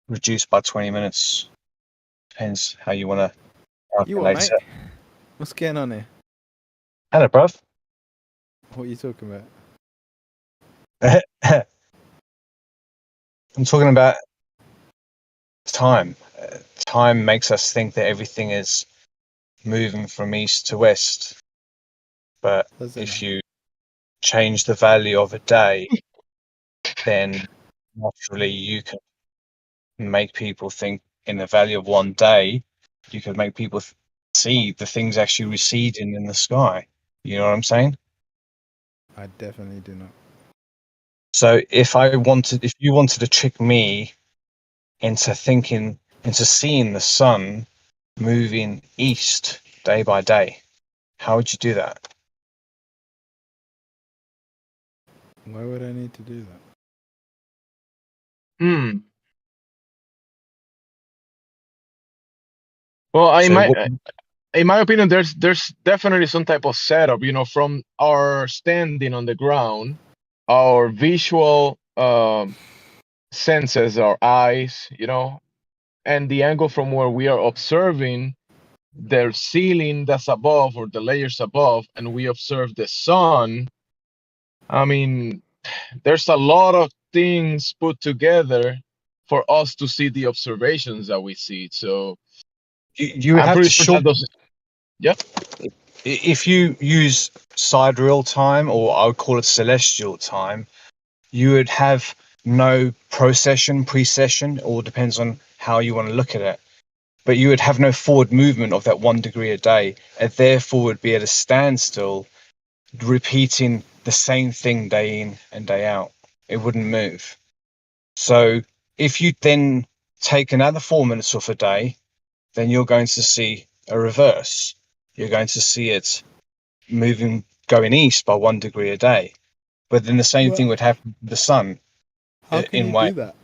reduced by 20 minutes. Depends how you want to You what, calculate mate? What's going on here? Hello, bruv. What are you talking about? I'm talking about time. Time makes us think that everything is moving from east to west. But if you change the value of a day, then naturally you can make people think in the value of one day, you could make people see the things actually receding in the sky. You know what I'm saying? I definitely do not. So if you wanted to trick me into seeing the sun moving east day by day, how would you do that? Why would I need to do that? Well, So in my opinion, there's definitely some type of setup. From our standing on the ground, our visual senses, our eyes, and the angle from where we are observing the ceiling that's above or the layers above, and we observe the sun. I mean, there's a lot of things put together for us to see the observations that we see. So you would I'm have pretty to sure short. that those. Yeah. If you use sidereal time, or I would call it celestial time, you would have no precession, or depends on how you want to look at it. But you would have no forward movement of that 1 degree a day, and therefore would be at a standstill, repeating the same thing day in and day out. It wouldn't move. So if you then take another 4 minutes off a day, then you're going to see a reverse. You're going to see it going east by 1 degree a day. But then the same thing would happen to the sun. How can you do that?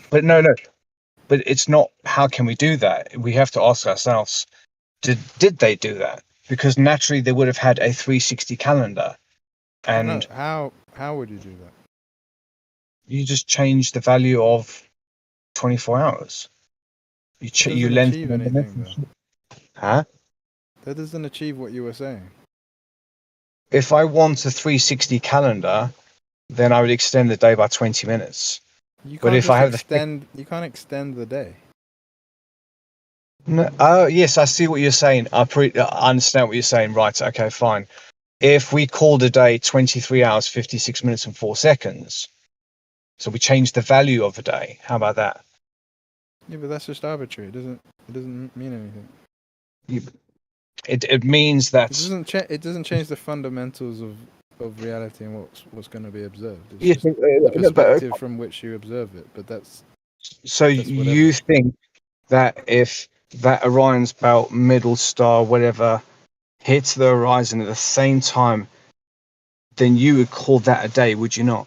But no. But it's not how can we do that? We have to ask ourselves, did they do that? Because naturally they would have had a 360 calendar. And how would you do that? you just change the value of 24 hours. You lengthen achieve anything, though. Huh? That doesn't achieve what you were saying. If I want a 360 calendar, then I would extend the day by 20 minutes. You can't But if I have you can't extend the day. No, yes, I see what you're saying. I understand what you're saying. Right. Okay, fine. If we called a day 23 hours, 56 minutes and 4 seconds, so we change the value of a day. How about that? Yeah, but that's just arbitrary. It doesn't mean anything. It means that it doesn't change the fundamentals of reality and what's going to be observed. It's yes, just the perspective from which you observe it. But that's you think that if that Orion's belt middle star, whatever, hits the horizon at the same time, then you would call that a day, would you not?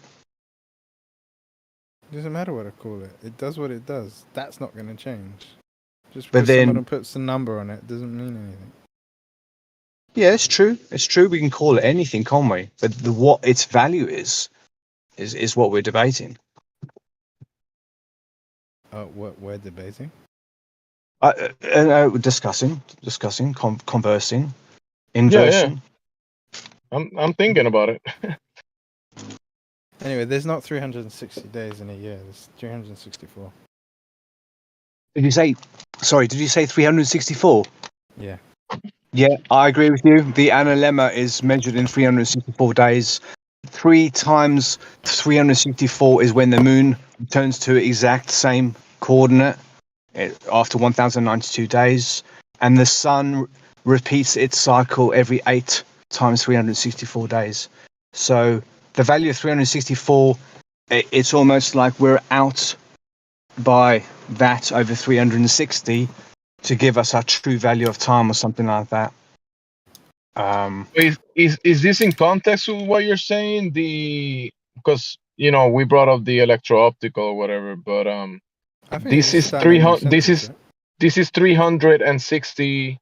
It doesn't matter what I call it. It does what it does. That's not going to change. Just But because then, someone puts a number on it doesn't mean anything. Yeah, it's true. It's true. We can call it anything, can't we? But what its value is what we're debating. What we're debating? Discussing, conversing, inversion. Yeah. I'm thinking about it. Anyway, there's not 360 days in a year. There's 364. Did you say 364? Yeah. Yeah, I agree with you. The analemma is measured in 364 days. 3 times 364 is when the moon returns to exact same coordinate after 1092 days, and the sun repeats its cycle every 8 times 364 days. So the value of 364, it's almost like we're out by that over 360 to give us our true value of time or something like that. Is this in context with what you're saying? Because we brought up the electro-optical or whatever, but this is 300. This is 360.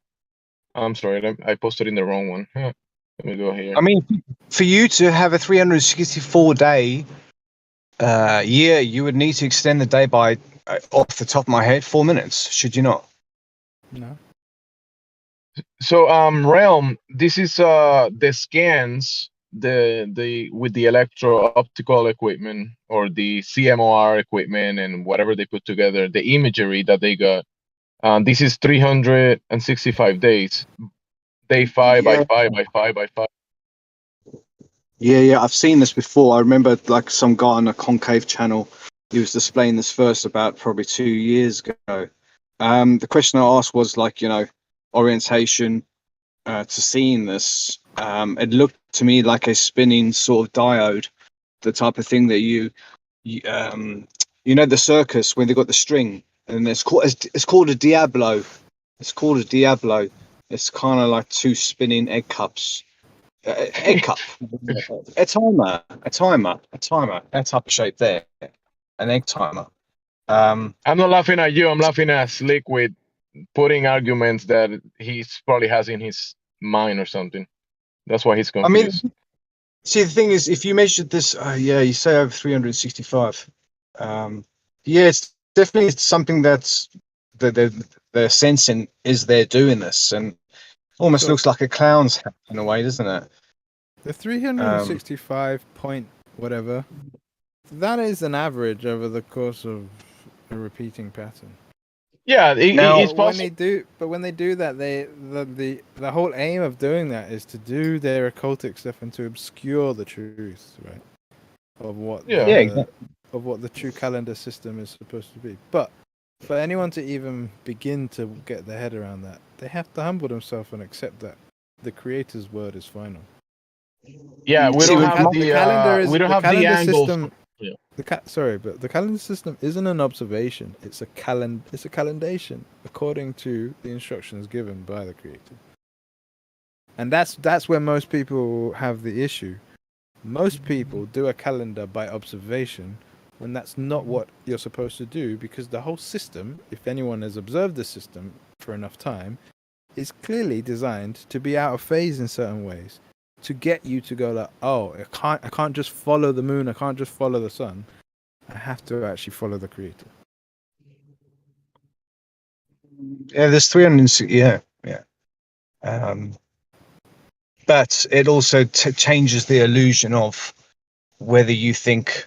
I'm sorry, I posted in the wrong one. Let me go here. I mean, for you to have a 364 day year, you would need to extend the day by off the top of my head, 4 minutes. Should you not? No. So Realm, this is the scans, the with the electro optical equipment or the CMOR equipment and whatever they put together, the imagery that they got. This is 365 days, day 5 by Yeah. 5 by 5 by 5. Yeah. I've seen this before. I remember like some guy on a concave channel. He was displaying this first about probably 2 years ago. The question I asked was like, orientation to seeing this. It looked to me like a spinning sort of diode, the type of thing that you the circus when they got the string, and it's called a Diablo. It's called a Diablo. It's kind of like two spinning egg cups. Egg cup, a timer, that type of shape there, an egg timer. I'm not laughing at you. I'm laughing at Slick with putting arguments that he's probably has in his mind or something. That's why he's confused. I mean, see, the thing is, if you measured this, you say over 365. It's definitely something that's the sensing is they're doing this, and almost So- looks like a clown's hat in a way, doesn't it? The 365 point whatever, that is an average over the course of a repeating pattern. Yeah, Now- it's When possible. when they do that, the whole aim of doing that is to do their occultic stuff and to obscure the truth, right? Of what Yeah. Yeah, exactly. of what the true calendar system is supposed to be. But for anyone to even begin to get their head around that, they have to humble themselves and accept that the creator's word is final. Yeah, we See, don't with have the calendar we don't the have the calendar angles. system. Yeah. But the calendar system isn't an observation. It's a calendation according to the instructions given by the creator. And that's where most people have the issue. Most people do a calendar by observation when that's not what you're supposed to do, because the whole system, if anyone has observed the system for enough time, is clearly designed to be out of phase in certain ways, to get you to go like, oh, I can't just follow the moon, I can't just follow the sun, I have to actually follow the creator. Yeah, there's 360. Yeah. But it also changes the illusion of whether you think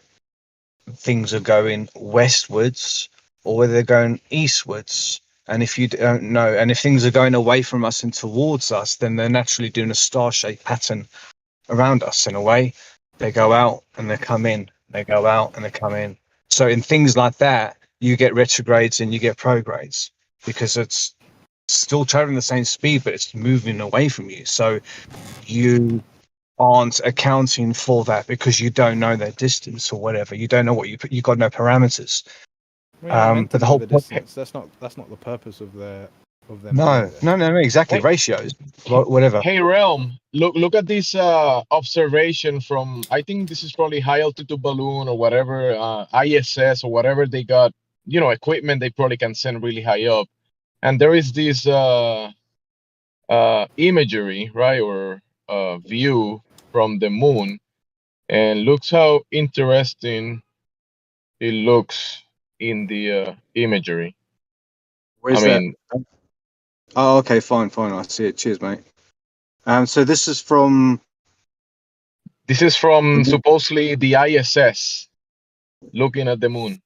things are going westwards or whether they're going eastwards. And if you don't know, and if things are going away from us and towards us, then they're naturally doing a star-shaped pattern around us in a way. They go out and they come in. They go out and they come in. So in things like that, you get retrogrades and you get progrades because it's still traveling the same speed, but it's moving away from you. So you aren't accounting for that because you don't know their distance or whatever. You don't know what you got no parameters. We're not meant to But the know whole the distance. That's not the purpose of their no, exactly. Hey. Ratios, whatever. Hey Realm, look at this observation from, I think this is probably high altitude balloon or whatever, ISS or whatever they got, equipment they probably can send really high up. And there is this imagery, right, or view from the moon, and looks how interesting it looks in the imagery. Where's I mean, that? Oh, okay, fine. I see it. Cheers, mate. So this is from. this is from supposedly the ISS looking at the moon.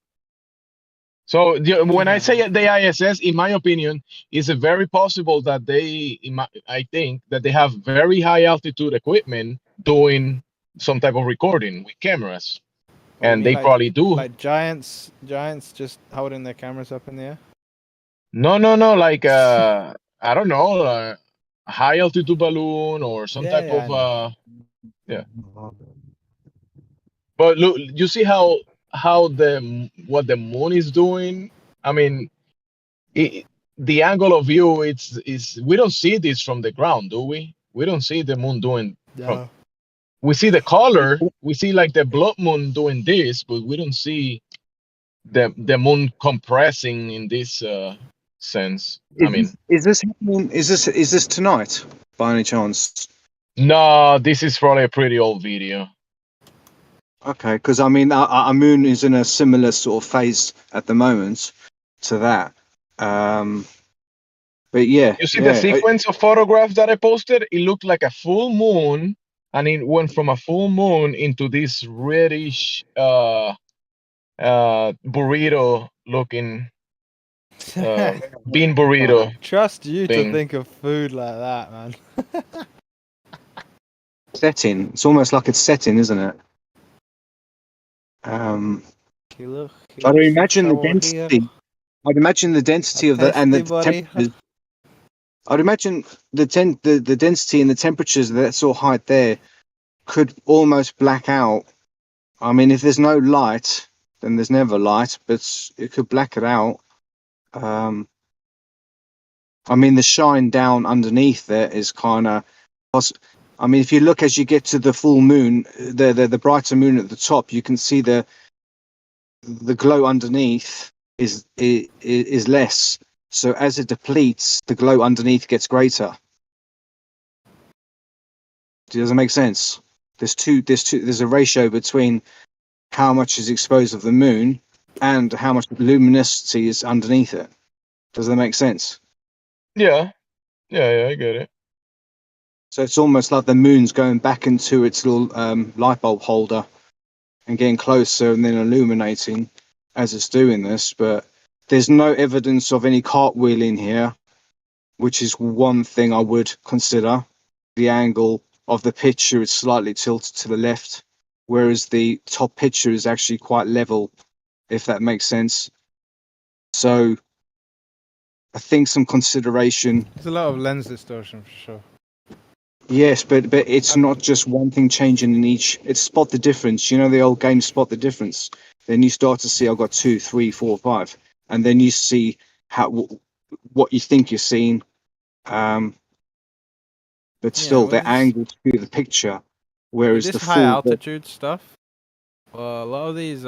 So when I say the ISS, in my opinion, it's very possible that I think that they have very high altitude equipment doing some type of recording with cameras, and they probably do. like giants just holding their cameras up in the air. No, like I don't know, a high altitude balloon or some type of yeah. But look, you see how what the moon is doing. I mean, the angle of view, it's we don't see this from the ground, do we? We don't see the moon doing. We see the color. We see like the blood moon doing this, but we don't see the moon compressing in this sense. Is this tonight by any chance? No, this is probably a pretty old video. Okay, because I mean, our moon is in a similar sort of phase at the moment to that. But yeah, You see the yeah, sequence of photographs that I posted? It looked like a full moon, and it went from a full moon into this reddish burrito looking bean burrito Trust you to thing. think of food like that, man. setting. It's almost like it's setting, isn't it? I'd imagine the density. I'd imagine the density of the and the temperatures. I'd imagine the density and the temperatures that's so high there could almost black out. I mean, if there's no light, then there's never light, but it could black it out. Um, I mean, the shine down underneath there is kind of. I mean, if you look as you get to the full moon, the brighter moon at the top, you can see the glow underneath is less. So as it depletes, the glow underneath gets greater. Does it make sense? There's a ratio between how much is exposed of the moon and how much luminosity is underneath it. Does that make sense? Yeah, yeah, I get it. So it's almost like the moon's going back into its little light bulb holder and getting closer and then illuminating as it's doing this. But there's no evidence of any cartwheeling here, which is one thing I would consider. The angle of the picture is slightly tilted to the left, whereas the top picture is actually quite level, if that makes sense. So I think some consideration. There's a lot of lens distortion for sure. Yes, but it's not just one thing changing in each. It's spot the difference. You know the old game, spot the difference. Then you start to see I've got 2, 3, 4, 5, and then you see what you think you're seeing. But still, the angle to the picture, whereas this the high full altitude stuff, a lot of these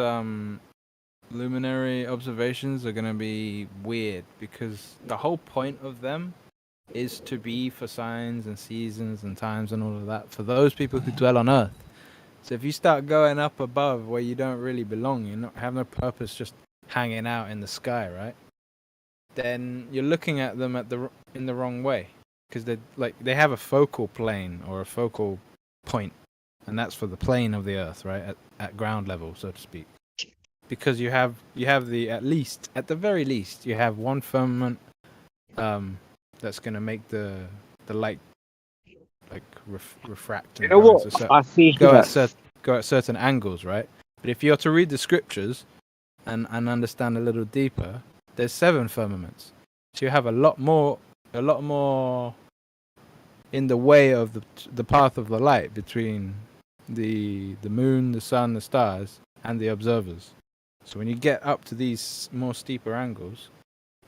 luminary observations are gonna be weird because the whole point of them is to be for signs and seasons and times and all of that for those people who dwell on Earth. So if you start going up above where you don't really belong, you not have no purpose, just hanging out in the sky, right? Then you're looking at them in the wrong way because they have a focal plane or a focal point, and that's for the plane of the Earth, right? At ground level, so to speak. Because you have at the very least, you have one firmament that's going to make the light like refract and go at certain angles, right? But if you're to read the scriptures and understand a little deeper, there's 7 firmaments, so you have a lot more in the way of the path of the light between the moon, the sun, the stars, and the observers. So when you get up to these more steeper angles,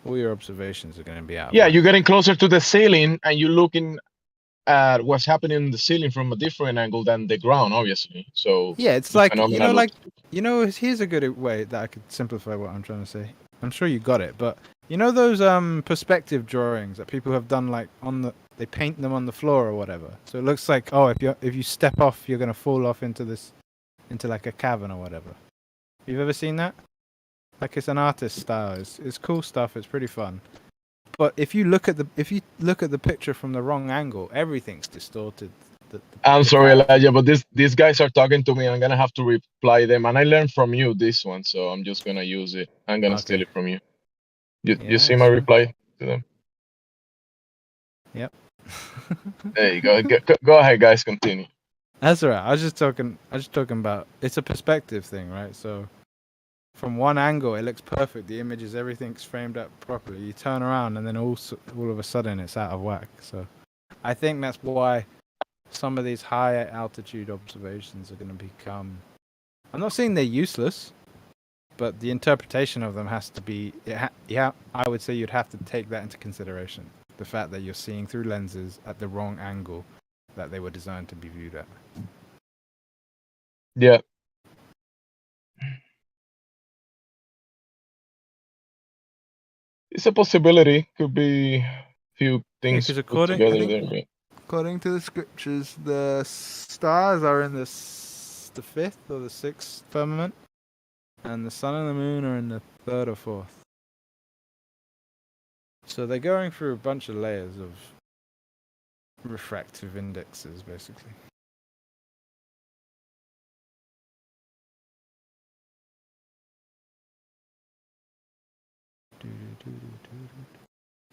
all your observations are going to be out. Yeah, you're getting closer to the ceiling, and you're looking at what's happening in the ceiling from a different angle than the ground, obviously. So yeah, it's like here's a good way that I could simplify what I'm trying to say. I'm sure you got it, but you know those perspective drawings that people have done, like they paint them on the floor or whatever. So it looks like, oh, if you step off, you're gonna fall off into like a cavern or whatever. You've ever seen that? Like, it's an artist style. It's cool stuff. It's pretty fun. But if you look at the picture from the wrong angle, everything's distorted. I'm sorry, Elijah, but these guys are talking to me. I'm gonna have to reply them, and I learned from you this one, so I'm just gonna use it. I'm gonna steal it from you. You see my reply to them? Yep. There you go. Go ahead, guys. Continue. That's all right. I was just talking about, it's a perspective thing, right? So from one angle, it looks perfect. The images, everything's framed up properly. You turn around, and then all of a sudden, it's out of whack. So I think that's why some of these higher altitude observations are going to become. I'm not saying they're useless, but the interpretation of them has to be. I would say you'd have to take that into consideration. The fact that you're seeing through lenses at the wrong angle that they were designed to be viewed at. Yeah. It's a possibility. Could be a few things put together there. According to the scriptures, the stars are in the the fifth or the sixth firmament, and the sun and the moon are in the third or fourth. So they're going through a bunch of layers of refractive indexes, basically.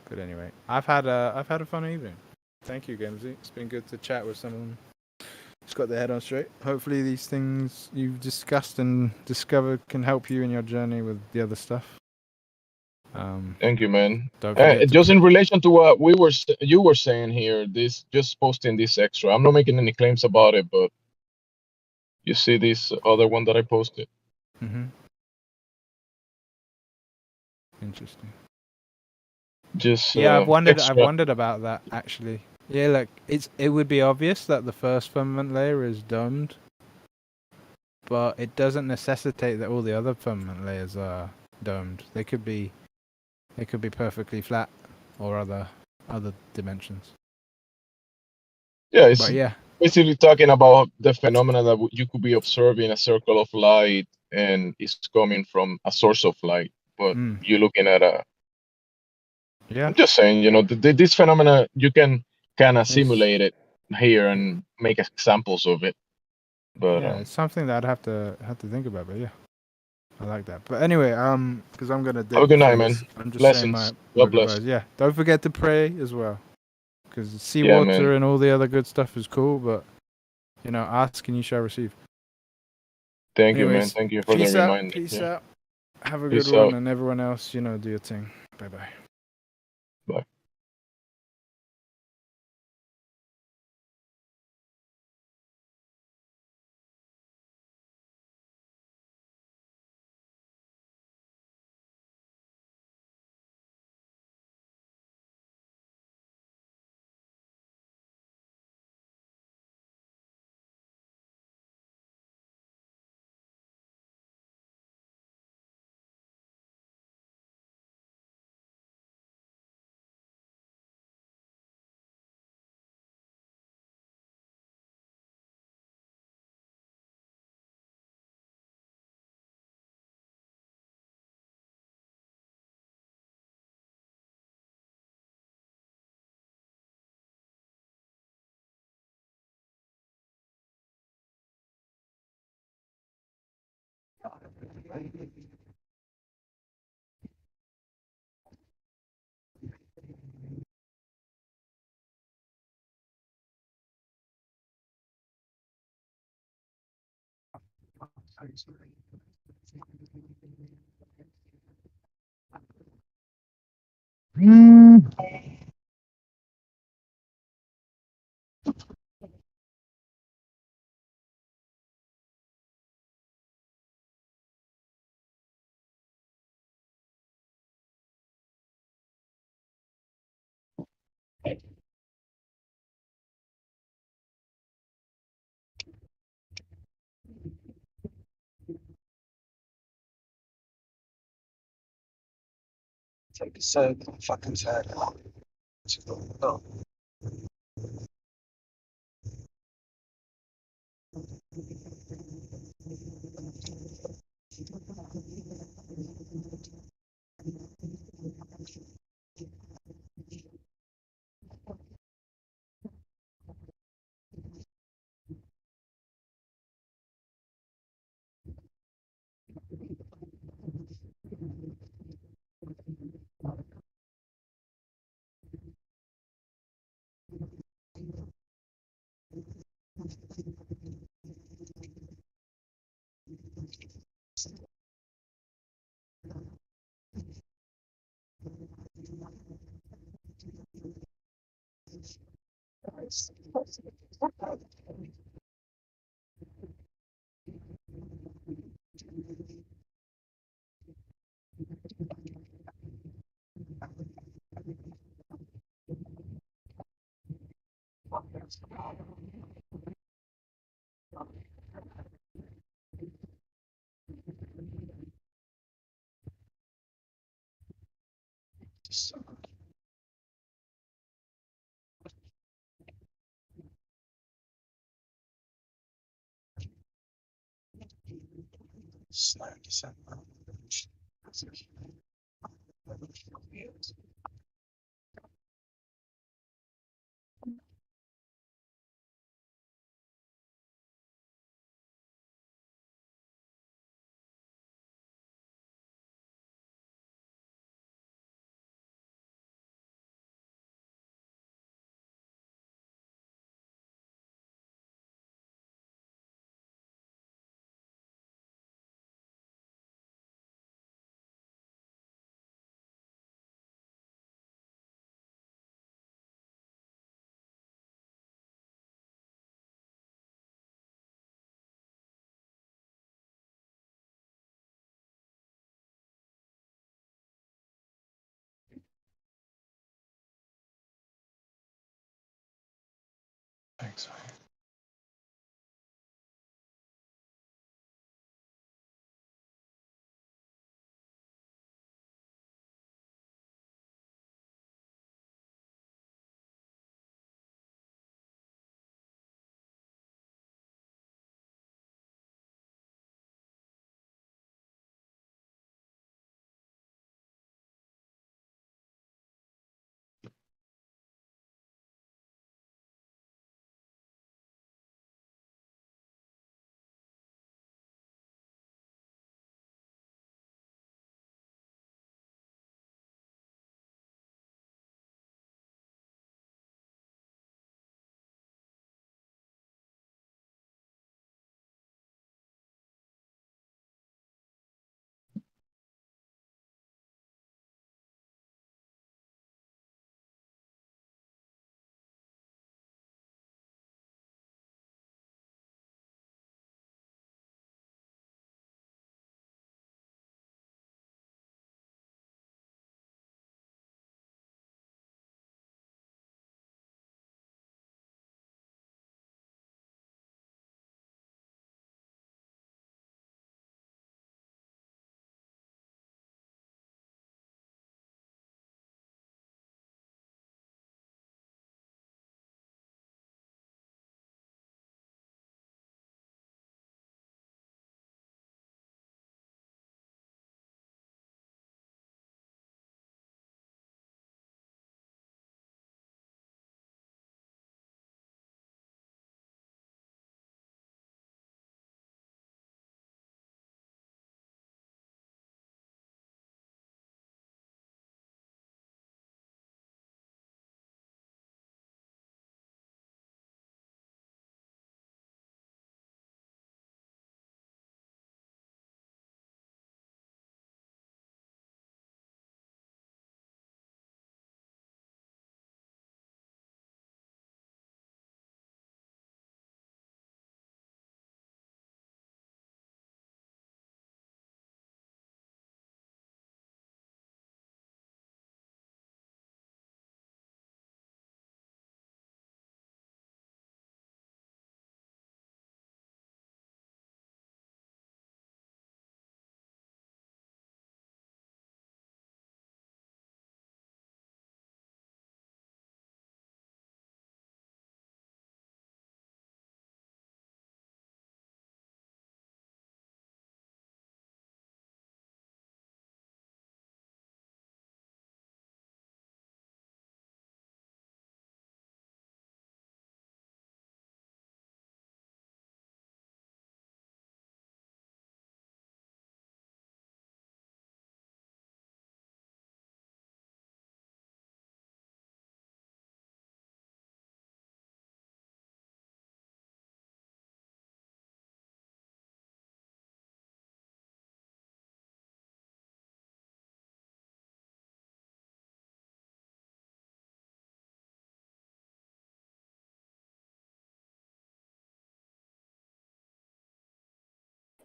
But anyway, I've had a fun evening. Thank you, Gamesy. It's been good to chat with someone who's got their head on straight. Hopefully, these things you've discussed and discovered can help you in your journey with the other stuff. Thank you, man. Don't forget Just in relation to what you were saying here, this just posting this extra. I'm not making any claims about it, but you see this other one that I posted. Interesting. Just yeah, I've extra. wondered about that actually. Yeah, like it would be obvious that the first firmament layer is domed, but it doesn't necessitate that all the other firmament layers are domed. They could be perfectly flat or other dimensions. Yeah, it's But yeah, basically talking about the phenomena that you could be observing a circle of light and it's coming from a source of light, but you're looking at a. yeah. I'm just saying, this phenomena you can kind of simulate it here and make examples of it. But yeah, it's something that I'd have to think about. But yeah, I like that. But anyway, because I'm gonna dip. have a good night, man. I'm just Blessings. saying my God bless. goodbyes. Yeah, don't forget to pray as well, because Yeah, seawater man. and all the other good stuff is cool. But ask and you shall receive. Thank you, man. Anyways, Thank you for the reminder. Peace Yeah. out. Have a Peace good one, out. and everyone else, do your thing. Bye bye. Bye. Take the fucking tag out. Oh. Slow December. Thanks, mate.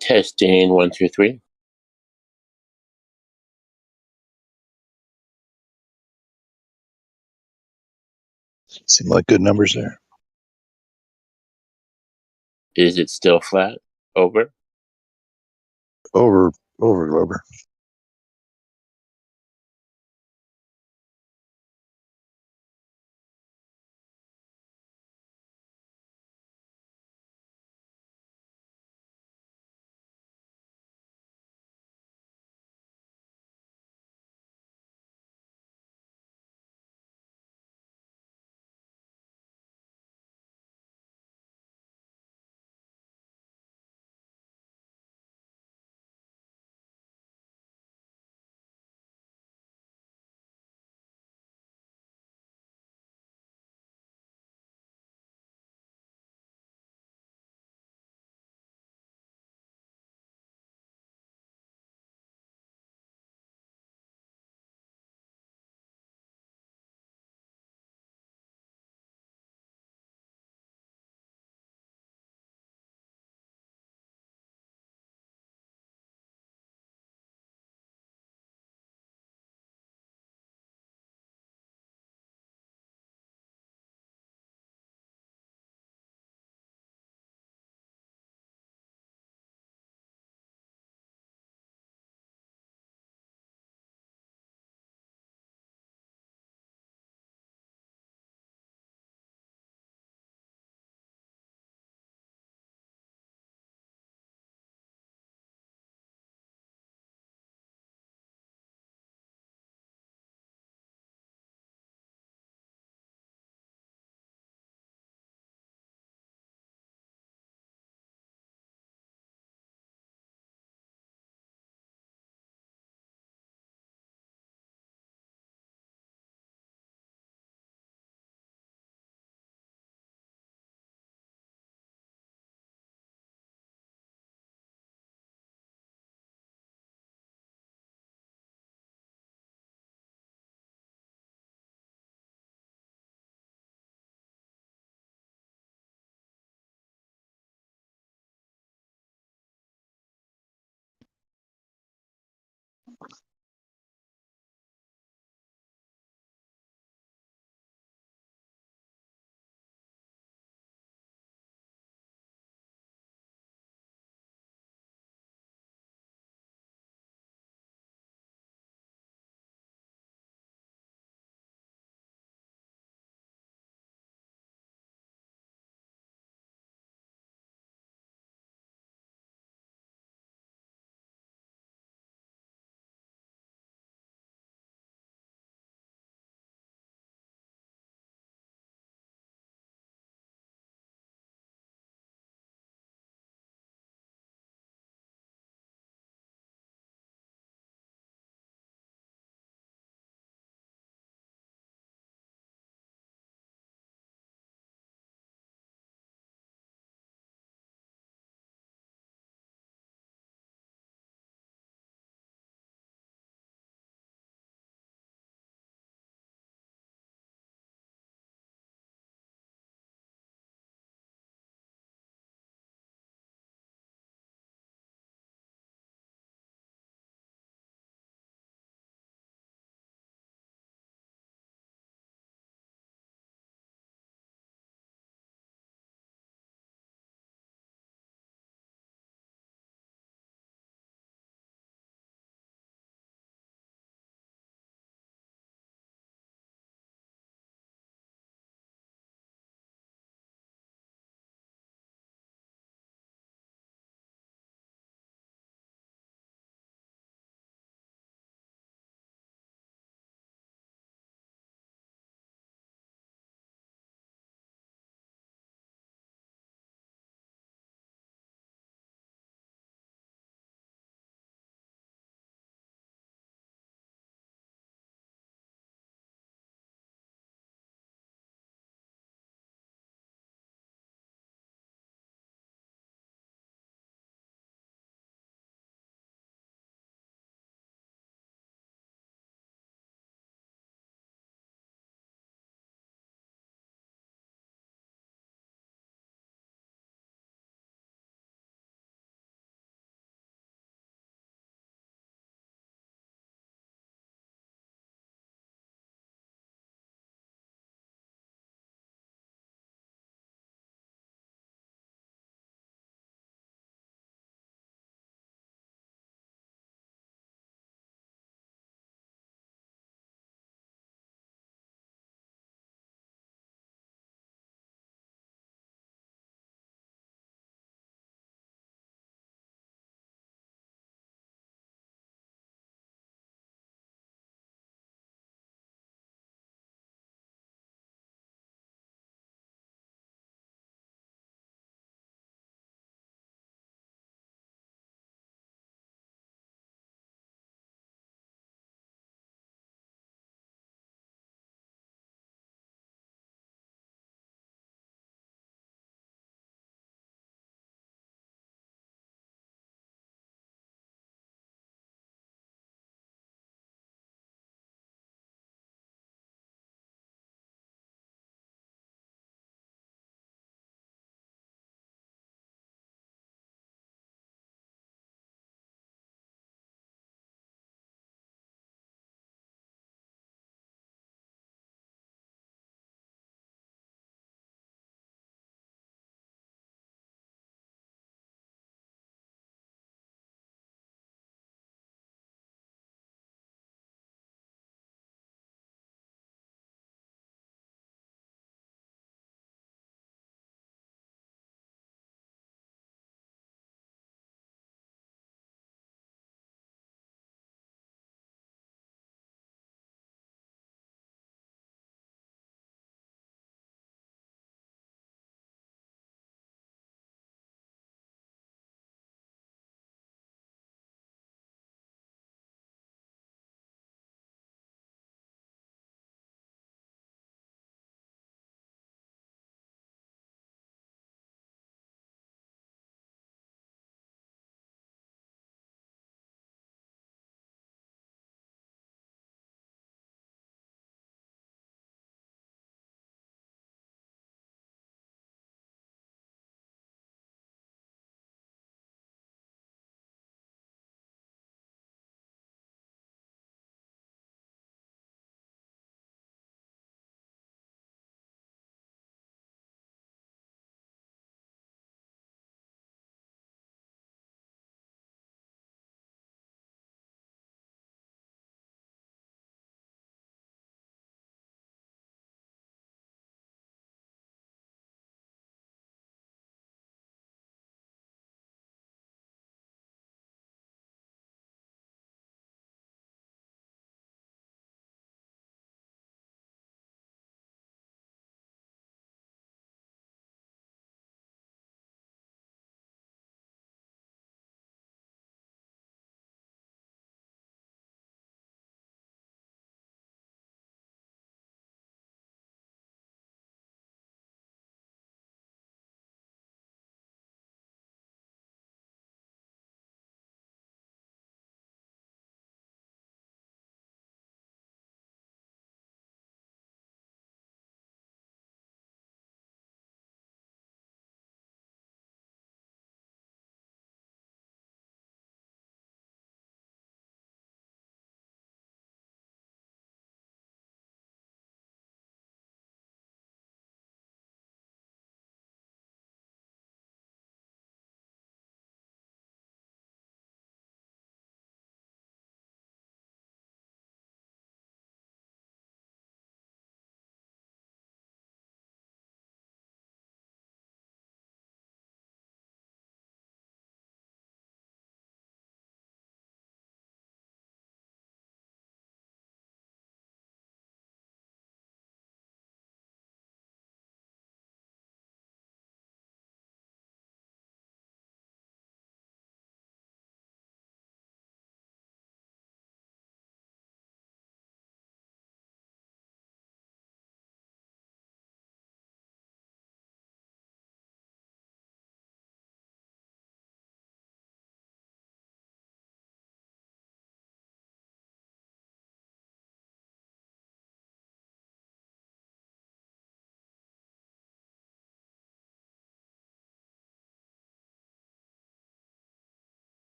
Testing 1, 2, 3. Seem like good numbers there. Is it still flat? Over? Over, Glober.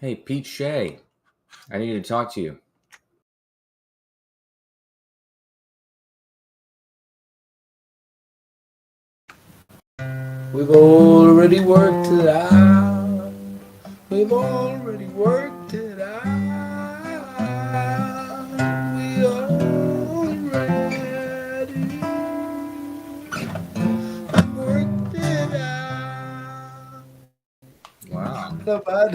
Hey, Pete Shea, I need to talk to you. We've already worked it out. We've already worked it out. We already worked it out. Wow. Not bad.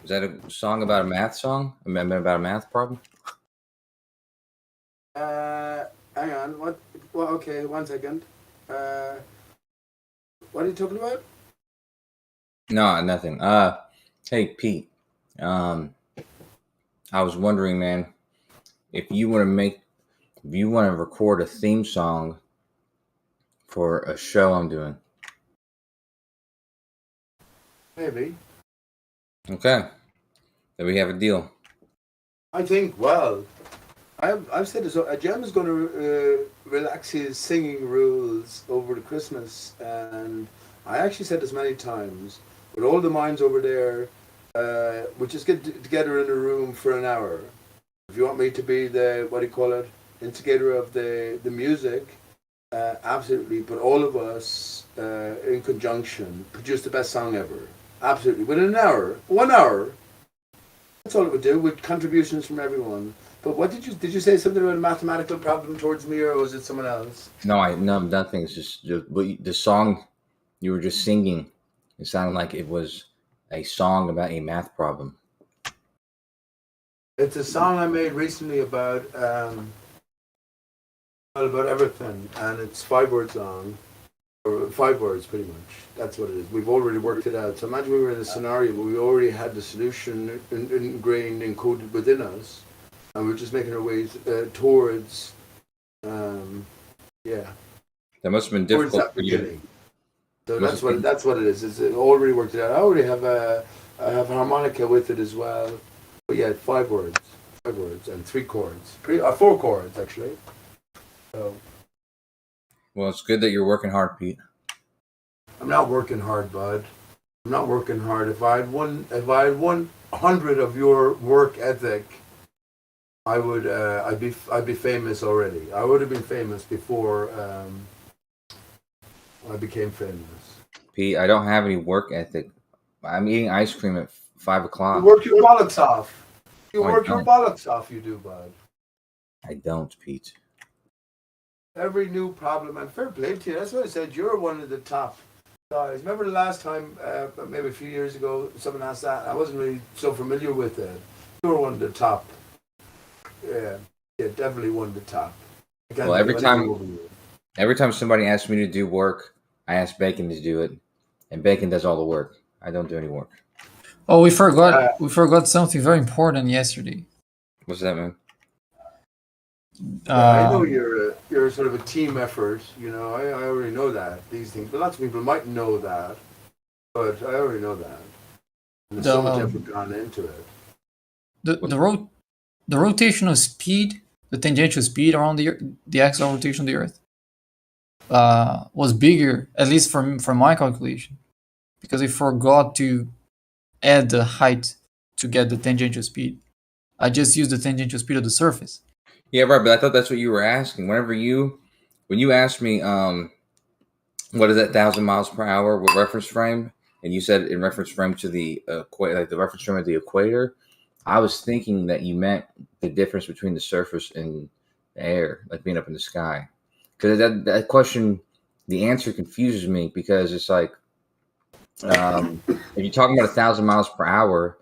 Is that a song about a math song? About a math problem? Hang on. What? Well, okay, 1 second. What are you talking about? No, nothing. Hey, Pete. I was wondering, man, if you want to record a theme song for a show I'm doing. Maybe. Okay. Then we have a deal. I think, well, I've said this. Jem is going to relax his singing rules over the Christmas, and I actually said this many times. With all the minds over there, we'll just get together in a room for an hour. If you want me to be the, what do you call it, instigator of the music, absolutely. But all of us in conjunction produce the best song ever. Absolutely. Within an hour, 1 hour. That's all it would do, with contributions from everyone. But what did you say something about a mathematical problem towards me, or was it someone else? No, nothing. It's just the song you were just singing. It sounded like it was a song about a math problem. It's a song I made recently about everything, and it's 5-word song, or 5 words pretty much. That's what it is. We've already worked it out. So imagine we were in a scenario where we already had the solution ingrained, encoded within us, and we're just making our way towards, yeah. That must have been Towards difficult that for you. beginning. So that's what it is. It's already worked it out. I already have I have a harmonica with it as well. But yeah, 5 words, and 3 chords, 4 chords actually. So Well, it's good that you're working hard, Pete. I'm not working hard, bud. I'm not working hard. If I had 100 of your work ethic, I would. I'd be famous already. I would have been famous before I became famous. Pete, I don't have any work ethic. I'm eating ice cream at 5 o'clock. You work your bollocks off. You No, I work your don't. bollocks off. You do, bud. I don't, Pete. Every new problem, and fair play to you. That's what I said. You're one of the top guys. Remember the last time, maybe a few years ago, someone asked that. I wasn't really so familiar with it. You were one of the top. Yeah, definitely one of the top. Well, every time somebody asks me to do work, I ask Bacon to do it, and Bacon does all the work. I don't do any work. Oh, we forgot something very important yesterday. What's that, man? I know you're sort of a team effort. You know, I already know that these things. But lots of people might know that, but I already know that. And there's so much effort gone into it. The rotational speed, the tangential speed around the axial rotation of the Earth, was bigger, at least from my calculation, because I forgot to add the height to get the tangential speed. I just used the tangential speed of the surface. Yeah, right, but I thought that's what you were asking. When you asked me, what is that 1,000 miles per hour with reference frame, and you said in reference frame to the like the reference frame of the equator, I was thinking that you meant the difference between the surface and the air, like being up in the sky. Because that question, the answer confuses me because it's like, if you're talking about 1,000 miles per hour,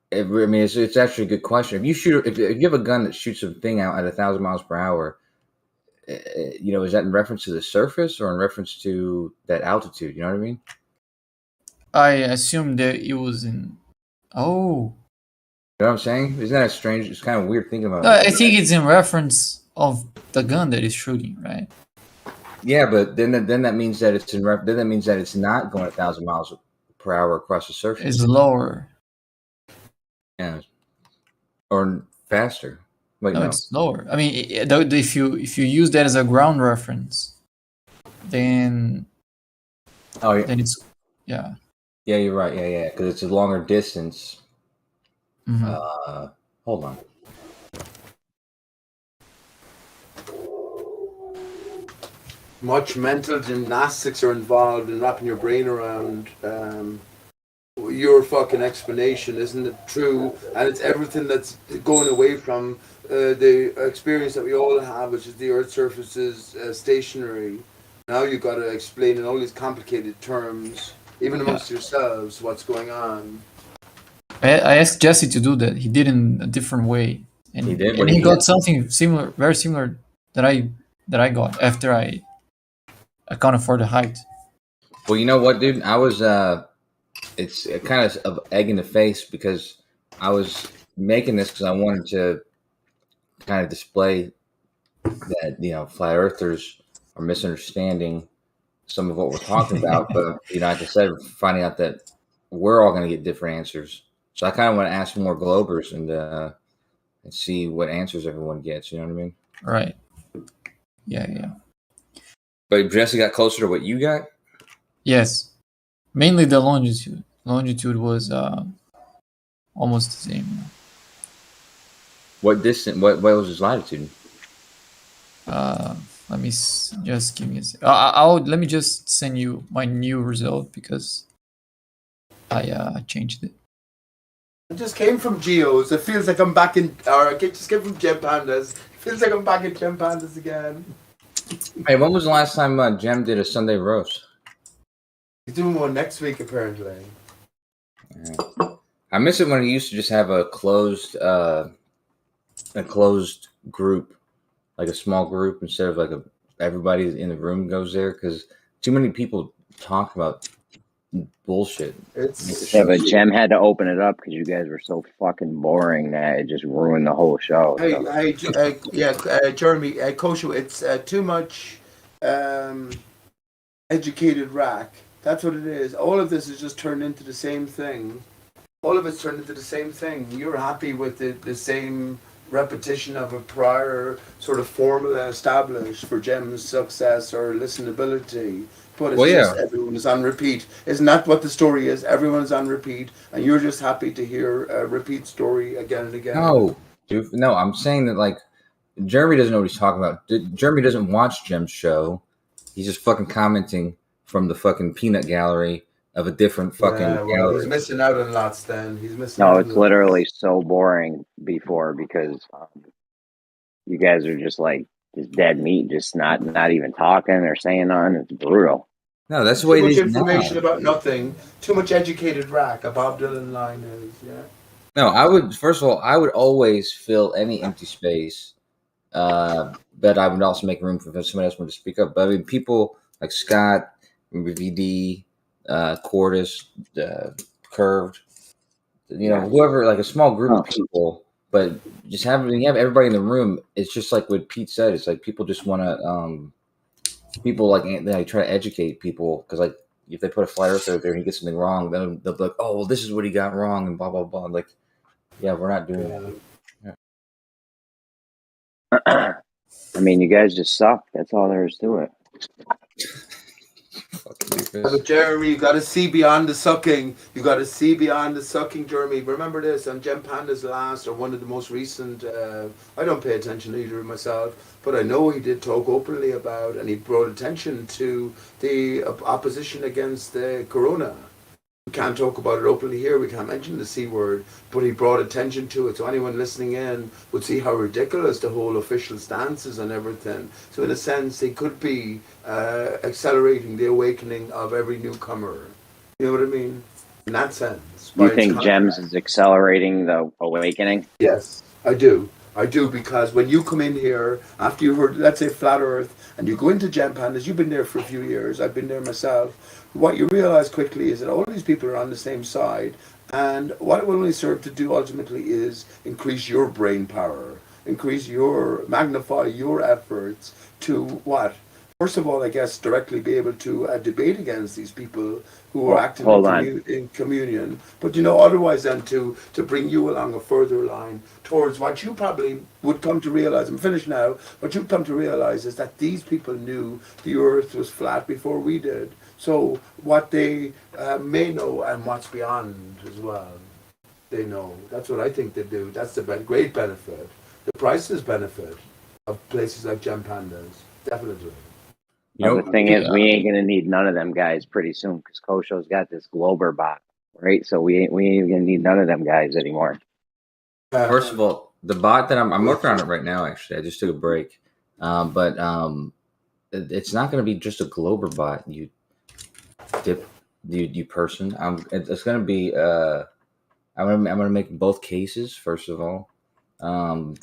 it's actually a good question. If you have a gun that shoots a thing out at 1,000 miles per hour, is that in reference to the surface or in reference to that altitude? You know what I mean? I assumed that it was in. Oh. You know what I'm saying? Isn't that strange? It's kind of weird thinking about No, it. I think it's in reference of the gun that is shooting, right? Yeah, but then that means that it's then that means that it's not going 1,000 miles per hour across the surface. It's lower. Yeah, or faster. Wait, no, it's lower. I mean, if you use that as a ground reference, then then it's Yeah, you're right. Yeah, because it's a longer distance. Mhm. Hold on. Much mental gymnastics are involved in wrapping your brain around your fucking explanation, isn't it true? And it's everything that's going away from the experience that we all have, which is the Earth's surface is stationary. Now you've got to explain in all these complicated terms, even amongst yourselves, what's going on. I asked Jesse to do that. He did in a different way, and He did? and What he did he got do? something similar, very similar that I got after I accounted for the height. Well, you know what, dude? I was it's a kind of egg in the face because I was making this because I wanted to kind of display that flat earthers are misunderstanding some of what we're talking about. But like I said, finding out that we're all going to get different answers. So I kind of want to ask more Globers and see what answers everyone gets. You know what I mean? Right. Yeah. But Jesse got closer to what you got. Yes. Mainly the longitude. Longitude was almost the same. What distance? What was his latitude? Let me just give me a sec. I'll let me just send you my new result because I changed it. I just came from Geos. It feels like I'm back in, or I just came from Gem Pandas. It feels like I'm back in Gem Pandas again. Hey, when was the last time Jem did a Sunday roast? He's doing one next week, apparently. Yeah. I miss it when he used to just have a closed group, like a small group, instead of like everybody in the room goes there, because too many people talk about bullshit. Yeah, but Jem had to open it up because you guys were so fucking boring that it just ruined the whole show. Hey, Jeremy, Koshu, it's too much educated rack. That's what it is. All of this is just turned into the same thing. All of it's turned into the same thing. You're happy with the same repetition of a prior sort of formula established for Jem's success or listenability. But it's just everyone is on repeat. Isn't that what the story is? Everyone is on repeat, and you're just happy to hear a repeat story again and again. No, dude. No, I'm saying that like Jeremy doesn't know what he's talking about. Jeremy doesn't watch Jem's show. He's just fucking commenting from the fucking peanut gallery of a different fucking gallery. He's missing out on lots then. He's missing No, out it's literally so boring before because you guys are just like just dead meat, just not even talking or saying on. It's brutal. No, that's the way it is. Too much information about nothing. Too much educated rack. A Bob Dylan line is, yeah. No, I would always fill any empty space. But I would also make room for somebody else to speak up. But I mean, people like Scott, VD, Cordis, Curved, whoever, like a small group of people. But just when you have everybody in the room, it's just like what Pete said. It's like people just want to, people like they try to educate people because like if they put a flat earther there and he gets something wrong, then they'll be like, oh, well, this is what he got wrong and blah blah blah. Like, yeah, we're not doing that. Yeah. I mean, you guys just suck. That's all there is to it. But Jeremy, you got to see beyond the sucking. You got to see beyond the sucking, Jeremy. Remember this on Gem Panda's last or one of the most recent. I don't pay attention either myself, but I know he did talk openly about, and he brought attention to the opposition against the corona. We can't talk about it openly here. We can't mention the C word, but he brought attention to it. So anyone listening in would see how ridiculous the whole official stance is and everything. So in a sense, he could be accelerating the awakening of every newcomer. You know what I mean? In that sense. You think Gems is accelerating the awakening? Yes, I do. I do, because when you come in here, after you heard, let's say, Flat Earth, and you go into Gem Pandas, you've been there for a few years, I've been there myself, what you realize quickly is that all these people are on the same side, and what it will only serve to do ultimately is increase your brain power, magnify your efforts to what? First of all, I guess, directly be able to debate against these people who are acting in communion. But, otherwise then to bring you along a further line towards what you probably would come to realize, I'm finished now, what you'd come to realize is that these people knew the earth was flat before we did. So what they may know and what's beyond as well, they know. That's what I think they do. That's the great benefit. The priceless benefit of places like Gem Pandas, definitely. You Well, know, the thing is, we ain't gonna need none of them guys pretty soon because Kosho's got this Glober bot, right? So we ain't gonna need none of them guys anymore. first of all, the bot that I'm working on it right now. Actually, I just took a break, but it's not going to be just a Glober bot. You person. It's going to be. I'm gonna make both cases first of all, and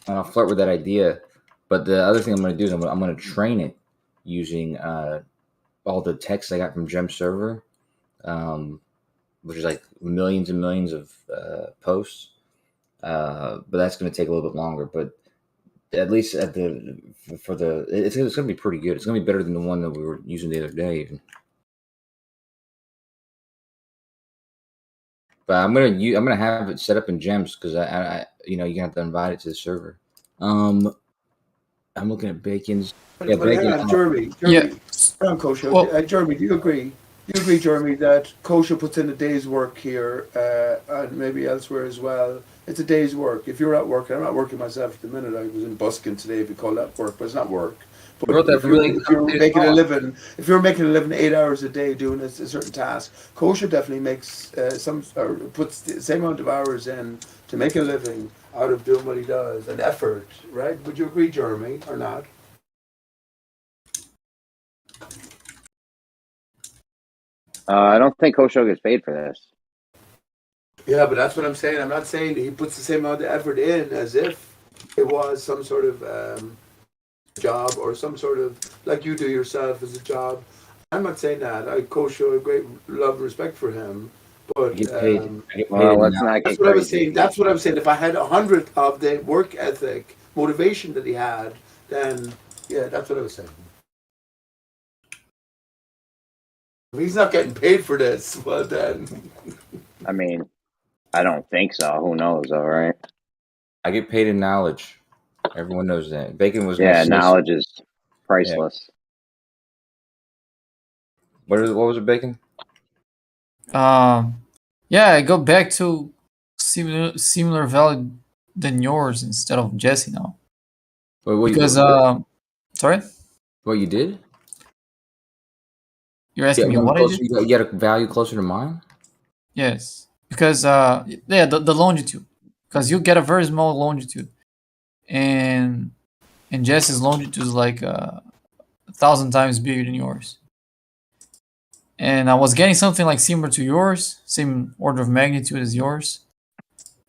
I'll flirt with that idea. But the other thing I'm going to do is I'm going to train it using all the text I got from Gem Server, which is like millions and millions of posts. But that's going to take a little bit longer. But at least it's going to be pretty good. It's going to be better than the one that we were using the other day. Even. But I'm gonna have it set up in Gems because I you know, you have to invite it to the server. I'm looking at Bacon's. Yeah, But hang on, Jeremy. Yeah. Hang on, Kosho. Well- Jeremy, do you agree? Do you agree, Jeremy, that Kosho puts in a day's work here and maybe elsewhere as well? It's a day's work. If you're at work, and I'm not working myself at the minute. I was in busking today, if you call that work, but it's not work. But if you're making a living, 8 hours a day doing a certain task, Kosher definitely makes puts the same amount of hours in to make a living out of doing what he does, an effort, right? Would you agree, Jeremy, or not? I don't think Kosho gets paid for this. Yeah, but that's what I'm saying. I'm not saying he puts the same amount of effort in as if it was some sort of job or some sort of, like you do yourself as a job. I'm not saying that. I show a great love and respect for him, but Well, let's not get that's what I was crazy. saying. That's what I'm saying. If I had 100 of the work ethic, motivation that he had, then yeah, that's what I was saying. If he's not getting paid for this, well then. I mean, I don't think so. Who knows, though, right? I get paid in knowledge. Everyone knows that. Bacon was Yeah, knowledge is priceless. What was it, Bacon? Yeah, I go back to similar value than yours instead of Jesse now. Because sorry, what you did? You're asking me what I did? You got a value closer to mine? Yes, because the longitude, because you get a very small longitude, and Jesse's longitude is like 1,000 times bigger than yours. And I was getting something like similar to yours, same order of magnitude as yours.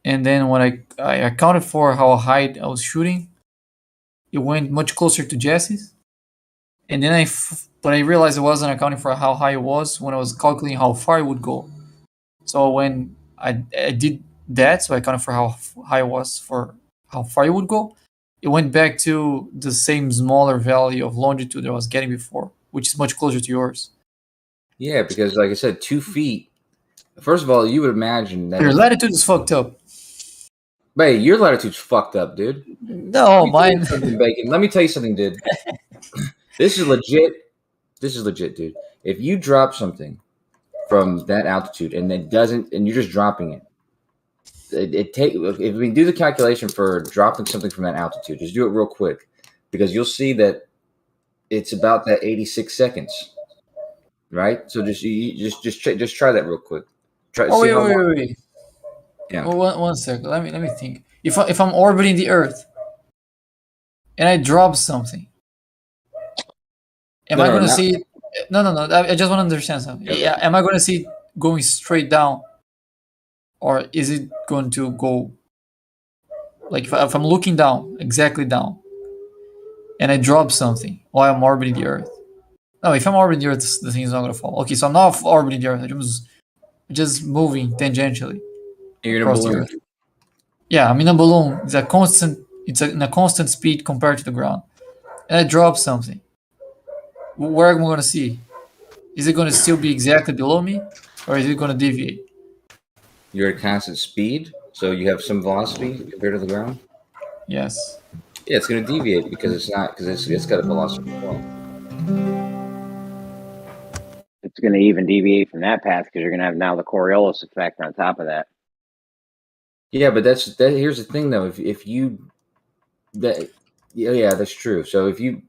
And then when I accounted for how high I was shooting, it went much closer to Jesse's. And then but I realized I wasn't accounting for how high it was when I was calculating how far it would go. So when I did that, so I accounted for how high it was for how far it would go, it went back to the same smaller value of longitude that I was getting before, which is much closer to yours. Yeah, because like I said, 2 feet. First of all, you would imagine that your latitude is fucked up. Hey, your latitude's fucked up, dude. No, mine. Bacon. Let me tell you something, dude. This is legit. This is legit, dude. If you drop something from that altitude and it doesn't, and you're just dropping it, if we do the calculation for dropping something from that altitude, just do it real quick, because you'll see that it's about that 86 seconds, right? So just try that real quick. Wait. Yeah. Well, one second. Let me think. If I'm orbiting the Earth and I drop something, am I going to see it? No. I just want to understand something. Okay. Yeah. Am I going to see it going straight down, or is it going to go like if I'm looking down, exactly down, and I drop something while I'm orbiting the Earth? No, if I'm orbiting the Earth, the thing is not going to fall. Okay, so I'm not orbiting the Earth. I'm just moving tangentially across the Earth. Yeah, I'm in a balloon. It's in a constant speed compared to the ground. And I drop something. Where am I going to see? Is it going to still be exactly below me, or is it going to deviate? You're at constant speed, so you have some velocity compared to the ground? Yes. Yeah, it's going to deviate because it's got a velocity as well. it's going to even deviate from that path because you're going to have now the Coriolis effect on top of that. Yeah, but here's the thing though. If you yeah, that's true. So if you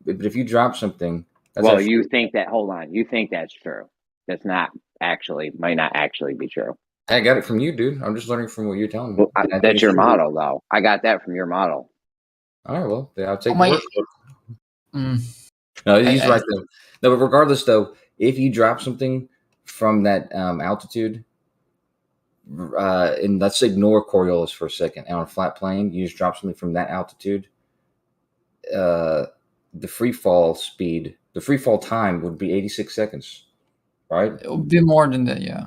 drop something, that's Well, actually, you think that? Hold on, you think that's true? That's not actually, might not actually be true. I got it from you, dude. I'm just learning from what you're telling me. Well, And I think that's it's your true. model, though. I got that from your model. All right, well, then I'll take Oh, the my- word for it. Mm. No, he's I- right though. No, but regardless though, if you drop something from that altitude, and let's ignore Coriolis for a second, and on a flat plane, you just drop something from that altitude, the free fall speed, the free fall time would be 86 seconds, right? It would be more than that, yeah.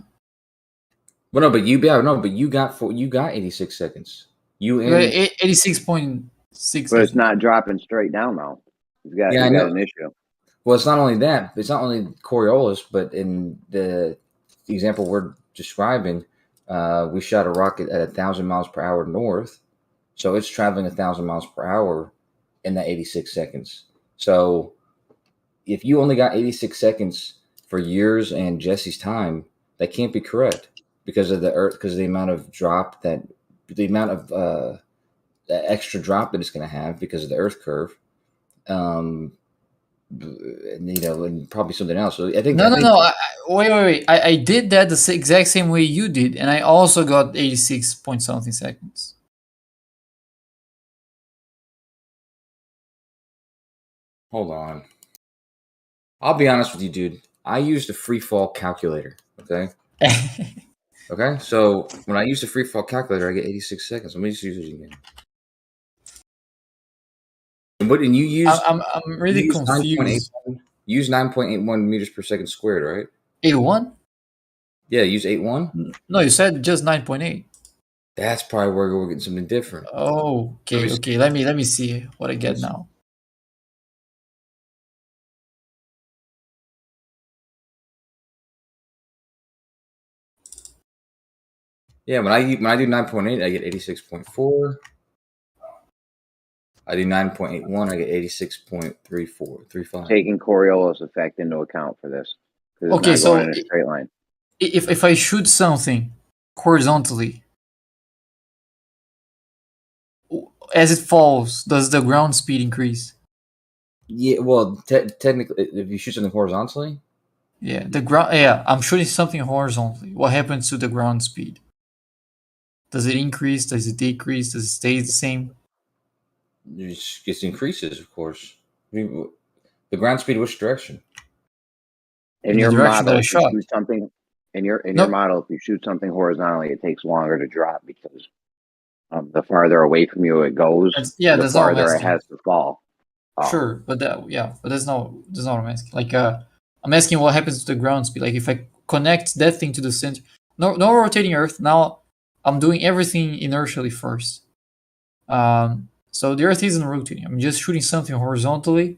Well, no, but you got 86 seconds. You and 86.6. But it's not dropping straight down, though. You got an issue. Well, it's not only that. It's not only Coriolis, but in the example we're describing, we shot a rocket at 1,000 miles per hour north, so it's traveling 1,000 miles per hour in that 86 seconds. So if you only got 86 seconds for yours and Jesse's time, that can't be correct because of the Earth, because of the amount of drop that the extra drop that it's going to have because of the Earth curve. And probably something else. So I think No. Wait. I did that the exact same way you did, and I also got 86 point something seconds. Hold on. I'll be honest with you, dude. I used a free fall calculator. Okay. Okay. So when I use the free fall calculator, I get 86 seconds. Let me just use it again. And you use? I'm really confused. Use 9.81 meters per second squared, right? 81? Yeah, use 8.1. No, you said just 9.8. That's probably where we're getting something different. Oh, okay. Let me see what I get now. Yeah, when I do 9.8, I get 86.4. I do 9.81, I get 86.35. Taking Coriolis effect into account for this. Okay, it's not going in a straight line. If I shoot something horizontally, as it falls, does the ground speed increase? Yeah, well, technically, if you shoot something horizontally, yeah, the ground. Yeah, I'm shooting something horizontally. What happens to the ground speed? Does it increase? Does it decrease? Does it stay the same? it just increases, of course. I mean, the ground speed, which direction? In your model, if you shoot something in your model, if you shoot something horizontally, it takes longer to drop because the farther away from you it goes, the farther it has to fall. Sure, but that's not what I'm asking. Like, I'm asking what happens to the ground speed. Like, if I connect that thing to the center, no rotating Earth. Now, I'm doing everything inertially first. So the Earth isn't rotating. I'm just shooting something horizontally,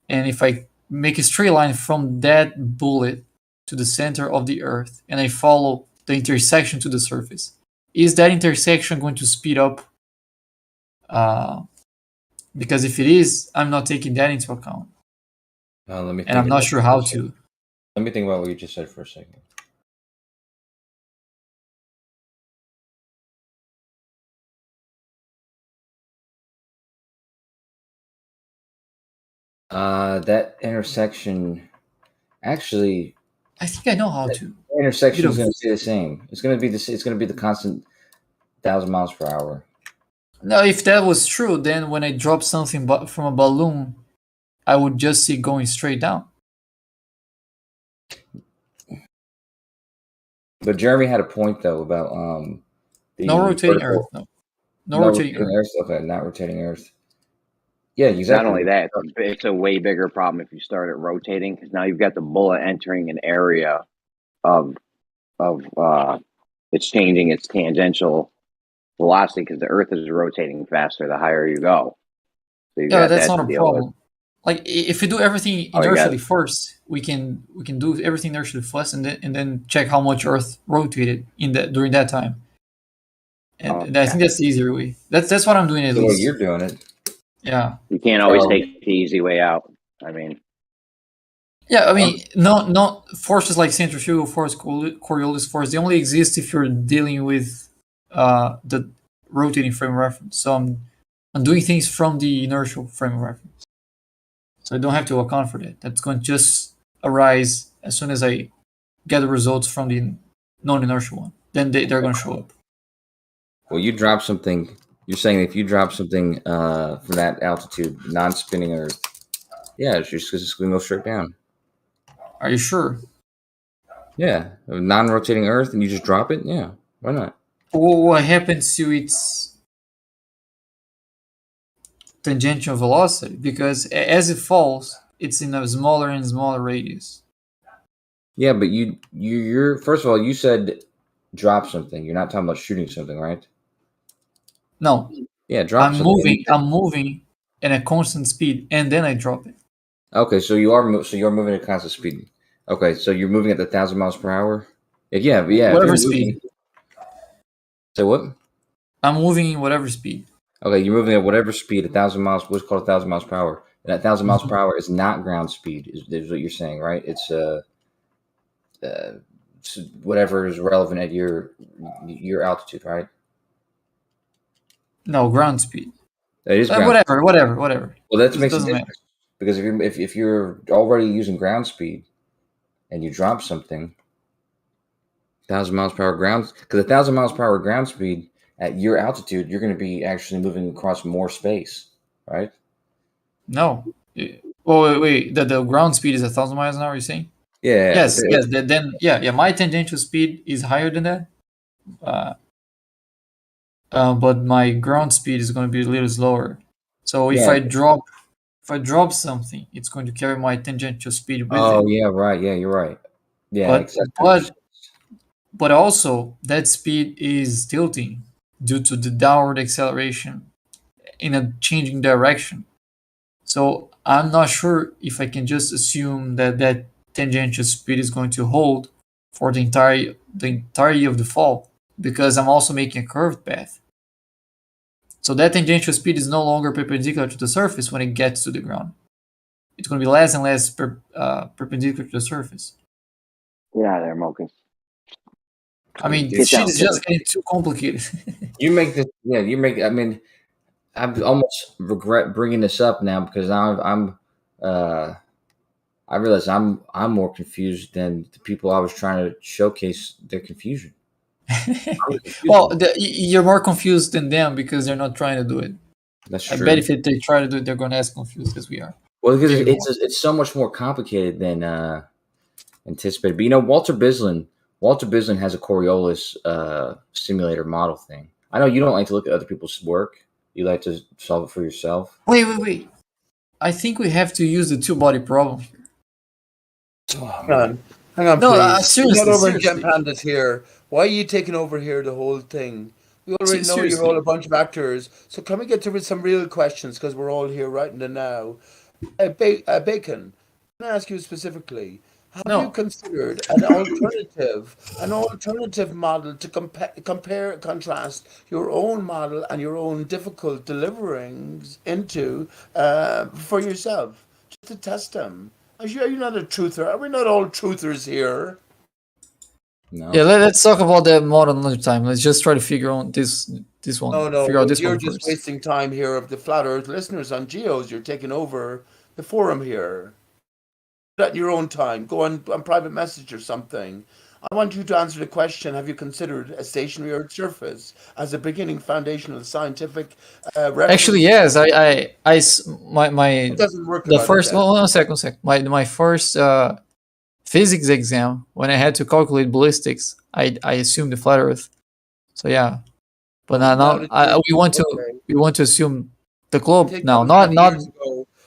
and if I make a straight line from that bullet to the center of the Earth, and I follow the intersection to the surface, is that intersection going to speed up? Because if it is, I'm not taking that into account. And I'm not sure how to. Let me think about what you just said for a second. That intersection, actually, I think I know how to. Intersection is going to stay the same. It's going to be It's going to be the constant 1,000 miles per hour. Now, if that was true, then when I drop something from a balloon, I would just see going straight down. But Jeremy had a point though about the no rotating Earth. No rotating Earth. Okay, not rotating Earth. Yeah, exactly. Not only that, it's a way bigger problem if you start it rotating because now you've got the bullet entering an area of it's changing its tangential velocity because the Earth is rotating faster the higher you go. So that's not a problem. Like if you do everything inertially first, we can do everything inertially first, and then check how much Earth rotated during that time. And I think that's the easier way. That's what I'm doing at least. You're doing it. Yeah. You can't always take the easy way out. I mean, Yeah, I mean, no forces like centrifugal force, Coriolis force, they only exist if you're dealing with the rotating frame of reference. So I'm doing things from the inertial frame of reference. So I don't have to account for that. That's going to just arise as soon as I get the results from the non-inertial one. Then they're going to show up. Well, you drop something. You're saying if you drop something from that altitude, non-spinning Earth, yeah, it's just going to go straight down. Are you sure? Yeah, a non-rotating Earth, and you just drop it. Yeah, why not? What happens to its tangential velocity? Because as it falls, it's in a smaller and smaller radius. Yeah, but you're first of all, you said drop something. You're not talking about shooting something, right? No. Yeah, drop I'm something. I'm moving at a constant speed, and then I drop it. Okay, so you're moving at constant speed. Okay, so you're moving at 1,000 miles per hour. Yeah. Whatever speed. So what? I'm moving in whatever speed. Okay, you're moving at whatever speed, 1,000 miles. What's called 1,000 miles per hour. And 1,000 miles per hour is not ground speed. Is what you're saying, right? It's whatever is relevant at your altitude, right? No, ground speed. That is ground whatever. Well, that makes a difference because if you're already using ground speed and you drop something, 1,000 miles per hour ground, because 1,000 miles per hour ground speed at your altitude, you're going to be actually moving across more space, right? No. Oh wait. The ground speed is 1,000 miles an hour. You're saying? Yeah. Yes. Then my tangential speed is higher than that. But my ground speed is going to be a little slower. So if I drop something, it's going to carry my tangential speed with it. Oh yeah, right. Yeah, you're right. Yeah, but also that speed is tilting due to the downward acceleration in a changing direction. So I'm not sure if I can just assume that tangential speed is going to hold for the entirety of the fall, because I'm also making a curved path. So that tangential speed is no longer perpendicular to the surface when it gets to the ground. It's going to be less and less perpendicular to the surface. Get out of there, Mokus. I mean, this shit is just getting too complicated. I mean, I almost regret bringing this up now because I realize I'm more confused than the people I was trying to showcase their confusion. Well, you're more confused than them because they're not trying to do it. That's true. I bet if they try to do it, they're going to as confused as we are. Well, because it's so much more complicated than anticipated. But Walter Bislin has a Coriolis simulator model thing. I know you don't like to look at other people's work. You like to solve it for yourself. Wait. I think we have to use the two-body problem here. Hang on, no, please. Seriously, Not over Gem Panda's here. Why are you taking over here the whole thing? We already know you're all a bunch of actors. So can we get to some real questions, because we're all here right in the now. Bacon, can I ask you specifically, have you considered an alternative model to contrast your own model and your own difficult deliverings into for yourself, just to test them? Are you not a truther? Are we not all truthers here? No. Yeah, let's talk about that model another time. Let's just try to figure out this one. No, figure out this you're one just first. wasting time here of the Flat Earth listeners on Geos. You're taking over the forum here. At your own time, go on private message or something. I want you to answer the question: have you considered a stationary Earth surface as a beginning foundational scientific reference? Actually, yes. My it doesn't work. The first one second. My first physics exam, when I had to calculate ballistics, I assumed the flat Earth. So yeah, but we want to assume the globe now. Not.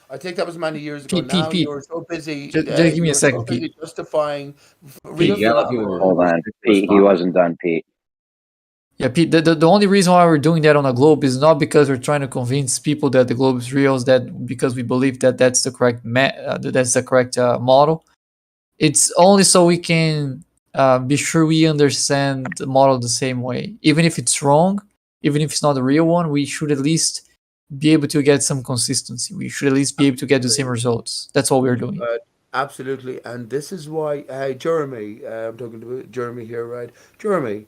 I think that was many years ago. Now you're so busy. Just give me a second, Pete. Justifying Pete, hold on, Pete. He wasn't done, Pete. Yeah, Pete. The only reason why we're doing that on a globe is not because we're trying to convince people that the globe is real. Is that because we believe that that's the correct model. It's only so we can be sure we understand the model the same way. Even if it's wrong, even if it's not the real one, we should at least be able to get some consistency. We should at least be able to get the same results. That's what we're doing. Absolutely. And this is why, Jeremy, I'm talking to Jeremy here, right? Jeremy,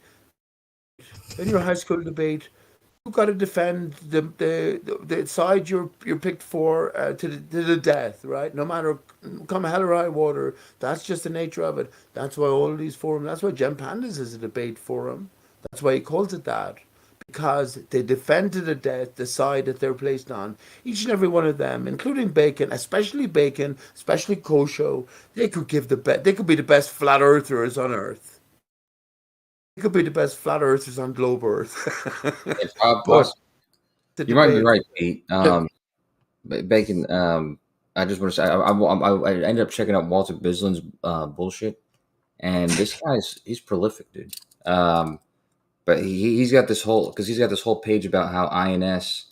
in your high school debate, you've got to defend the side you're picked for to the death, right? No matter come hell or high water, that's just the nature of it. That's why all these forums. That's why Gem Pandas is a debate forum. That's why he calls it that, because they defend to the death the side that they're placed on. Each and every one of them, including Bacon, especially Kosho, they could give They could be the best flat earthers on Earth. They could be the best flat earthers on globe Earth. But you might be right, Pete. Bacon. I just want to say I ended up checking out Walter Bislin's bullshit, and this he's prolific, dude. But he's got this whole page about how INS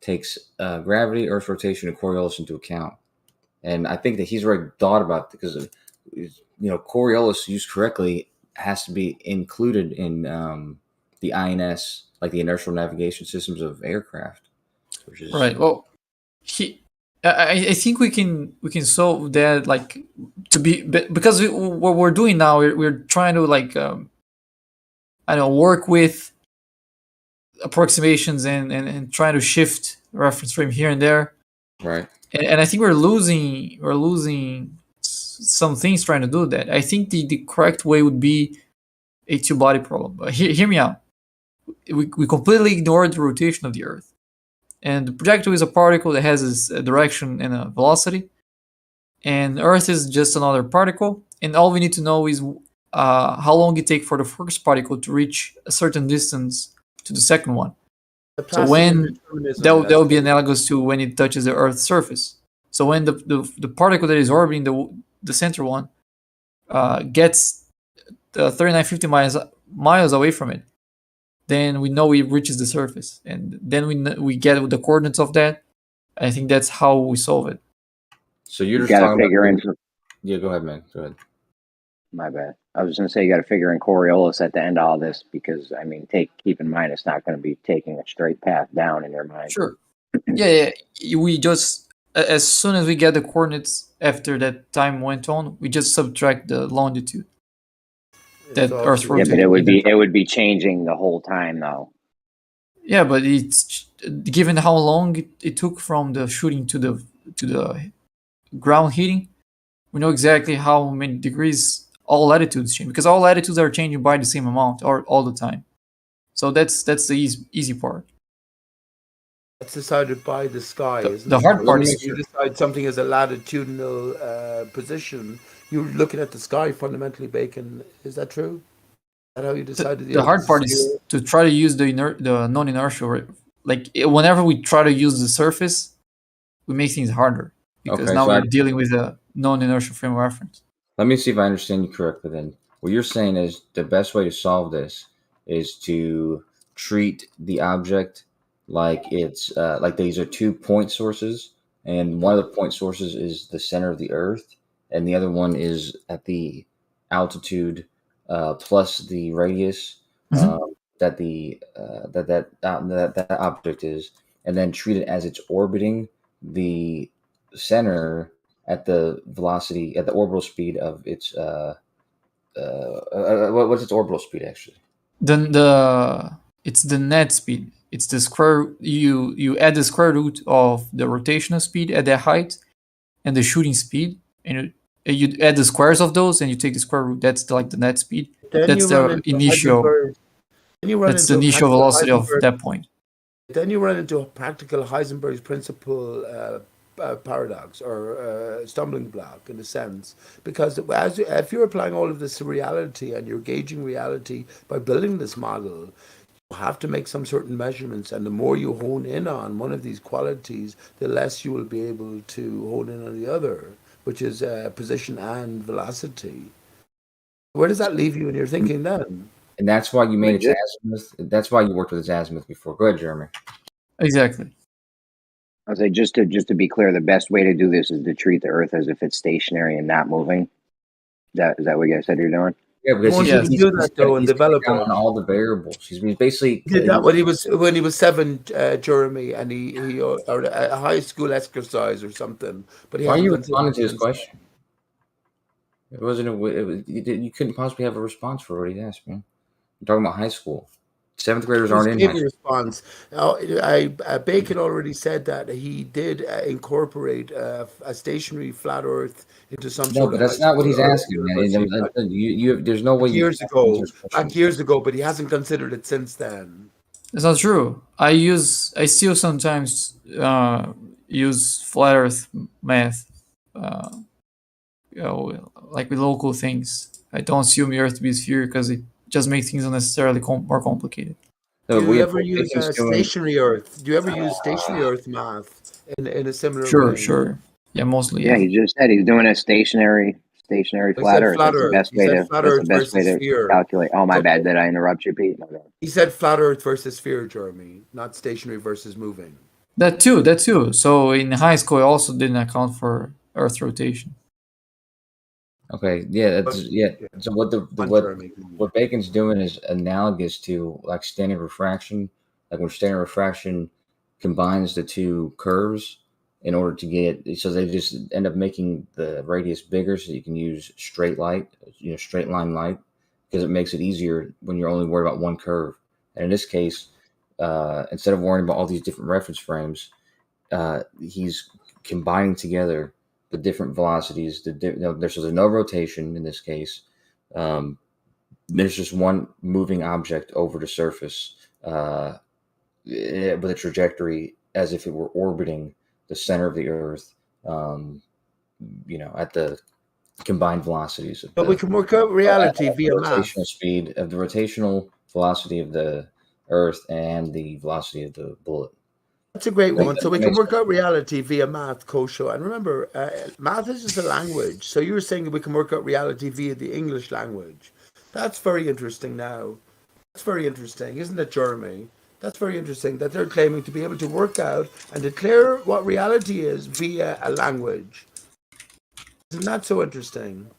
takes gravity, Earth's rotation, and Coriolis into account, and I think that he's already thought about it because Coriolis used correctly has to be included in the INS, like the inertial navigation systems of aircraft. Which is right. Well, I think we can solve that, like, because what we're doing now, we're trying to work with approximations and trying to shift reference frame here and there. Right. And I think we're losing some things trying to do that. I think the correct way would be a two-body problem. But hear me out. We completely ignore the rotation of the Earth. And the projectile is a particle that has a direction and a velocity. And Earth is just another particle. And all we need to know is how long it takes for the first particle to reach a certain distance to the second one. So when that will be analogous to when it touches the Earth's surface. So when the particle that is orbiting the center one gets 3950 miles away from it, then we know it reaches the surface, and then we get the coordinates of that. I think that's how we solve it. So you're just talking about yeah, go ahead, man. Go ahead. My bad. I was going to say you got to figure in Coriolis at the end of all this, because I mean, keep in mind it's not going to be taking a straight path down in your mind. Sure. Yeah. We just, as soon as we get the coordinates after that time went on, we just subtract the longitude that Earth rotated. Yeah, but it would be changing the whole time though. Yeah, but it's given how long it took from the shooting to the ground hitting, we know exactly how many degrees all latitudes change, because all latitudes are changing by the same amount or all the time. So that's the easy part. That's decided by the sky, isn't the it? hard part is if you decide something is a latitudinal position, you're looking at the sky fundamentally, Bacon. Is that true? Is that how you decided? The hard part is to try to use the non-inertial. Like whenever we try to use the surface, we make things harder because now we're dealing with a non-inertial frame of reference. Let me see if I understand you correctly then. What you're saying is the best way to solve this is to treat the object like it's like these are 2 point sources, and one of the point sources is the center of the Earth, and the other one is at the altitude plus the radius that that object is, and then treat it as it's orbiting the center at the velocity, at the orbital speed of its what's its orbital speed actually? It's the net speed. It's the square. You add the square root of the rotational speed at that height and the shooting speed, and you add the squares of those, and you take the square root. That's the net speed. That's the initial. That's the initial velocity of that point. Then you run into a practical Heisenberg's principle paradox or stumbling block in a sense, because if you're applying all of this to reality and you're gauging reality by building this model, you have to make some certain measurements, and the more you hone in on one of these qualities, the less you will be able to hone in on the other, which is position and velocity. Where does that leave you in your thinking then? And that's why you made it to azimuth. That's why you worked with its azimuth before. Go ahead, Jeremy. Exactly. I'll say just to be clear, the best way to do this is to treat the Earth as if it's stationary and not moving. Is that what you guys said you're doing? Yeah, because he's do that though and develop on all the variables. He's basically did that when he was 7, Jeremy, and he or a high school exercise or something. But why are you responding to his question? It wasn't. You couldn't possibly have a response for what he asked, man. I'm talking about high school. 7th graders aren't in high school. Response. Bacon already said that he did incorporate a stationary flat Earth into some sort of. No, but that's not what he's asking, man. There's no way years ago, but he hasn't considered it since then. That's not true. I still sometimes use flat Earth math, like with local things. I don't assume the Earth to be a sphere because it just makes things unnecessarily more complicated. Do you ever use stationary Earth? Do you ever use stationary Earth math in a similar way? Sure. Yeah, mostly. Yeah, he just said he's doing a stationary flat Earth. That's the best way to calculate. Oh, my bad. Did I interrupt you, Pete? He said flat Earth versus sphere, Jeremy, not stationary versus moving. That too. So in high school, I also didn't account for Earth rotation. Okay, So what Bacon's doing is analogous to like standard refraction. Like when standard refraction combines the two curves in order to get, so they just end up making the radius bigger, so you can use straight line light, because it makes it easier when you're only worried about one curve. And in this case, instead of worrying about all these different reference frames, he's combining together the different velocities. There's no rotation in this case. There's just one moving object over the surface with a trajectory as if it were orbiting the center of the Earth. At the combined velocities. But we can work out reality via rotational speed of the rotational velocity of the Earth and the velocity of the bullet. That's a great one. So we can work out reality via math, Kosho. And remember, math is just a language. So you were saying that we can work out reality via the English language. That's very interesting now. That's very interesting, isn't it, Jeremy? That's very interesting that they're claiming to be able to work out and declare what reality is via a language. Isn't that so interesting?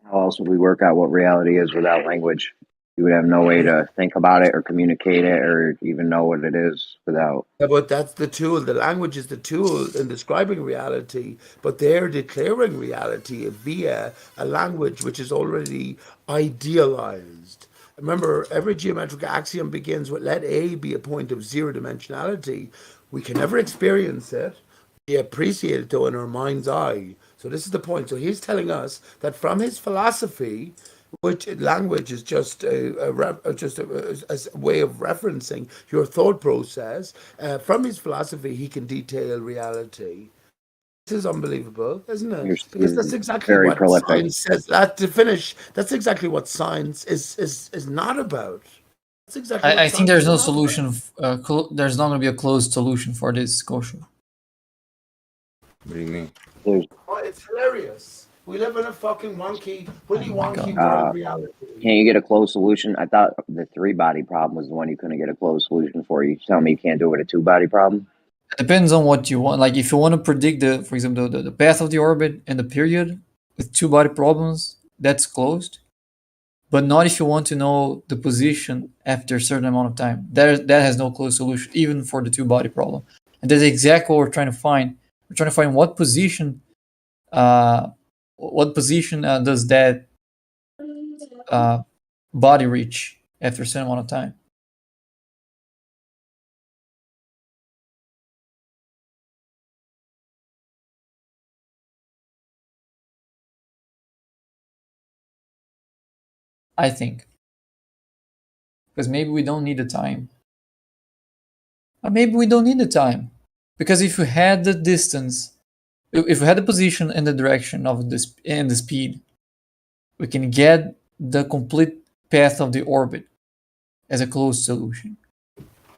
How else would we work out what reality is without language? You would have no way to think about it or communicate it or even know what it is without. Yeah, but that's the tool. The language is the tool in describing reality, but they're declaring reality via a language which is already idealized. Remember, every geometric axiom begins with let A be a point of zero dimensionality. We can never experience it. We appreciate it, though, in our mind's eye. So this is the point. So he's telling us that from his philosophy, which language is just a way of referencing your thought process. From his philosophy, he can detail reality. This is unbelievable, isn't it? Because that's exactly what science says. To finish, that's exactly what science is not about. That's exactly. I think there's no solution. There's not going to be a closed solution for this question. What do you mean? Oh, it's hilarious. We live in a fucking wonky world reality. Can't you get a closed solution? I thought the 3-body problem was the one you couldn't get a closed solution for. You tell me you can't do it with a 2-body problem? It depends on what you want. Like if you want to predict for example, the path of the orbit and the period with 2-body problems, that's closed. But not if you want to know the position after a certain amount of time. That has no closed solution, even for the 2-body problem. And that's exactly what we're trying to find. We're trying to find what position does that body reach after a certain amount of time. I think. Because maybe we don't need the time. Or maybe we don't need the time. Because if we had the distance, if we had the position and the direction of the speed, we can get the complete path of the orbit as a closed solution.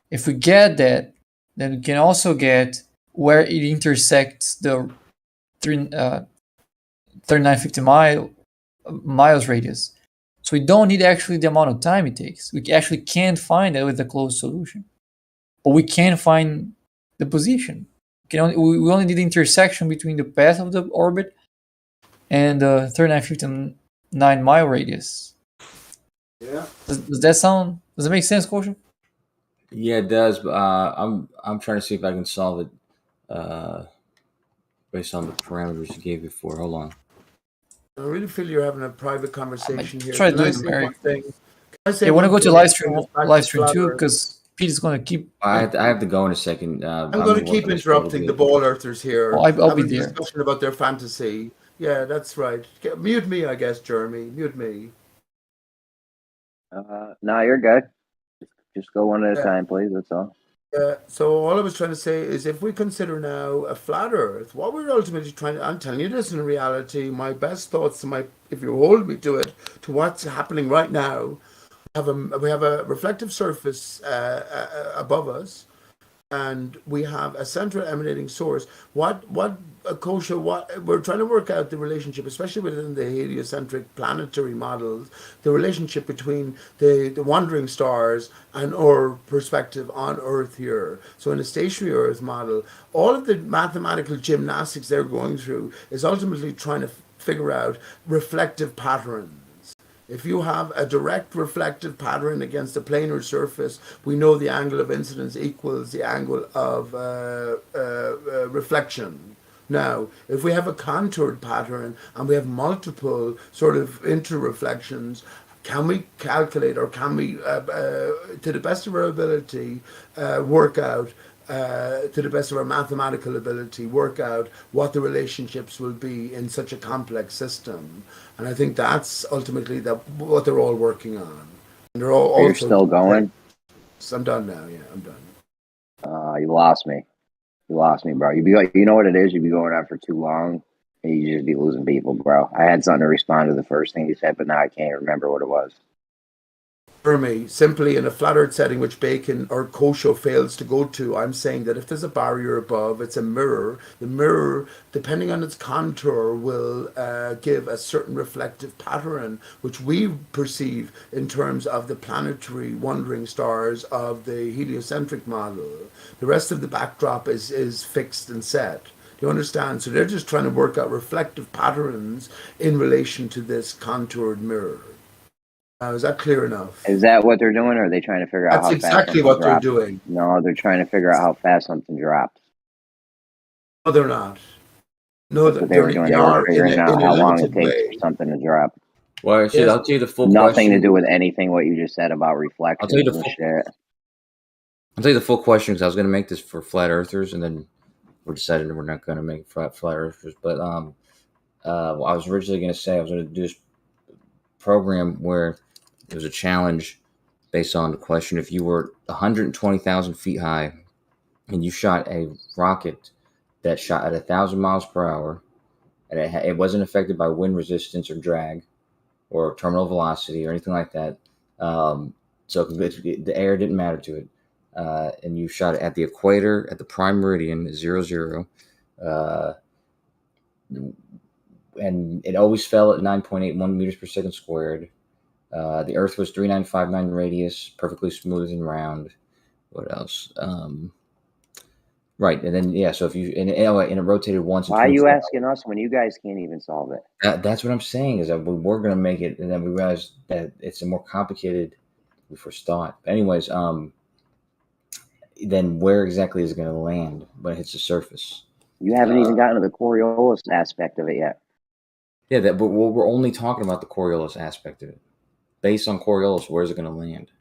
If we get that, then we can also get where it intersects the 3950 miles radius. So we don't need actually the amount of time it takes. We actually can't find it with a closed solution. But we can find the position. We only need the intersection between the path of the orbit and the 3959 mile radius. Yeah. Does that make sense, Kosho? Yeah, it does. But I'm trying to see if I can solve it based on the parameters you gave before. Hold on. I really feel you're having a private conversation here. Try Can I doing say Mary. one thing? Can I say You want to one go to thing? live stream too, because Pete is going to keep. I have to go in a second. I'm going to keep interrupting the ball earthers here. Oh, I'll be having a there. discussion about their fantasy. Yeah, that's right. Mute me, I guess, Jeremy. Mute me. No, you're good. Just go one at a time, please. That's all. So all I was trying to say is if we consider now a flat earth, what we're ultimately trying to, I'm telling you this in reality, my best thoughts, if you hold me to it, to what's happening right now, we have a reflective surface above us, and we have a central emanating source. What we're trying to work out the relationship, especially within the heliocentric planetary models, the relationship between the wandering stars and our perspective on Earth here. So in a stationary Earth model, all of the mathematical gymnastics they're going through is ultimately trying to figure out reflective patterns. If you have a direct reflective pattern against a planar surface, we know the angle of incidence equals the angle of reflection. Now, if we have a contoured pattern and we have multiple sort of interreflections, can we calculate, or can we, to the best of our ability, work out, to the best of our mathematical ability, work out what the relationships will be in such a complex system? And I think that's ultimately what they're all working on. And they're all You're still going? I'm done now. Yeah, I'm done. You lost me. You lost me, bro. You know what it is? You'd be going on for too long, and you just be losing people, bro. I had something to respond to the first thing you said, but now I can't remember what it was. For me, simply in a flat earth setting, which Bacon or Kosho fails to go to, I'm saying that if there's a barrier above, it's a mirror. The mirror, depending on its contour, will give a certain reflective pattern, which we perceive in terms of the planetary wandering stars of the heliocentric model. The rest of the backdrop is fixed and set. Do you understand? So they're just trying to work out reflective patterns in relation to this contoured mirror. Is that clear enough? Is that what they're doing, or are they trying to figure out how fast something drops? That's exactly what they're doing. No, they're trying to figure out how fast something drops. No, they're not. No, that's what they were doing. They were figuring out how long it takes for something to drop. Well, I'll tell you the full Nothing question. To do with anything what you just said about reflection. I'll tell you the full question, because I was going to make this for flat earthers, and then we decided we're not going to make flat earthers. But I was originally going to say I was going to do this program where there was a challenge based on the question: if you were 120,000 feet high and you shot a rocket that shot at 1,000 miles per hour, and it wasn't affected by wind resistance or drag or terminal velocity or anything like that, so the air didn't matter to it, and you shot it at the equator at the prime meridian 00, and it always fell at 9.81 meters per second squared. The Earth was 3959 radius, perfectly smooth and round. What else? Right, and then so if you and it rotated once. Why are you asking us when you guys can't even solve it? That's what I'm saying, is that we were going to make it, and then we realized that it's a more complicated than we first thought. But anyways, then where exactly is it going to land when it hits the surface? You haven't even gotten to the Coriolis aspect of it yet. Yeah, but we're only talking about the Coriolis aspect of it. Based on Coriolis, where's it going to land?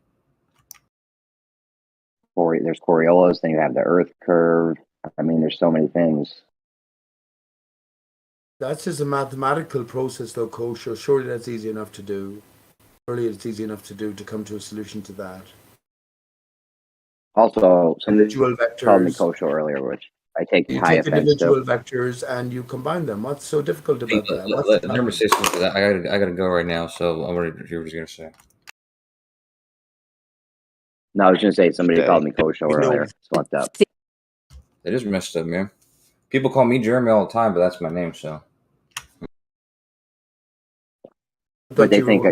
There's Coriolis, then you have the Earth curve. I mean, there's so many things. That's just a mathematical process, though, Kosho. Surely that's easy enough to do. Surely it's easy enough to do to come to a solution to that. Also, somebody individual vectors called me Kosho earlier, which I take high offense to. Individual vectors and you combine them. What's so difficult about that? Let me say something. I gotta go right now, so I want to hear what you're gonna say. No, I was gonna say somebody called me Kosho earlier. It's fucked up. It is messed up, man. People call me Jeremy all the time, but that's my name, so. But they think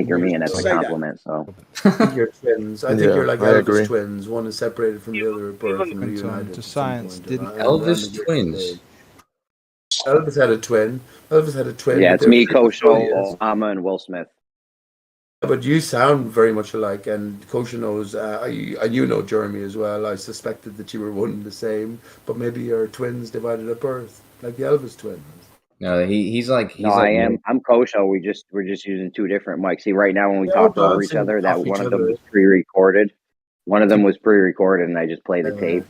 you're me, and that's a compliment. So I think you're twins. I think you're like Elvis twins. One is separated from the other at birth and reunited. To science, didn't Elvis twins? Elvis had a twin. Yeah, it's me, Kosho, Obama, and Will Smith. But you sound very much alike, and Kosho knows, and you know Jeremy as well. I suspected that you were one and the same, but maybe you're twins divided at birth, like the Elvis twins. No, he's like No, I am. I'm Kosho. We're just using two different mics. See, right now when we talked over each other, that one of them was pre-recorded. One of them was pre-recorded, and I just play the tape.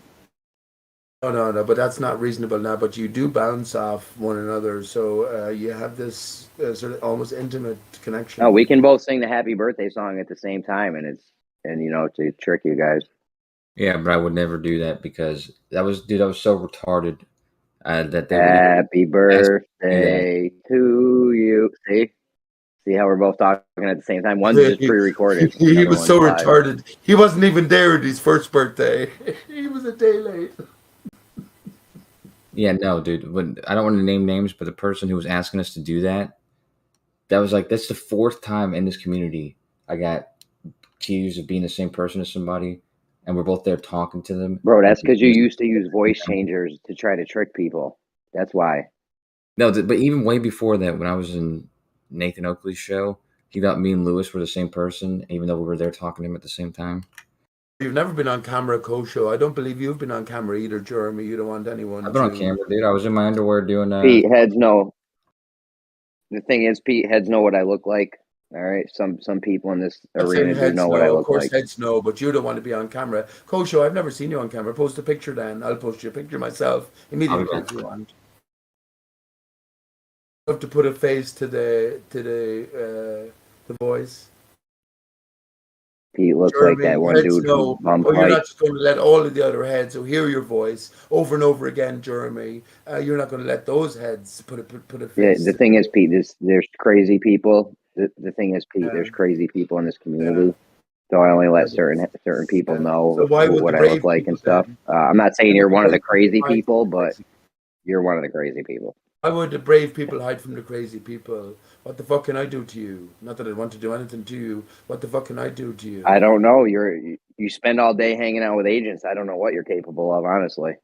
No, but that's not reasonable now. But you do bounce off one another, so you have this sort of almost intimate connection. No, we can both sing the Happy Birthday song at the same time, and to trick you guys. Yeah, but I would never do that because that was so retarded. That they Happy birthday to you. See how we're both talking at the same time? One's just pre-recorded. He was so retarded. He wasn't even there at his first birthday. He was a day late. Yeah, no, dude. When, I don't want to name names, but the person who was asking us to do that was like, that's the fourth time in this community I got accused of being the same person as somebody, and we're both there talking to them. Bro, that's because you used to use voice changers to try to trick people. That's why. No, but even way before that, when I was in Nathan Oakley's show, he thought me and Lewis were the same person, even though we were there talking to him at the same time. You've never been on camera, Kosho. I don't believe you've been on camera either, Jeremy. You don't want anyone. I've been on camera, dude. I was in my underwear doing. Pete, heads know. The thing is, Pete, heads know what I look like. All right, some people in this arena do know what I look like. Of course, heads know, but you don't want to be on camera. Kosho, I've never seen you on camera. Post a picture, then I'll post you a picture myself immediately if you want. You have to put a face to the voice. Pete looks like that one dude. You're not just going to let all of the other heads who hear your voice over and over again, Jeremy. You're not going to let those heads put a face. Yeah, the thing is, Pete, there's crazy people. The thing is, Pete, there's crazy people in this community. So I only let certain people know what I look like and stuff. I'm not saying you're one of the crazy people, but you're one of the crazy people. Why would the brave people hide from the crazy people? What the fuck can I do to you? Not that I want to do anything to you. What the fuck can I do to you? I don't know. You spend all day hanging out with agents. I don't know what you're capable of, honestly.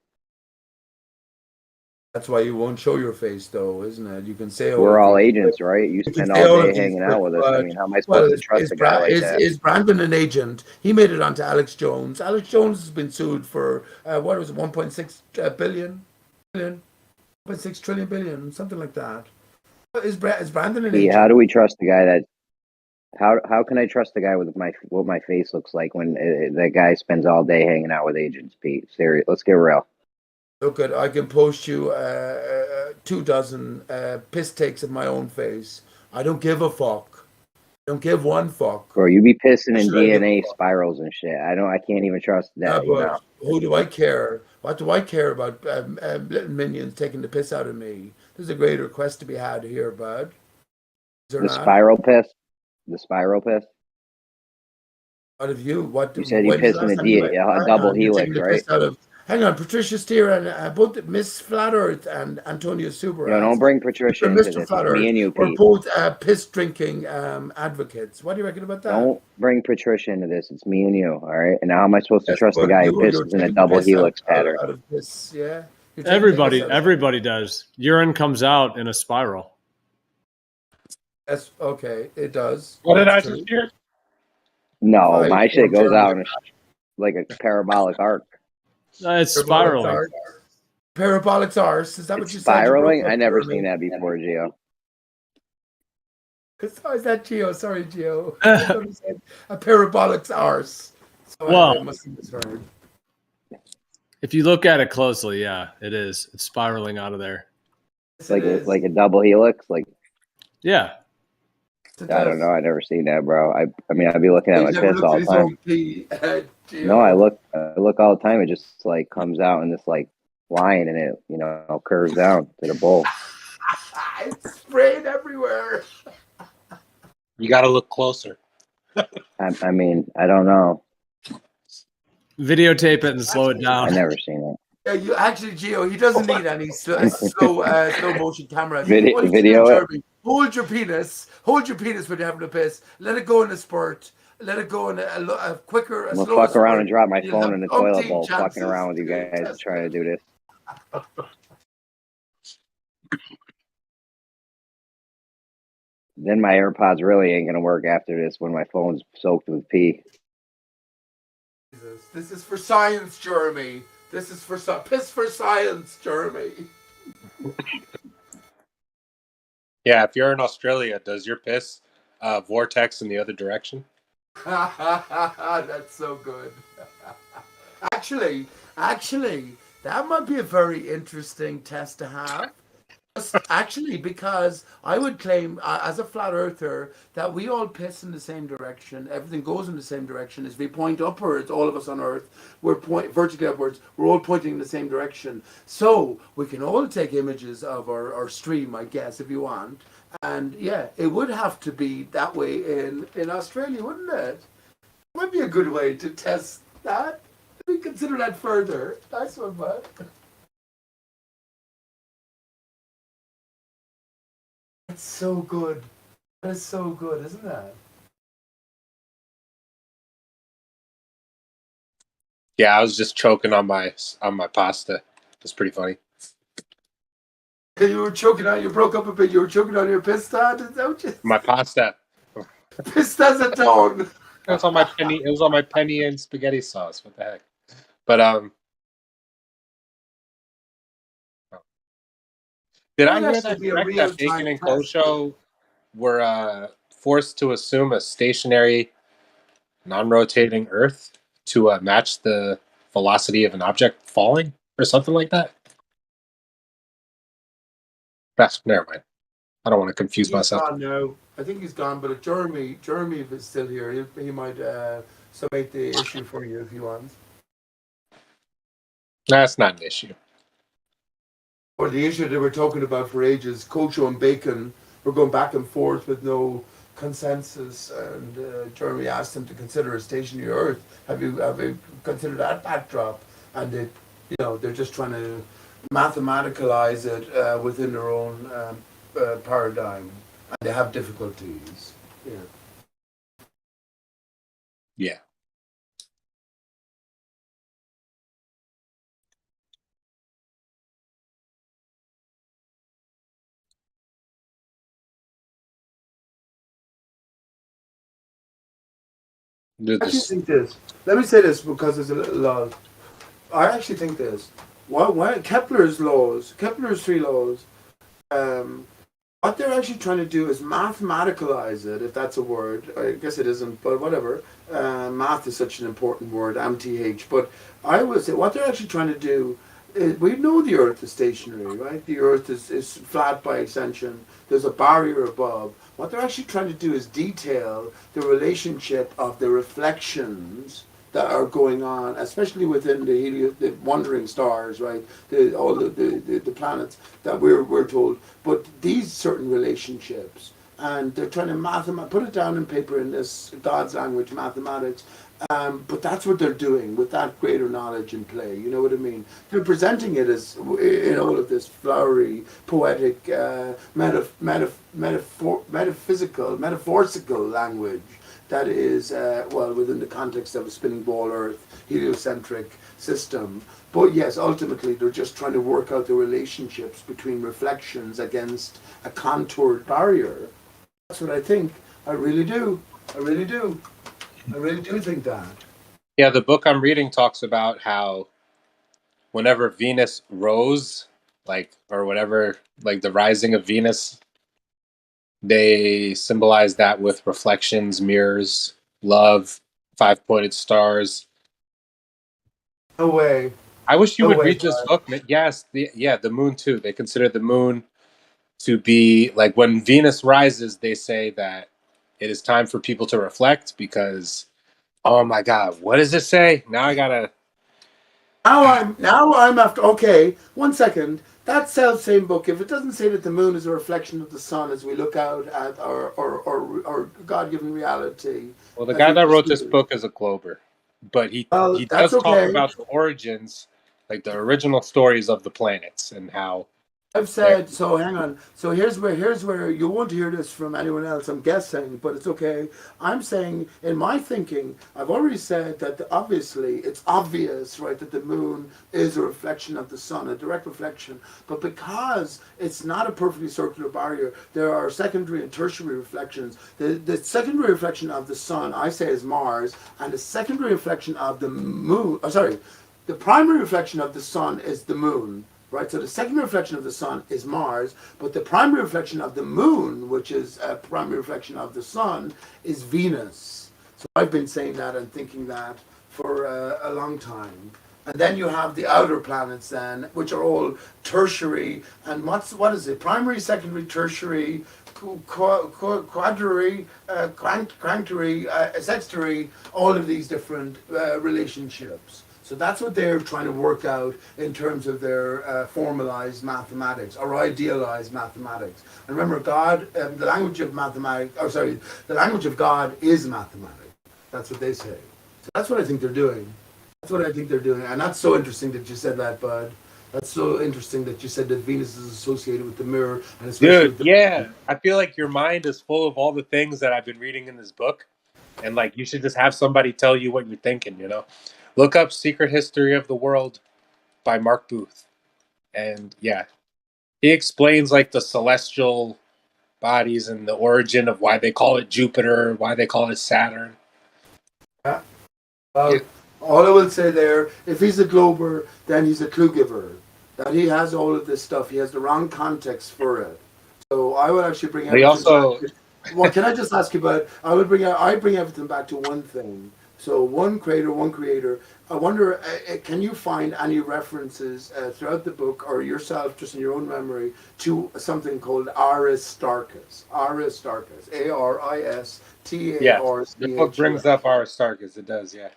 That's why you won't show your face, though, isn't it? You can say we're all agents, right? You spend all day hanging out with us. I mean, how am I supposed to trust a guy like that? Is Brandon an agent? He made it onto Alex Jones. Alex Jones has been sued for what was it, 1.6 billion, 1.6 trillion billion, something like that. Is Brandon an agent? How do we trust the guy that? How can I trust the guy with what my face looks like when that guy spends all day hanging out with agents? Pete, serious. Let's get real. Look at, I can post you 24 piss takes of my own face. I don't give a fuck. I don't give one fuck. Bro, you be pissing in DNA spirals and shit. I can't even trust that. Yeah, who do I care? What do I care about little minions taking the piss out of me? There's a greater quest to be had here, bud. The spiral piss? The spiral piss? What have you? What you said you pissed in a double helix, right? Hang on, Patricia Steer and both Miss Flat Earth and Antonio Subaru. No, don't bring Patricia into this. Me and you, Pete. We're both piss drinking advocates. What do you reckon about that? Don't bring Patricia into this. It's me and you, all right? And now how am I supposed to trust the guy who pisses in a double helix pattern? Out of piss, yeah. Everybody does. Urine comes out in a spiral. That's okay. It does. What did I just hear? No, my shit goes out in like a parabolic arc. It's spiraling. Parabolic arse. Is that what you said? Spiraling? I never seen that before, Gio. Oh, is that Gio? Sorry, Gio. A parabolic arse. So well, I must have misheard. If you look at it closely, yeah, it is. It's spiraling out of there. Yes, like a double helix? Yeah. I don't know. I never seen that, bro. I mean, I'd be looking at my piss all the time. No, I look all the time. It just like comes out in this like line, and it curves down to the bowl. It's sprayed everywhere. You got to look closer. I mean, I don't know. Videotape it and slow it down. I never seen it. Yeah, you actually, Gio, he doesn't need any slow motion camera. Video. Hold your penis when you're having a piss. Let it go in a spurt. Let it go in a quicker. I'm gonna fuck around and drop my phone in the toilet bowl. Fucking around with you guys trying to do this. Then my AirPods really ain't gonna work after this when my phone's soaked with pee. This is for science, Jeremy. This is for piss for science, Jeremy. Yeah, if you're in Australia, does your piss vortex in the other direction? That's so good. Actually, that might be a very interesting test to have. Actually, because I would claim, as a flat earther, that we all piss in the same direction. Everything goes in the same direction. As we point upwards, all of us on Earth, we're vertically upwards. We're all pointing in the same direction. So we can all take images of our stream, I guess, if you want. And yeah, it would have to be that way in Australia, wouldn't it? Might be a good way to test that. Let me consider that further. Nice one, bud. That's so good. That is so good, isn't that? Yeah, I was just choking on my pasta. It's pretty funny. You were choking on. You broke up a bit. You were choking on your pista. Is that what you? My pasta. Pista's a dog. It was on my penny. It was on my penny and spaghetti sauce. What the heck? But did I hear that correct? That Bacon and Kosho were forced to assume a stationary, non-rotating Earth to match the velocity of an object falling, or something like that. That's never mind. I don't want to confuse myself. Gone now. I think he's gone, but if Jeremy is still here, he might summate the issue for you if he wants. That's not an issue. Or the issue that we're talking about for ages, Kosho and Bacon were going back and forth with no consensus, and Jeremy asked him to consider a stationary Earth. Have you considered that backdrop? And they're just trying to mathematicalize it within their own paradigm, and they have difficulties. Yeah. Yeah. I actually think this. Let me say this because there's a little law. I actually think this. Why Kepler's three laws, what they're actually trying to do is mathematicalize it, if that's a word. I guess it isn't, but whatever. Math is such an important word, MTH. But I would say what they're actually trying to do is, we know the Earth is stationary, right? The Earth is flat by extension. There's a barrier above. What they're actually trying to do is detail the relationship of the reflections that are going on, especially within the wandering stars, right? All the planets that we're told. But these certain relationships, and they're trying to put it down in paper in this God's language, mathematics. But that's what they're doing with that greater knowledge in play. You know what I mean? They're presenting it as in all of this flowery, poetic, metaphorical language that is, within the context of a spinning ball Earth, heliocentric system. But yes, ultimately they're just trying to work out the relationships between reflections against a contoured barrier. That's what I think. I really do. I really do think that. Yeah, the book I'm reading talks about how whenever Venus rose, or whatever, the rising of Venus, they symbolize that with reflections, mirrors, love, 5-pointed stars. No way. I wish you would read this book. Yes, the moon too. They consider the moon to be when Venus rises, they say that it is time for people to reflect because, oh my God, what does it say? Now I gotta. Now I'm after. Okay, 1 second. That same book, if it doesn't say that the moon is a reflection of the sun as we look out at our God-given reality. Well, the guy that wrote this book is a Glober, but he does talk about the origins, the original stories of the planets and how. I've said, so hang on. So here's where you won't hear this from anyone else, I'm guessing, but it's okay. I'm saying, in my thinking, I've already said that obviously, it's obvious, right, that the moon is a reflection of the sun, a direct reflection. But because it's not a perfectly circular barrier, there are secondary and tertiary reflections. The secondary reflection of the sun, I say, is Mars, and the secondary reflection of the moon, the primary reflection of the sun is the moon. right? So the secondary reflection of the sun is Mars, but the primary reflection of the moon, which is a primary reflection of the sun, is Venus. So I've been saying that and thinking that for a long time. And then you have the outer planets then, which are all tertiary, and what is it? Primary, secondary, tertiary, quadrary, cranctary, sextary, all of these different relationships. So that's what they're trying to work out in terms of their formalized mathematics or idealized mathematics. And remember, God, the language of mathematics, the language of God is mathematics. That's what they say. So that's what I think they're doing. That's what I think they're doing. And that's so interesting that you said that, Bud. That's so interesting that you said that Venus is associated with the mirror. And especially Dude, yeah. I feel like your mind is full of all the things that I've been reading in this book. And like you should just have somebody tell you what you're thinking, you know? Look up Secret History of the World by Mark Booth. And yeah, he explains like the celestial bodies and the origin of why they call it Jupiter, why they call it Saturn. Yeah. All I will say there, if he's a glober, then he's a clue giver. That he has all of this stuff. He has the wrong context for it. So I would actually bring everything back. Well, can I just ask you about, I bring everything back to one thing. So one creator, one creator. I wonder, can you find any references throughout the book or yourself, just in your own memory, to something called Aristarchus? Aristarchus. Aristarchus. Yeah, the book brings up Aristarchus. It does, yeah.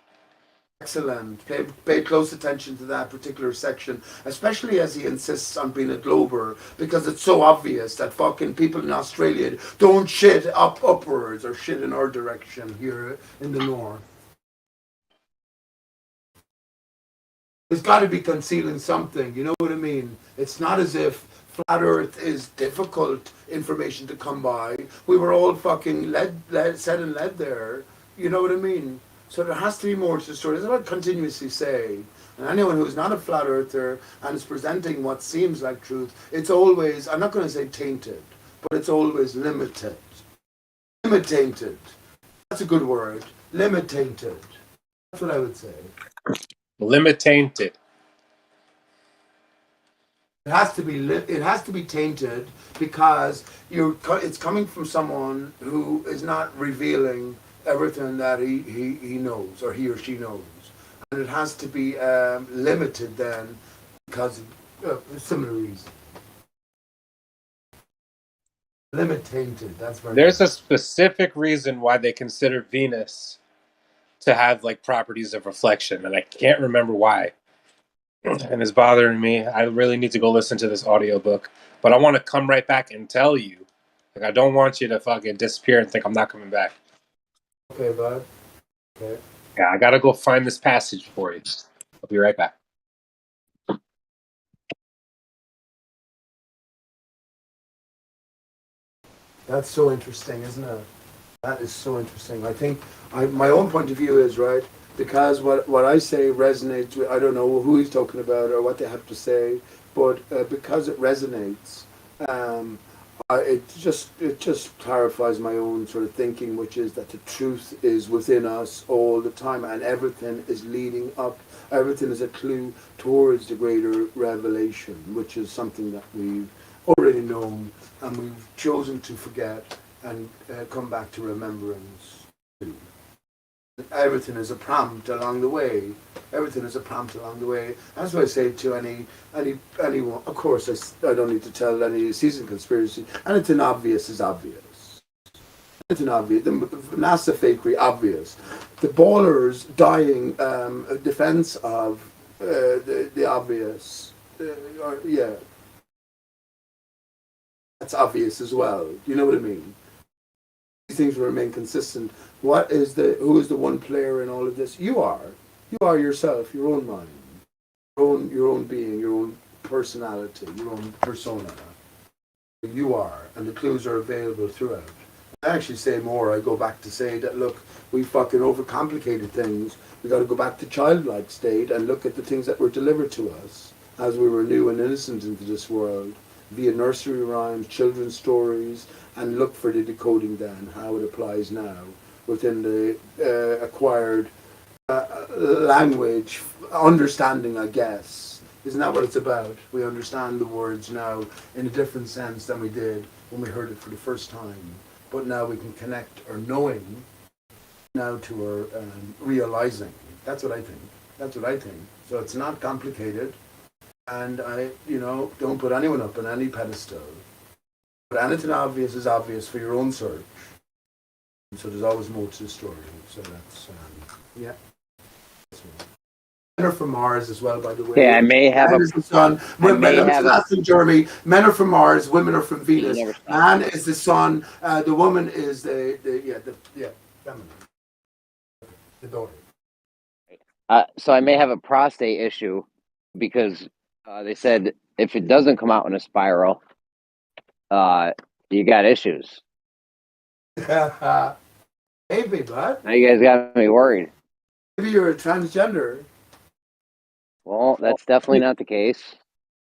Excellent. Pay close attention to that particular section, especially as he insists on being a glober, because it's so obvious that fucking people in Australia don't shit upwards or shit in our direction here in the north. It's got to be concealing something, you know what I mean? It's not as if flat Earth is difficult information to come by. We were all fucking led there, you know what I mean? So there has to be more to the story. That's what I continuously say. And anyone who's not a flat earther and is presenting what seems like truth, it's always, I'm not going to say tainted, but it's always limited. Limitated. That's a good word. Limitated. That's what I would say. Limitated. It has to be tainted because it's coming from someone who is not revealing everything that he knows or he or she knows, and it has to be limited then because of a similar reason. Limited. That's very. There's a specific reason why they consider Venus to have like properties of reflection, and I can't remember why. And it's bothering me. I really need to go listen to this audiobook, but I want to come right back and tell you. Like, I don't want you to fucking disappear and think I'm not coming back. Okay, bud. Okay. Yeah, I gotta go find this passage for you. I'll be right back. That's so interesting, isn't it? That is so interesting. I think my own point of view is, right, because what I say resonates with, I don't know who he's talking about or what they have to say, but because it resonates, it just clarifies my own sort of thinking, which is that the truth is within us all the time, and everything is leading up. Everything is a clue towards the greater revelation, which is something that we've already known and we've chosen to forget and come back to remembrance. Everything is a prompt along the way. Everything is a prompt along the way. That's what I say to anyone. Of course, I don't need to tell any seasoned conspiracy. Anything obvious is obvious. Anything obvious. The NASA fakery, obvious. The ballers dying defense of the obvious. Yeah. That's obvious as well. You know what I mean? These things will remain consistent. Who is the one player in all of this? You are. You are yourself, your own mind, your own being, your own personality, your own persona. You are, and the clues are available throughout. I actually say more. I go back to say that, look, we fucking overcomplicated things. We got to go back to childlike state and look at the things that were delivered to us as we were new and innocent into this world, via nursery rhymes, children's stories, and look for the decoding then, how it applies now within the acquired language, understanding, I guess, Isn't that what it's about? We understand the words now in a different sense than we did when we heard it for the first time. But now we can connect our knowing now to our realizing. That's what I think. That's what I think. So it's not complicated. And I, don't put anyone up on any pedestal. But anything obvious is obvious for your own search. So there's always more to the story. So that's, yeah. Men are from Mars as well, by the way. Yeah, I may have Man is the sun. Last thing, Jeremy. Men are from Mars. Women are from Venus. Man is the sun. The woman is the feminine. The daughter. So I may have a prostate issue because they said if it doesn't come out in a spiral, you got issues. Maybe, bud. Now you guys got me worried. Maybe you're a transgender. Well, that's definitely not the case.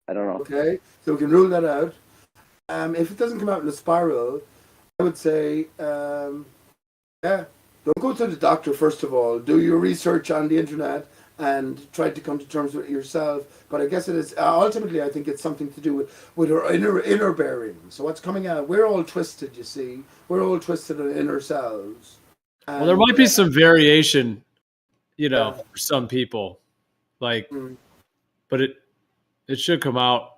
I don't know. Okay, so we can rule that out. If it doesn't come out in a spiral, I would say, don't go to the doctor first of all. Do your research on the internet and try to come to terms with it yourself. But I guess it is ultimately, I think it's something to do with our inner bearing. So what's coming out? We're all twisted. You see, we're all twisted in ourselves. Well, there might be some variation, for some people. But it should come out.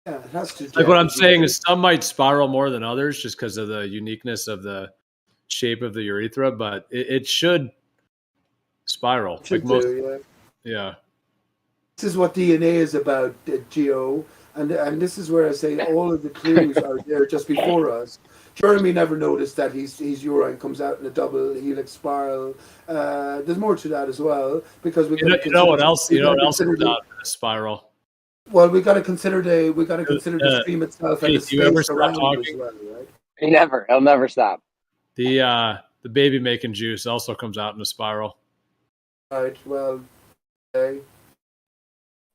Yeah, it has to. Like what I'm saying is some might spiral more than others just because of the uniqueness of the shape of the urethra, but it should spiral. Yeah. This is what DNA is about, Geo, and this is where I say all of the clues are there just before us. Jeremy never noticed that his urine comes out in a double helix spiral. There's more to that as well because we. You know what else comes out in a spiral? Well, we got to consider the stream itself and the space around as well, right? He'll never stop. The baby making juice also comes out in a spiral. Right. Well. Okay.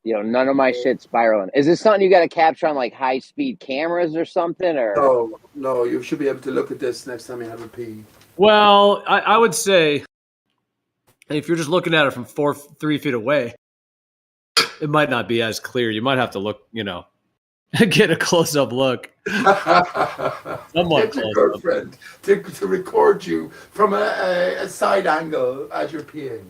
None of my shit's spiraling. Is this something you got to capture on like high speed cameras or something? Or no, you should be able to look at this next time you have a pee. Well, I would say if you're just looking at it from 3 feet away, it might not be as clear. You might have to look, get a close up look. Somewhat Get your girlfriend to record you from a side angle as you're peeing.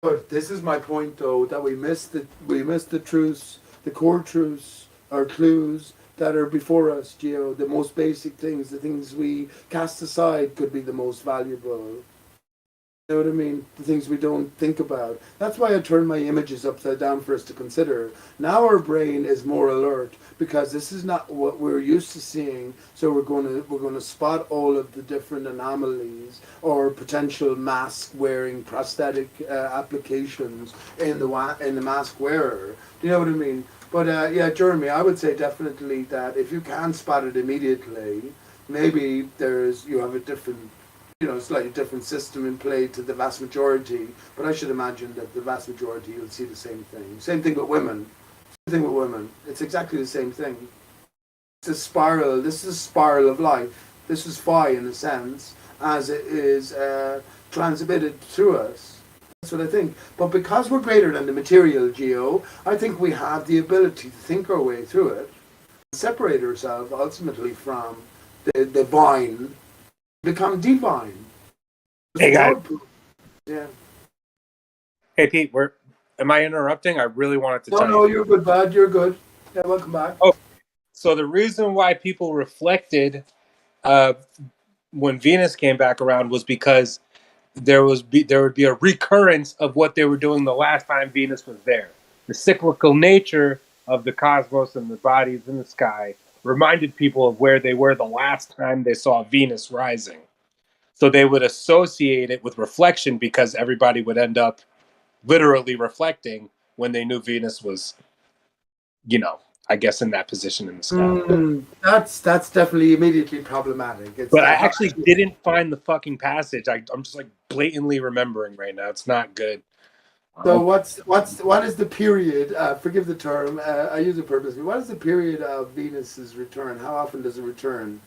But this is my point, though, that we missed the truths, the core truths, or clues that are before us, Gio. The most basic things, the things we cast aside, could be the most valuable. You know what I mean? The things we don't think about. That's why I turn my images upside down for us to consider. Now our brain is more alert because this is not what we're used to seeing. So we're going to spot all of the different anomalies or potential mask wearing prosthetic applications in the mask wearer. Do you know what I mean? But Jeremy, I would say definitely that if you can spot it immediately, maybe you have a different. Slightly different system in play to the vast majority, but I should imagine that the vast majority will see the same thing. Same thing with women. It's exactly the same thing. It's a spiral. This is a spiral of life. This is phi in a sense, as it is transmitted through us. That's what I think. But because we're greater than the material, Geo, I think we have the ability to think our way through it, separate ourselves ultimately from the divine. Become divine. Hey, guys. Yeah. Hey, Pete, am I interrupting? I really wanted to tell you. No, you're good, bud. You're good. Yeah, welcome back. Oh, so the reason why people reflected when Venus came back around was because there would be a recurrence of what they were doing the last time Venus was there. The cyclical nature of the cosmos and the bodies in the sky reminded people of where they were the last time they saw Venus rising. So they would associate it with reflection because everybody would end up literally reflecting when they knew Venus was, I guess in that position in the sky. That's definitely immediately problematic. But I actually didn't find the fucking passage. I'm just like blatantly remembering right now. It's not good. So what is the period? Forgive the term. I use it purposely. What is the period of Venus's return? How often does it return?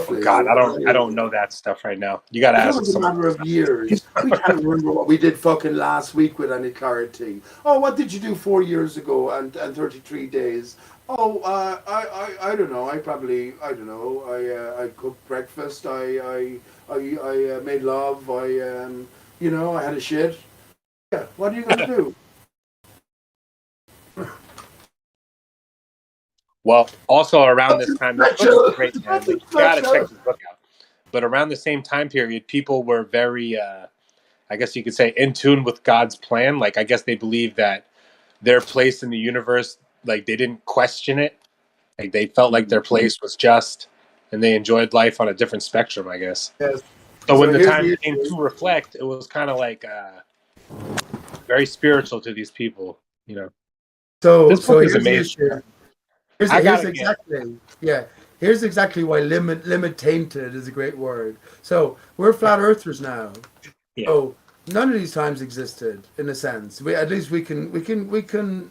Oh God, I don't know that stuff right now. You got to ask It was a someone. matter of years. We can't remember what we did fucking last week with any clarity. Oh, what did you do 4 years ago and 33 days? Oh, I don't know. I don't know. I cooked breakfast. I made love. You know, I had a shit. Yeah. What are you gonna do? Well, also around this time, this book is great, man. Like, you gotta check this book out. But around the same time period, people were very, I guess you could say, in tune with God's plan. Like, I guess they believed that their place in the universe, like, they didn't question it. Like, they felt like their place was just, and they enjoyed life on a different spectrum, I guess. Yes. So when the time came to reflect, it was kind of like very spiritual to these people, you know. This book is amazing. Here's exactly why limit tainted is a great word. So we're flat earthers now. Yeah. So none of these times existed in a sense. At least we can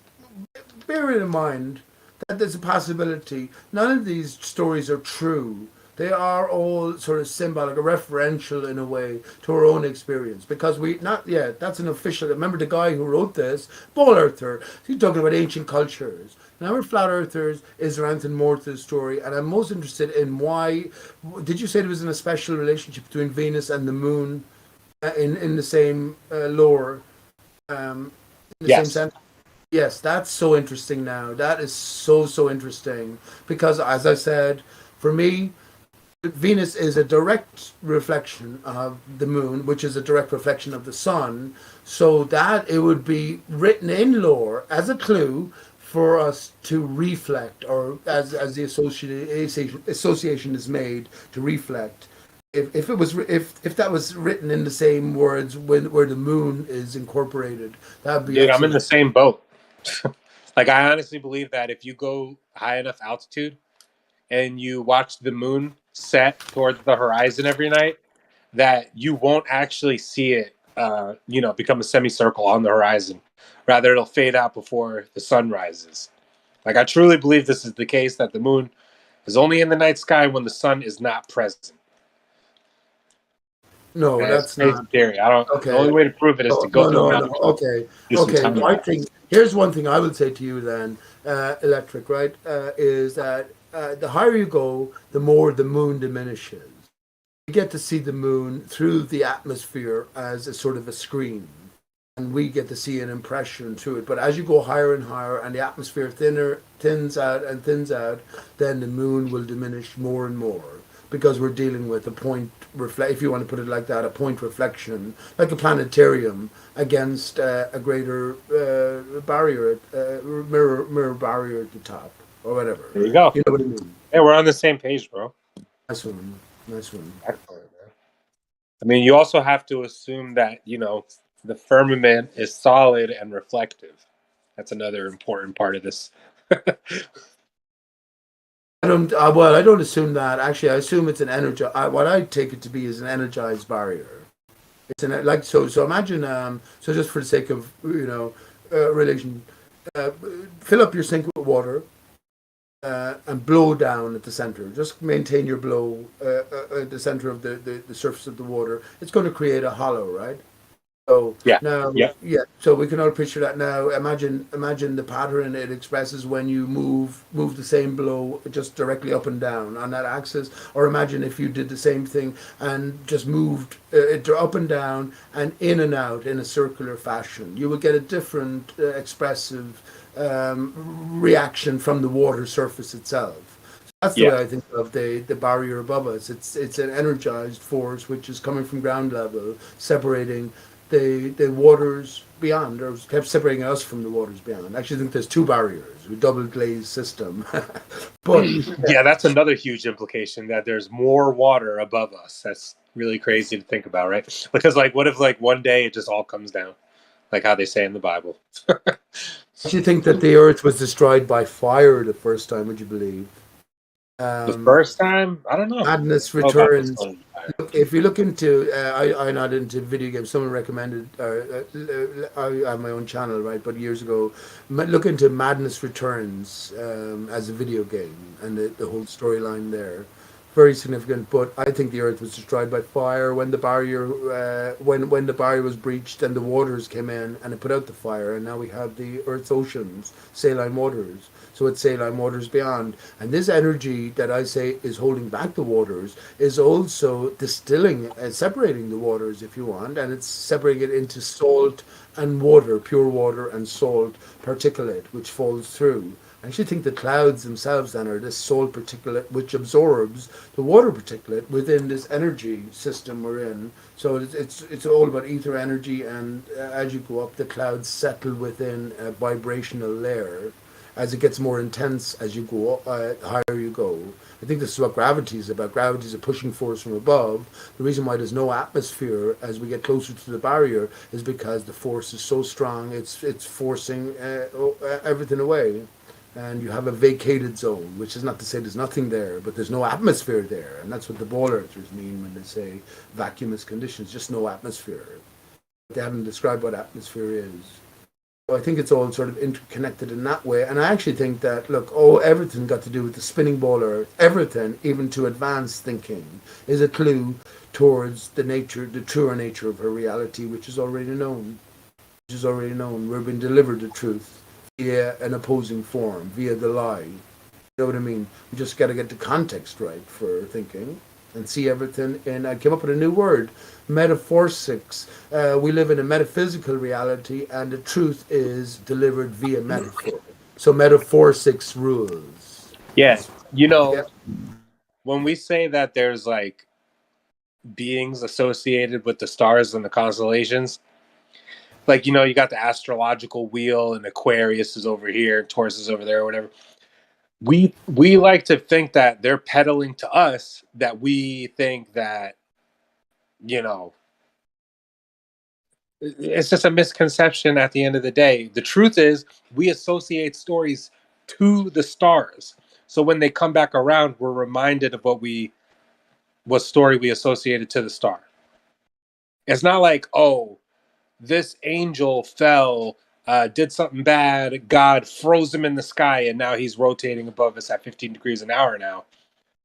bear it in mind that there's a possibility. None of these stories are true. They are all sort of symbolic or referential in a way to our own experience. Because that's an official. Remember the guy who wrote this, Ball Earther, he's talking about ancient cultures. Now we're flat earthers is there anything more to the story, and I'm most interested in why. Did you say there was a special relationship between Venus and the moon in the same lore? In the same sense? Yes, that's so interesting now. That is so interesting. Because as I said, for me, Venus is a direct reflection of the moon, which is a direct reflection of the sun. So that it would be written in lore as a clue for us to reflect, or as the association is made to reflect. If that was written in the same words where the moon is incorporated, that would be. Dude, I'm in the same boat. Like, I honestly believe that if you go high enough altitude and you watch the moon set towards the horizon every night, that you won't actually see it, become a semicircle on the horizon. Rather, it'll fade out before the sun rises. Like, I truly believe this is the case, that the moon is only in the night sky when the sun is not present. No, and that's not theory. I don't. Okay. The only way to prove it is to go no. Okay. I think here's one thing I would say to you then, Electric, right? Is that the higher you go, the more the moon diminishes. You get to see the moon through the atmosphere as a sort of a screen, and we get to see an impression through it. But as you go higher and higher, and the atmosphere thins out, then the moon will diminish more and more. Because we're dealing with a point if you want to put it like that, a point reflection, like a planetarium against a greater barrier, mirror barrier at the top, or whatever. There you go. You know what I mean? Hey, we're on the same page, bro. Nice one. Excellent, man. I mean, you also have to assume that, the firmament is solid and reflective. That's another important part of this. I don't assume that. Actually, I assume it's an energy. What I take it to be is an energized barrier. It's so. Imagine. So just for the sake of relation, fill up your sink with water, and blow down at the center. Just maintain your blow at the center of the surface of the water. It's going to create a hollow, right? So so we can all picture that now. Imagine the pattern it expresses when you move the same blow just directly up and down on that axis. Or imagine if you did the same thing and just moved it up and down and in and out in a circular fashion. You would get a different expressive reaction from the water surface itself. That's the way I think of the barrier above us. It's an energized force which is coming from ground level, separating the waters beyond, or kept separating us from the waters beyond. I actually think there's two barriers, a double glazed system. But that's another huge implication, that there's more water above us. That's really crazy to think about, right? Because what if one day it just all comes down, like how they say in the Bible? Do you think that the earth was destroyed by fire the first time? Would you believe? The first time? I don't know. Madness Returns. If you look into, I'm not into video games. Someone recommended, I have my own channel, right? But years ago, look into Madness Returns as a video game and the whole storyline there. very significant. But I think the Earth was destroyed by fire when the barrier when the barrier was breached and the waters came in and it put out the fire, and now we have the Earth's oceans, saline waters. So it's saline waters beyond, and this energy that I say is holding back the waters is also distilling and separating the waters, if you want, and it's separating it into salt and water, pure water and salt particulate, which falls through. I actually think the clouds themselves then are this salt particulate which absorbs the water particulate within this energy system we're in. So it's all about ether energy, and as you go up, the clouds settle within a vibrational layer. As it gets more intense, as you go higher you go. I think this is what gravity is about. Gravity is a pushing force from above. The reason why there's no atmosphere as we get closer to the barrier is because the force is so strong. It's forcing everything away. And you have a vacated zone, which is not to say there's nothing there, but there's no atmosphere there. And that's what the ball earthers mean when they say vacuumous conditions, just no atmosphere. They haven't described what atmosphere is. So I think it's all sort of interconnected in that way. And I actually think that, look, everything got to do with the spinning ball Earth, everything, even to advanced thinking, is a clue towards the truer nature of her reality, which is already known. We've been delivered the truth via an opposing form, via the lie. You know what I mean? We just got to get the context right for thinking and see everything. And I came up with a new word, metaphysics. We live in a metaphysical reality, and the truth is delivered via metaphor. So metaphysics rules. Yeah, when we say that there's like beings associated with the stars and the constellations, like, you got the astrological wheel, and Aquarius is over here, Taurus is over there, or whatever. We like to think that they're peddling to us, that we think that, it's just a misconception at the end of the day. The truth is, we associate stories to the stars. So when they come back around, we're reminded of what story we associated to the star. It's not like, oh, this angel fell, did something bad, God froze him in the sky, and now he's rotating above us at 15 degrees an hour now.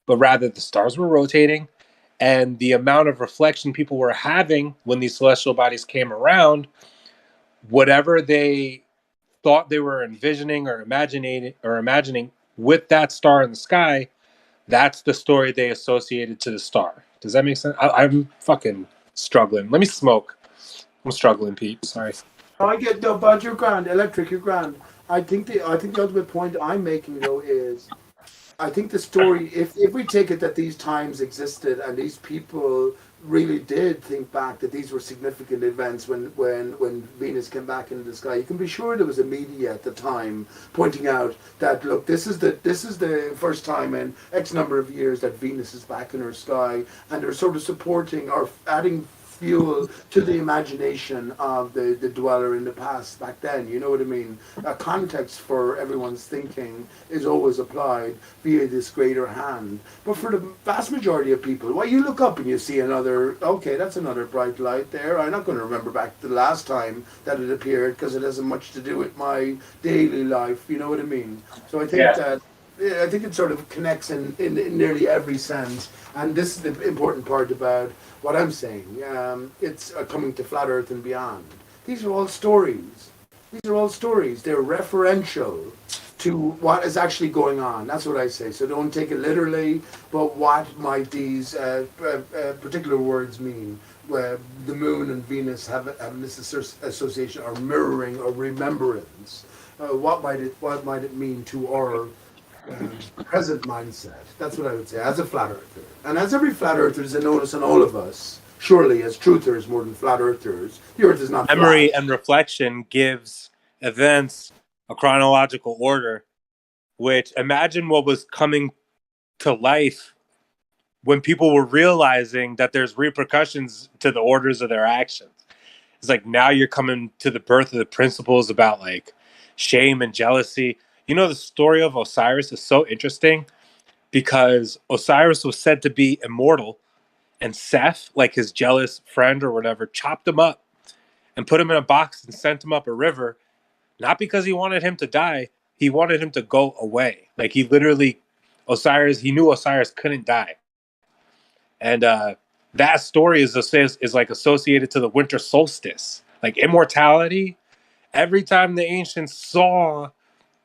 But rather, the stars were rotating, and the amount of reflection people were having when these celestial bodies came around, whatever they thought they were envisioning or imagining with that star in the sky, that's the story they associated to the star. Does that make sense? I'm fucking struggling. Let me smoke. I'm struggling, Pete. Sorry. I get no, but you're grand. Electric, you're grand. I think the ultimate point I'm making though is, I think the story, if we take it that these times existed and these people really did think back that these were significant events when Venus came back into the sky, you can be sure there was a media at the time pointing out that, look, this is the first time in X number of years that Venus is back in her sky, and they're sort of supporting or adding fuel to the imagination of the dweller in the past back then. You know what I mean? A context for everyone's thinking is always applied via this greater hand. But for the vast majority of people, well, you look up and you see that's another bright light there. I'm not going to remember back to the last time that it appeared because it hasn't much to do with my daily life. You know what I mean? So I think I think it sort of connects in nearly every sense. And this is the important part about what I'm saying. It's coming to flat Earth and beyond. These are all stories. They're referential to what is actually going on. That's what I say. So don't take it literally, but what might these particular words mean? Where the moon and Venus have this association or mirroring or remembrance. What might it mean to our present mindset? That's what I would say as a flat earther, and as every flat earther is a notice on all of us. Surely, as truthers more than flat earthers, the earth is not memory flat. And reflection gives events a chronological order, which, imagine what was coming to life when people were realizing that there's repercussions to the orders of their actions. It's like, now you're coming to the birth of the principles about like shame and jealousy. The story of Osiris is so interesting because Osiris was said to be immortal, and Seth, like his jealous friend or whatever, chopped him up and put him in a box and sent him up a river, not because he wanted him to die, he wanted him to go away. Like, he literally, he knew Osiris couldn't die. and that story is like associated to the winter solstice, like immortality. Every time the ancients saw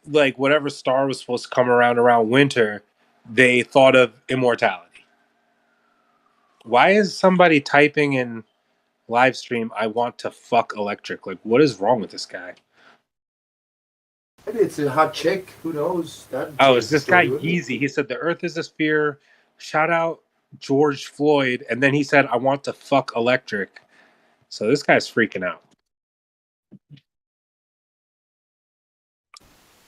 like whatever star was supposed to come around winter, they thought of immortality. Why is somebody typing in Livestream, "I want to fuck electric"? Like, what is wrong with this guy? Maybe it's a hot chick. Who knows? That It's this guy Yeezy. He said the Earth is a sphere. Shout out George Floyd, and then he said, "I want to fuck electric." So this guy's freaking out.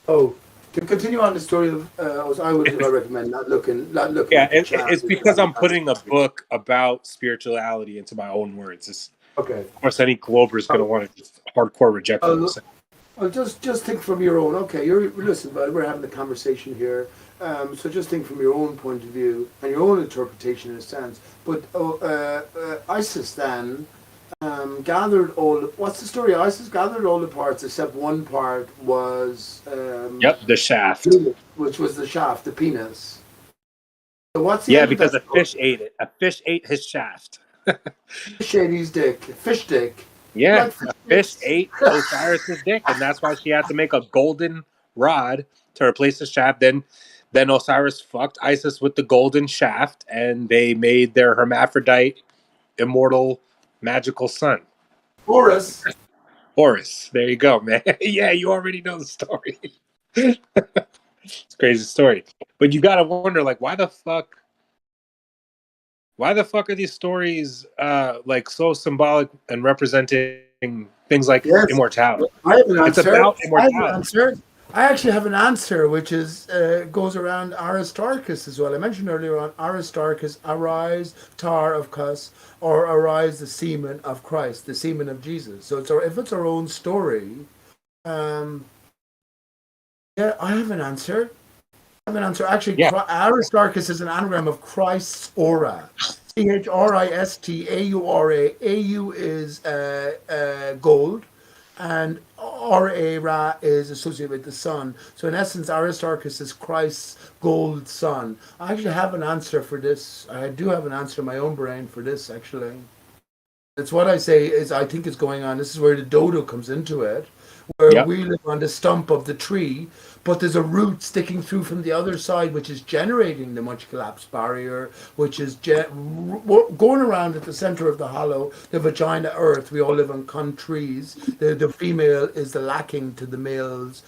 Oh, to continue on the story of, I would recommend not looking. Yeah, it's because I'm putting a book about spirituality into my own words. Okay. Of course, any Glober is going to want to just hardcore reject what I'm saying. Well, just think from your own. Okay, listen, but we're having a conversation here. So just think from your own point of view and your own interpretation in a sense. But ISIS then gathered all. What's the story? ISIS gathered all the parts except one part was. The shaft. Which was the shaft, the penis. So what's the because a fish ate it. A fish ate his shaft. Fish ate his dick. Fish dick. Yeah, a fish ate Osiris's dick, and that's why she had to make a golden rod to replace the shaft. Then Osiris fucked Isis with the golden shaft, and they made their hermaphrodite, immortal, magical son. Horus. There you go, man. Yeah, you already know the story. It's a crazy story. But you gotta wonder, like, why the fuck are these stories like so symbolic and representing things like immortality? I have an answer. It's about immortality. I actually have an answer, which is goes around Aristarchus as well. I mentioned earlier on Aristarchus, arise, tar of Cus, or arise, the semen of Christ, the semen of Jesus. So if it's our own story, I have an answer. Actually, Aristarchus is an anagram of Christ's aura. Christaura. Au is gold, and Ra is associated with the sun. So in essence, Aristarchus is Christ's gold sun. I actually have an answer for this. I do have an answer in my own brain for this, actually. It's what I say is I think is going on. This is where the dodo comes into it, where we live on the stump of the tree, but there's a root sticking through from the other side, which is generating the much collapsed barrier, which is going around at the center of the hollow, the vagina earth. We all live on countries. The female is the lacking to the male's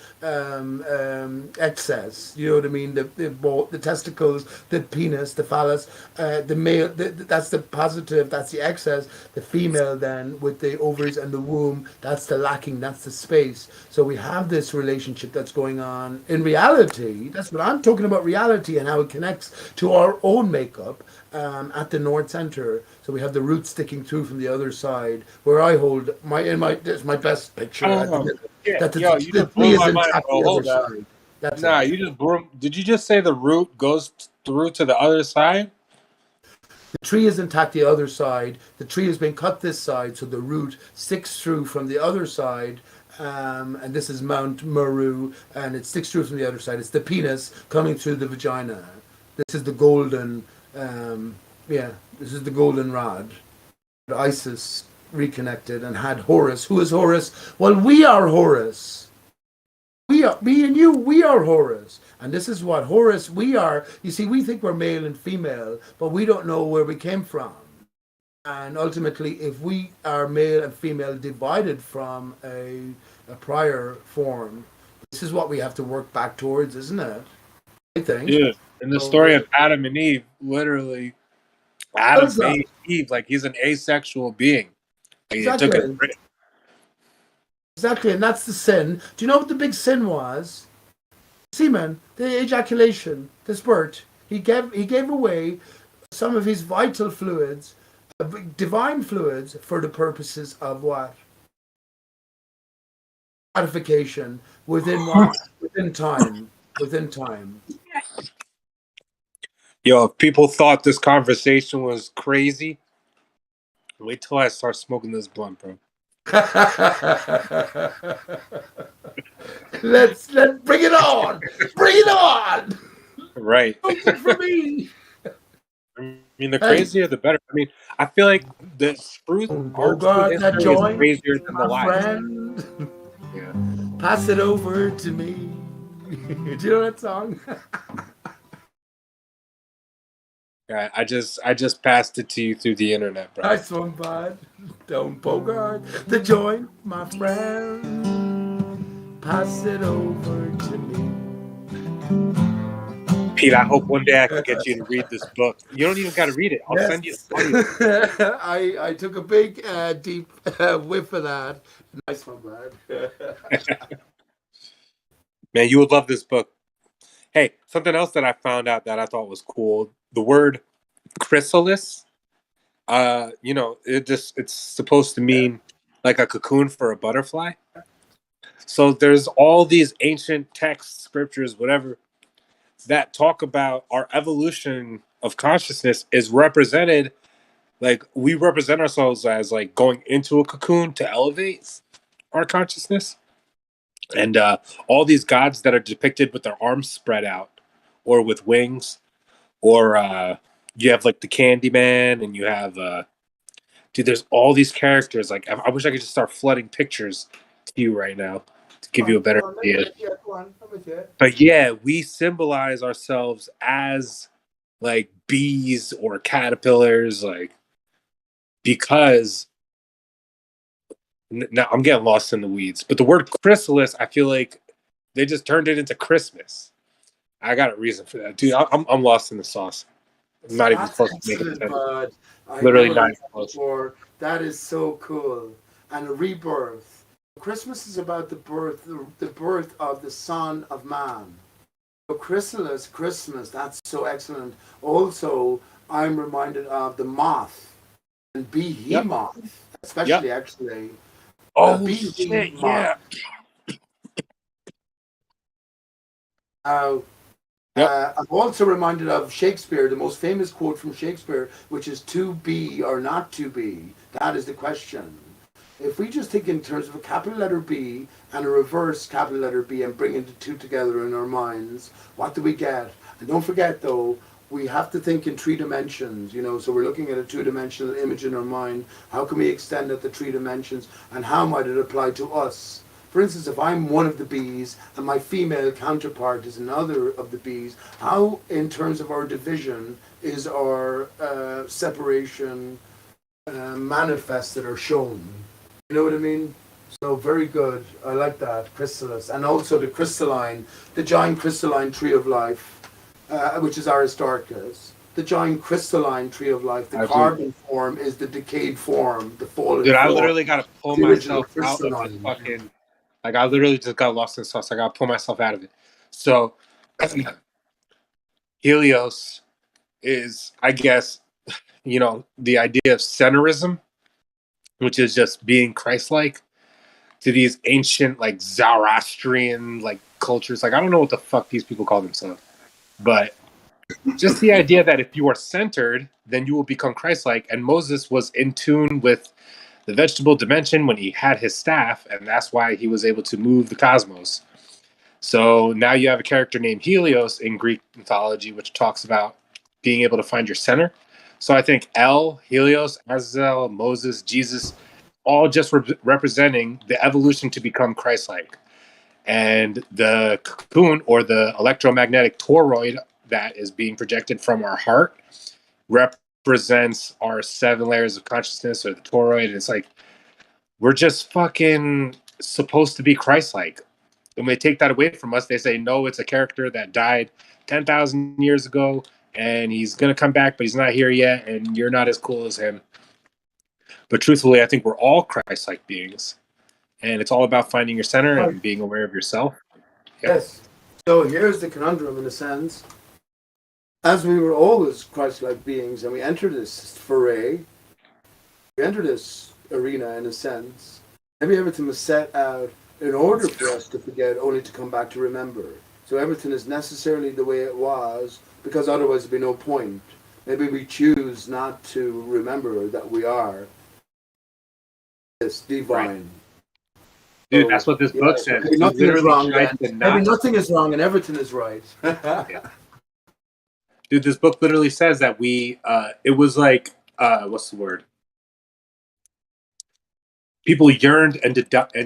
excess. You know what I mean? The testicles, the penis, the phallus, the male, that's the positive, that's the excess. The female then with the ovaries and the womb, that's the lacking, that's the space. So we have this relationship that's going on. In reality, that's what I'm talking about, reality and how it connects to our own makeup at the North Center. So we have the root sticking through from the other side, where I hold that's my best picture. You just blew my mind. Hold on. You just blew. Did you just say the root goes through to the other side? The tree is intact the other side. The tree has been cut this side, so the root sticks through from the other side. And this is Mount Meru, and it sticks through from the other side. It's the penis coming through the vagina. This is the golden, this is the golden rod. Isis reconnected and had Horus. Who is Horus? Well, we are Horus. Me and you, we are Horus. And this is what Horus, we are. You see, we think we're male and female, but we don't know where we came from. And ultimately, if we are male and female divided from a prior form, this is what we have to work back towards, isn't it? I think. Yeah. In the story of Adam and Eve, literally, Adam made Eve like he's an asexual being. Exactly. Exactly, and that's the sin. Do you know what the big sin was? Semen, the ejaculation, the spurt. He gave away some of his vital fluids, divine fluids, for the purposes of what? Gratification within what? Within time. Yo, if people thought this conversation was crazy, wait till I start smoking this blunt, bro. Let's bring it on. Bring it on. Right. For me. mean, the crazier, the better. I mean, I feel like the truth, our true history is crazier than the lies. Friend. Yeah. Pass it over to me. Do you know that song? Yeah, I just passed it to you through the internet, bro. Nice one, bud. Don't bogart the joint, my friend. Pass it over to me. Pete, I hope one day I can get you to read this book. You don't even got to read it. I'll send you the audio. I took a big, deep whiff of that. Nice one, bud. Man, you would love this book. Hey, something else that I found out that I thought was cool. The word chrysalis, it's supposed to mean like a cocoon for a butterfly. So there's all these ancient texts, scriptures, whatever, that talk about our evolution of consciousness is represented, like we represent ourselves as like going into a cocoon to elevate our consciousness. And all these gods that are depicted with their arms spread out or with wings, or you have like the Candyman, and you have dude, there's all these characters. Like I wish I could just start flooding pictures to you right now to give you a better idea. But yeah, we symbolize ourselves as like bees or caterpillars, like, because now I'm getting lost in the weeds. But the word chrysalis, I feel like they just turned it into Christmas. I got a reason for that, dude. I'm lost in the sauce. I'm not even close to making sense. Bud. Literally not even close. That is so cool. And a rebirth. Christmas is about the birth of the Son of Man. So chrysalis, Christmas, that's so excellent. Also, I'm reminded of the moth and behemoth, especially actually. Oh shit! Yeah. I'm also reminded of Shakespeare, the most famous quote from Shakespeare, which is "to be or not to be." That is the question. If we just think in terms of a capital letter B and a reverse capital letter B and bring the two together in our minds, what do we get? And don't forget, though, we have to think in 3 dimensions, so we're looking at a 2-dimensional image in our mind. How can we extend it to 3 dimensions, and how might it apply to us? For instance, if I'm one of the bees and my female counterpart is another of the bees, how, in terms of our division, is our separation manifested or shown? You know what I mean? So very good. I like that, chrysalis. And also the giant crystalline tree of life, which is Aristarchus. The giant crystalline tree of life, the carbon form is the decayed form, the fallen Dude, form. I literally got to pull myself out of this fucking... Like, I literally just got lost in the sauce. I got to pull myself out of it. So, Helios is, I guess, the idea of centerism, which is just being Christ-like, to these ancient, like, Zoroastrian, like, cultures. Like, I don't know what the fuck these people call themselves. But just the idea that if you are centered, then you will become Christ-like. And Moses was in tune with the vegetable dimension when he had his staff, and that's why he was able to move the cosmos. So now you have a character named Helios in Greek mythology, which talks about being able to find your center. So I think Helios, Azazel, Moses, Jesus, all just representing the evolution to become Christ-like. And the cocoon, or the electromagnetic toroid that is being projected from our heart, represents our 7 layers of consciousness, or the toroid. And it's like, we're just fucking supposed to be Christ-like. When they take that away from us, they say, no, it's a character that died 10,000 years ago, and he's going to come back, but he's not here yet, and you're not as cool as him. But truthfully, I think we're all Christ-like beings, and it's all about finding your center and being aware of yourself. Yeah. Yes. So here's the conundrum, in a sense. As we were always Christ-like beings, and we enter this foray, we enter this arena, in a sense, maybe everything was set out in order for us to forget, only to come back to remember. So everything is necessarily the way it was, because otherwise there'd be no point. Maybe we choose not to remember that we are this divine. Right. Dude, that's what this book says. Maybe nothing is wrong, maybe nothing is wrong and everything is right. Dude, this book literally says that it was like, what's the word? People yearned and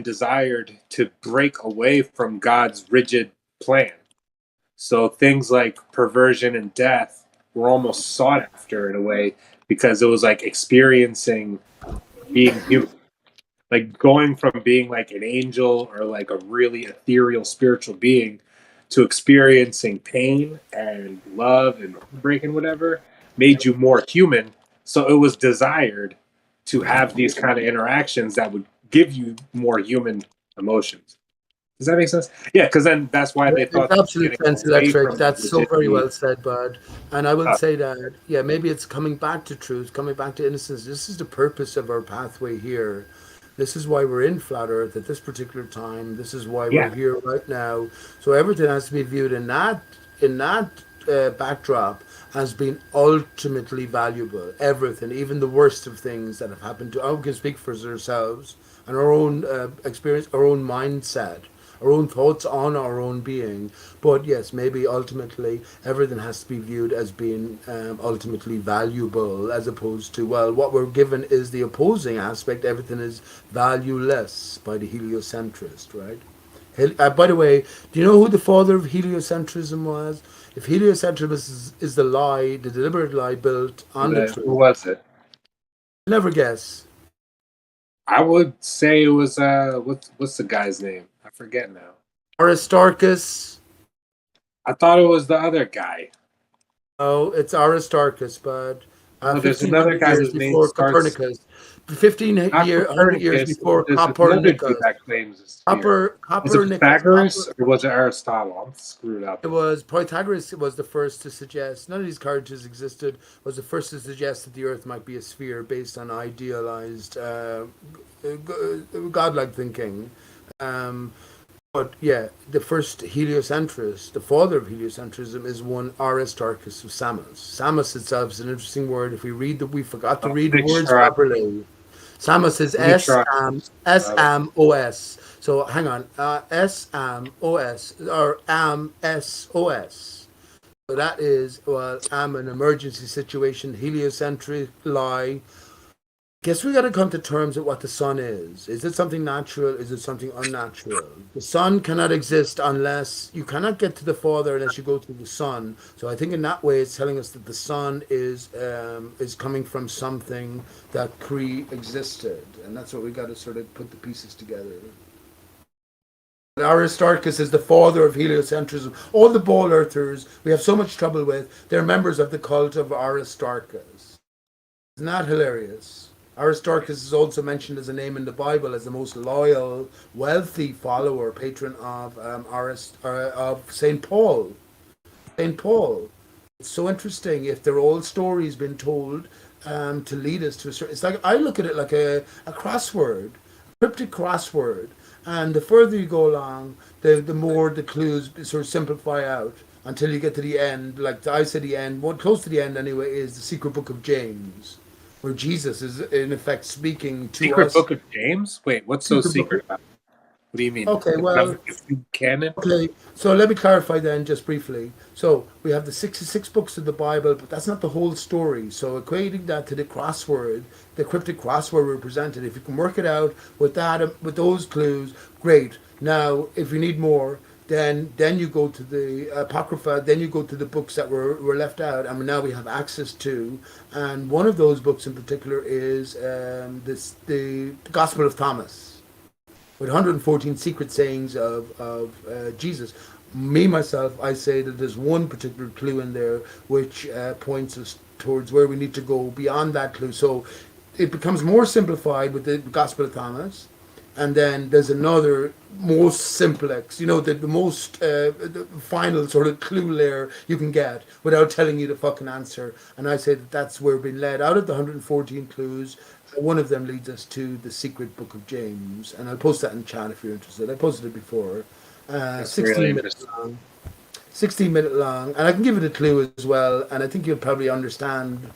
desired to break away from God's rigid plan. So things like perversion and death were almost sought after in a way because it was like experiencing being human. Like going from being like an angel or like a really ethereal spiritual being to experiencing pain and love and heartbreak and whatever made you more human. So it was desired to have these kind of interactions that would give you more human emotions. Does that make sense? Yeah, because then that's why they thought It's absolute sense, Electric. That's so very well said, Bud. And I will say that, yeah, maybe it's coming back to truth, coming back to innocence. This is the purpose of our pathway here. This is why we're in flat Earth at this particular time. This is why we're here right now. So everything has to be viewed in that backdrop as being ultimately valuable. Everything, even the worst of things that have happened to us, we can speak for ourselves and our own experience, our own mindset, our own thoughts on our own being. But yes, maybe ultimately everything has to be viewed as being ultimately valuable, as opposed to, well, what we're given is the opposing aspect. Everything is valueless by the heliocentrist, right? By the way, do you know who the father of heliocentrism was? If heliocentrism is the lie, the deliberate lie built on the truth. Who was it? Never guess. I would say it was what's the guy's name? I forget now. Aristarchus. I thought it was the other guy. Oh, it's Aristarchus, but there's another guy whose name starts Copernicus. 100 years before Copernicus. That claims a sphere. Was it Pythagoras or was it Aristotle? I'm screwed up. It was Pythagoras was the first to suggest, none of these characters existed, was the first to suggest that the Earth might be a sphere based on idealized godlike thinking. But yeah, the first heliocentrist, the father of heliocentrism, is one Aristarchus of Samos. Samos itself is an interesting word. If we read we forgot to read the words properly. Samos is S-M-O-S. So hang on, S-M-O-S or S-O-S. So that is, well, am an emergency situation, heliocentric lie. Guess we got to come to terms with what the sun is. Is it something natural? Is it something unnatural? The sun cannot exist unless you cannot get to the Father unless you go through the sun. So I think in that way, it's telling us that the sun is coming from something that pre-existed, and that's what we got to sort of put the pieces together. Aristarchus is the father of heliocentrism. All the ball earthers we have so much trouble with, they're members of the cult of Aristarchus. Isn't that hilarious? Aristarchus is also mentioned as a name in the Bible as the most loyal, wealthy follower, patron of Saint Paul. Saint Paul. It's so interesting. If they're all stories been told to lead us to a certain, it's like I look at it like a crossword, cryptic crossword, and the further you go along, the more the clues sort of simplify out until you get to the end. Like I said, the end, one close to the end anyway, is the secret book of James, where Jesus is in effect speaking to Secret us. Book of James? Wait, what's so secret about it? What do you mean? Okay, well, canon? Okay, so let me clarify then just briefly. So we have the 66 books of the Bible, but that's not the whole story. So equating that to the crossword, the cryptic crossword we presented, if you can work it out with that, with those clues, great. Now, if you need more, then you go to the Apocrypha, then you go to the books that were left out, and now we have access to. And one of those books in particular is the Gospel of Thomas, with 114 secret sayings of Jesus. Me, myself, I say that there's one particular clue in there which points us towards where we need to go beyond that clue. So it becomes more simplified with the Gospel of Thomas. And then there's another most simplex, the most the final sort of clue layer you can get without telling you the fucking answer. And I say that's where we've been led. Out of the 114 clues, one of them leads us to the secret book of James. And I'll post that in chat if you're interested. I posted it before. 16 really minutes long. 16-minute long. And I can give it a clue as well. And I think you'll probably understand,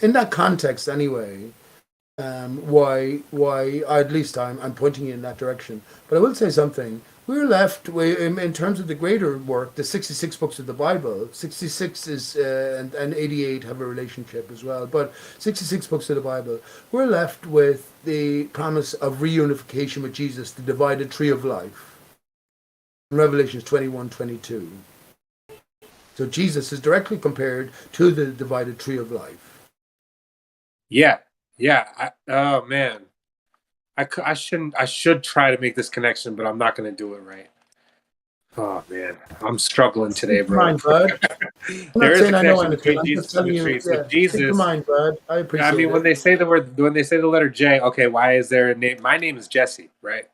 in that context anyway, why at least I'm pointing you in that direction. But I will say something. we're left with, in terms of the greater work, the 66 books of the Bible. 66 is and 88 have a relationship as well, but 66 books of the Bible. We're left with the promise of reunification with Jesus, the divided tree of life. In Revelations 21:22. So Jesus is directly compared to the divided tree of life. Yeah. Oh man, I should try to make this connection, but I'm not going to do it right. Oh man, I'm struggling today, bro. Mind, bud. I'm There not is a saying I know connection anything. between I'm just Jesus and telling the you. tree. So Yeah, take the Jesus, mind, bud. I appreciate I mean, it. when they say the letter J, okay, why is there a name? My name is Jesse, right?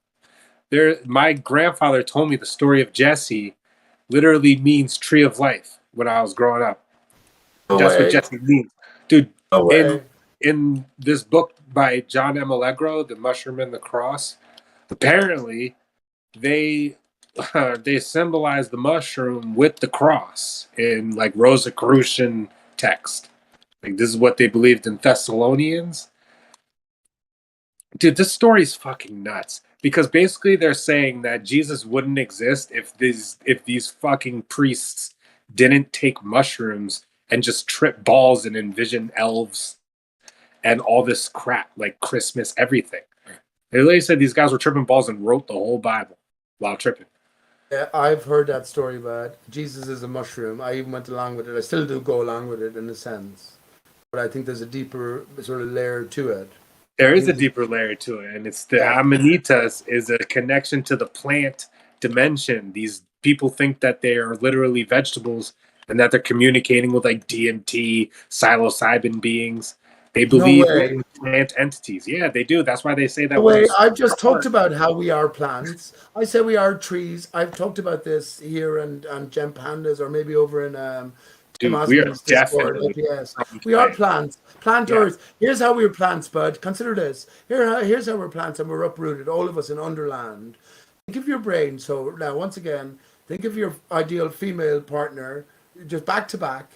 My grandfather told me the story of Jesse literally means tree of life when I was growing up. No That's what way. Jesse means, dude. No way. In this book by John M. Allegro, The Mushroom and the Cross, apparently they symbolize the mushroom with the cross in like Rosicrucian text. Like this is what they believed in Thessalonians. Dude, this story is fucking nuts because basically they're saying that Jesus wouldn't exist if these fucking priests didn't take mushrooms and just trip balls and envision elves and all this crap like Christmas, everything. They literally said these guys were tripping balls and wrote the whole Bible while tripping. Yeah, I've heard that story, but Jesus is a mushroom. I even went along with it. I still do go along with it in a sense, but I think there's a deeper sort of layer to it. There is a deeper layer to it, and it's the Amanitas is a connection to the plant dimension. These people think that they are literally vegetables and that they're communicating with like DMT, psilocybin beings. They believe in plant entities. Yeah, they do. That's why they say that. No way. I've just talked about how we are plants. I say we are trees. I've talked about this here and on Gem Pandas or maybe over in Tim Dude, we are Osmond's Discord. definitely Yes, we are plants. Plant Earth. Here's how we're plants, bud. Consider this. Here's how we're plants and we're uprooted. All of us in Underland. Think of your brain. So now, once again, think of your ideal female partner, just back to back.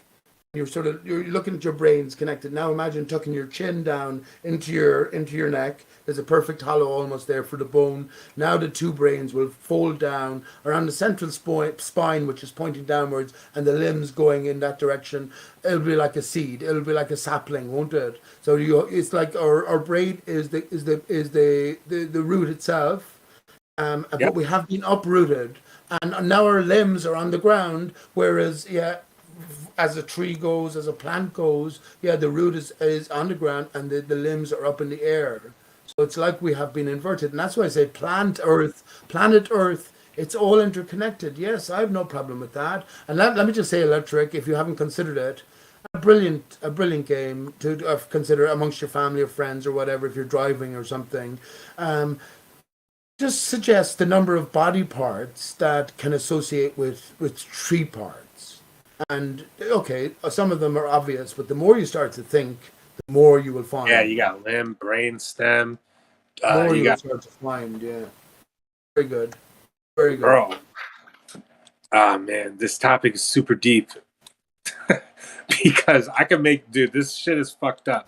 You're looking at your brains connected. Now imagine tucking your chin down into your neck. There's a perfect hollow almost there for the bone. Now the two brains will fold down around the central spine, which is pointing downwards, and the limbs going in that direction. It'll be like a seed. It'll be like a sapling, won't it? So it's like our brain is the root itself, but we have been uprooted, and now our limbs are on the ground. Whereas as a tree goes, as a plant goes, the root is on the ground and the limbs are up in the air. So it's like we have been inverted. And that's why I say planet Earth, it's all interconnected. Yes, I have no problem with that. And let me just say, Electric, if you haven't considered it, a brilliant game to consider amongst your family or friends or whatever, if you're driving or something. Just suggest the number of body parts that can associate with tree parts. And okay, some of them are obvious, but the more you start to think, the more you will find. Yeah, you got limb, brain stem. More you will start to find. Yeah, very good, very good. Bro, ah man, this topic is super deep because I can dude, this shit is fucked up.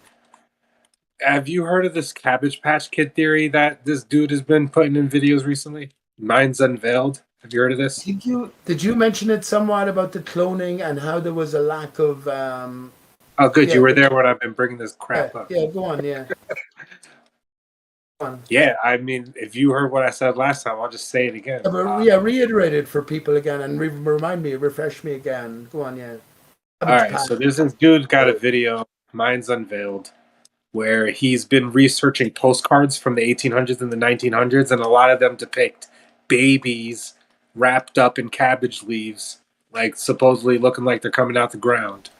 Have you heard of this Cabbage Patch Kid theory that this dude has been putting in videos recently? Minds Unveiled. Have you heard of this? Did you mention it somewhat about the cloning and how there was a lack of? Oh, good. You were there when I've been bringing this crap up. Yeah, go on. Yeah. Go on. Yeah, I mean, if you heard what I said last time, I'll just say it again. Reiterate it for people again and refresh me again. Go on, yeah. All right, so there's this dude got a video, Minds Unveiled, where he's been researching postcards from the 1800s and the 1900s, and a lot of them depict babies wrapped up in cabbage leaves, like supposedly looking like they're coming out the ground.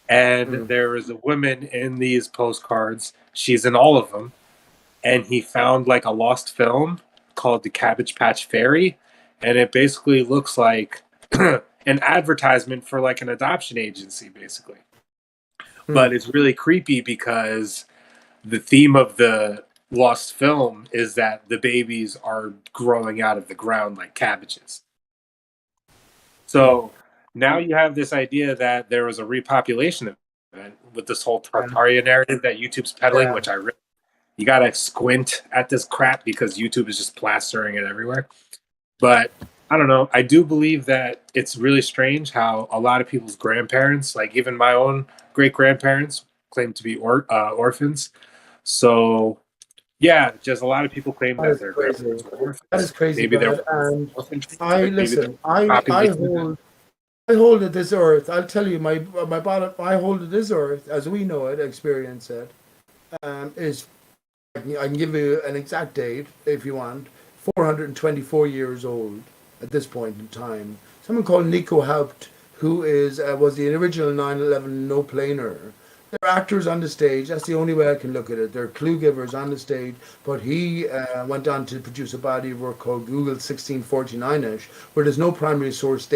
And there is a woman in these postcards. She's in all of them. And he found like a lost film called The Cabbage Patch Fairy. And it basically looks like an advertisement for like an adoption agency, basically. But it's really creepy because the theme of the lost film is that the babies are growing out of the ground like cabbages. So now you have this idea that there was a repopulation event with this whole Tartaria narrative that YouTube's peddling, which you gotta squint at this crap because YouTube is just plastering it everywhere. But I don't know. I do believe that it's really strange how a lot of people's grandparents, like even my own great grandparents, claim to be orphans. So yeah, just a lot of people claim That that is their crazy. grandparents were That is orphans. crazy, Maybe they're bud. And orphans. I Maybe they're listen. I population of hold. I hold that this earth. I'll tell you, my bottom. I hold that this earth, as we know it, experience it, is. I can give you an exact date if you want. 424 years old at this point in time. Someone called Nico Haupt, who was the original 9/11 no planer. They're actors on the stage. That's the only way I can look at it. They're clue givers on the stage. But he went on to produce a body of work called Google 1649ish, where there's no primary source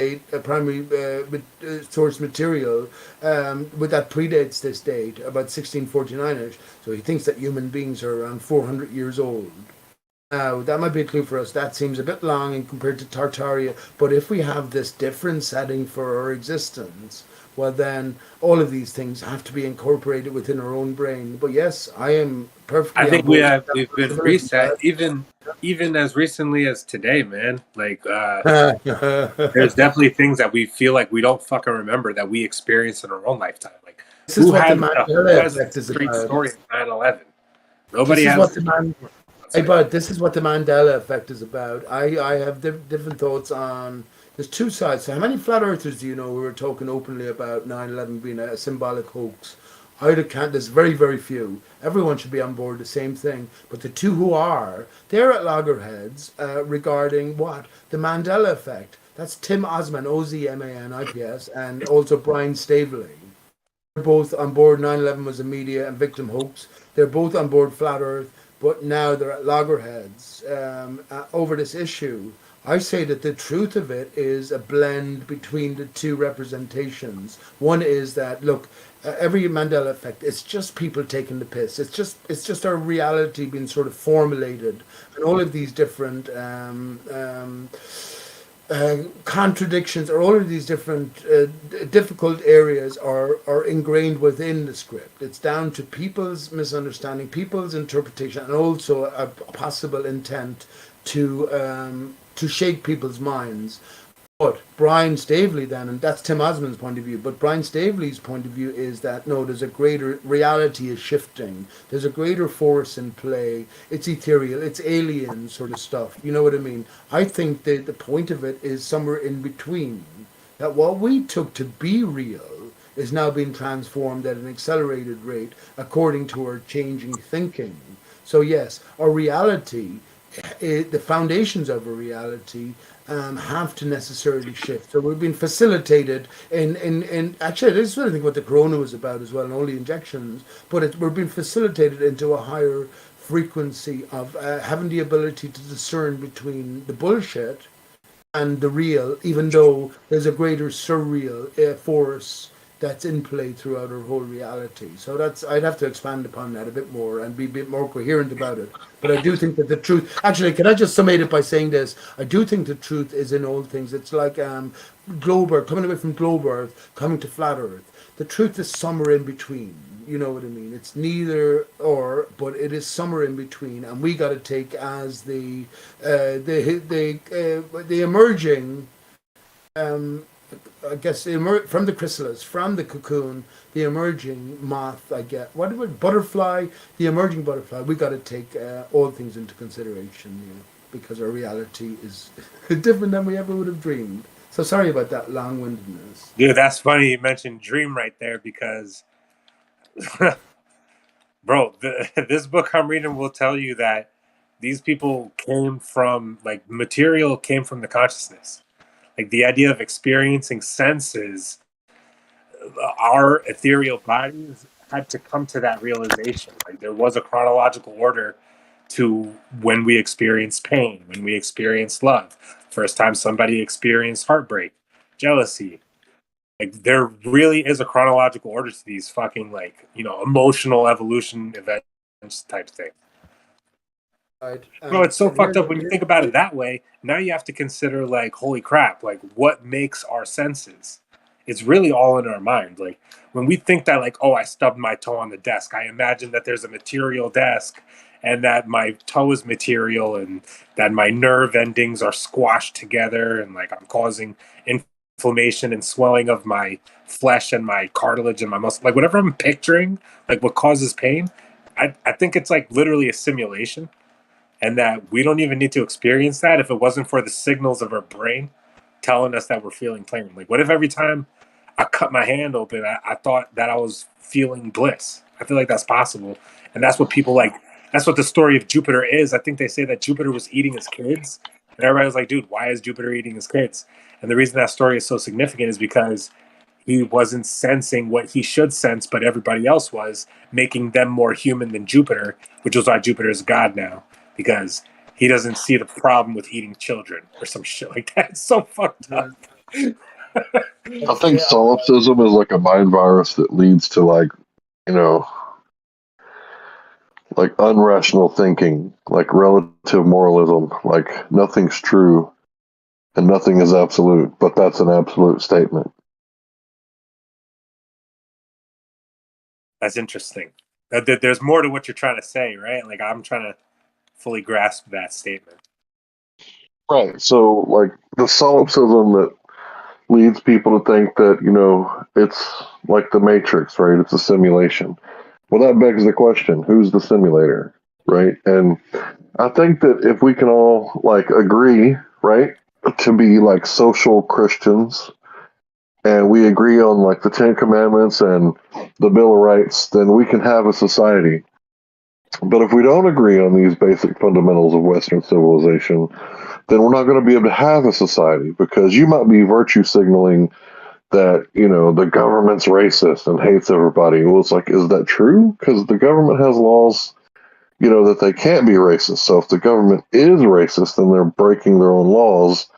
source material, but that predates this date, about 1649ish. So he thinks that human beings are around 400 years old. Now, that might be a clue for us. That seems a bit long in compared to Tartaria. But if we have this different setting for our existence, well, then all of these things have to be incorporated within our own brain. But yes, I am perfectly. I think on board we've been reset even as recently as today, man. Like there's definitely things that we feel like we don't fucking remember that we experienced in our own lifetime. Like this is what the Mandela has effect a is straight about. story of 9/11? Nobody This is has. what this is what the Mandela effect is about. I have different thoughts on. There's two sides. So how many flat earthers do you know who are talking openly about 9/11 being a symbolic hoax? There's very, very few. Everyone should be on board the same thing. But the two who are, they're at loggerheads regarding what? The Mandela effect. That's Tim Osman, OZMANIPS, and also Brian Staveley. They're both on board 9/11 was a media and victim hoax. They're both on board Flat Earth, but now they're at loggerheads over this issue. I say that the truth of it is a blend between the two representations. One is that, look, every Mandela effect, it's just people taking the piss. It's just our reality being sort of formulated, and all of these different contradictions, or all of these different difficult areas are ingrained within the script. It's down to people's misunderstanding, people's interpretation, and also a possible intent to shake people's minds. But Brian Staveley then, and that's Tim Osman's point of view, but Brian Staveley's point of view is that no, there's a greater reality is shifting. There's a greater force in play. It's ethereal, it's alien sort of stuff. You know what I mean? I think that the point of it is somewhere in between. That what we took to be real is now being transformed at an accelerated rate according to our changing thinking. So yes, our reality, the foundations of our reality have to necessarily shift. So we've been facilitated in actually, this is what I think what the corona was about as well, and all the injections, but we're being facilitated into a higher frequency of having the ability to discern between the bullshit and the real, even though there's a greater surreal force that's in play throughout our whole reality. So I'd have to expand upon that a bit more and be a bit more coherent about it. But I do think that the truth, actually, can I just summate it by saying this? I do think the truth is in all things. It's like globe Earth, coming away from globe Earth, coming to flat Earth. The truth is somewhere in between. You know what I mean? It's neither or, but it is somewhere in between, and we got to take as the emerging. I guess from the chrysalis, from the cocoon, the emerging moth. I get butterfly, the emerging butterfly. We got to take all things into consideration, because our reality is different than we ever would have dreamed. So sorry about that long-windedness. Dude, that's funny you mentioned dream right there, because bro, this book I'm reading will tell you that these people came from, like, material came from the consciousness. Like the idea of experiencing senses, our ethereal bodies had to come to that realization. Like there was a chronological order to when we experienced pain, when we experienced love. First time somebody experienced heartbreak, jealousy. Like there really is a chronological order to these fucking, like, emotional evolution events type thing. Right. Bro, it's so fucked up when you think about it that way. Now you have to consider, like, holy crap, like what makes our senses? It's really all in our mind. Like when we think that, like, oh, I stubbed my toe on the desk, I imagine that there's a material desk and that my toe is material, and that my nerve endings are squashed together, and like I'm causing inflammation and swelling of my flesh and my cartilage and my muscle, like whatever I'm picturing, like what causes pain, I think it's like literally a simulation, and that we don't even need to experience that if it wasn't for the signals of our brain telling us that we're feeling pain. Like, what if every time I cut my hand open, I thought that I was feeling bliss? I feel like that's possible, and that's what people like. That's what the story of Jupiter is. I think they say that Jupiter was eating his kids, and everybody was like, "Dude, why is Jupiter eating his kids?" And the reason that story is so significant is because he wasn't sensing what he should sense, but everybody else was, making them more human than Jupiter, which is why Jupiter is God now, because he doesn't see the problem with eating children or some shit like that. It's so fucked up. I think solipsism is like a mind virus that leads to like unrational thinking, like relative moralism, like nothing's true and nothing is absolute, but that's an absolute statement. That's interesting. There's more to what you're trying to say, right? Like, I'm trying to fully grasp that statement. Right. So, like, the solipsism that leads people to think that, it's like the Matrix, right? It's a simulation. Well, that begs the question, who's the simulator, right? And I think that if we can all, like, agree, right, to be, like, social Christians, and we agree on, like, the Ten Commandments and the Bill of Rights, then we can have a society. But if we don't agree on these basic fundamentals of Western civilization, then we're not going to be able to have a society, because you might be virtue signaling that, the government's racist and hates everybody. Well, it's like, is that true? Because the government has laws, that they can't be racist. So if the government is racist, then they're breaking their own laws.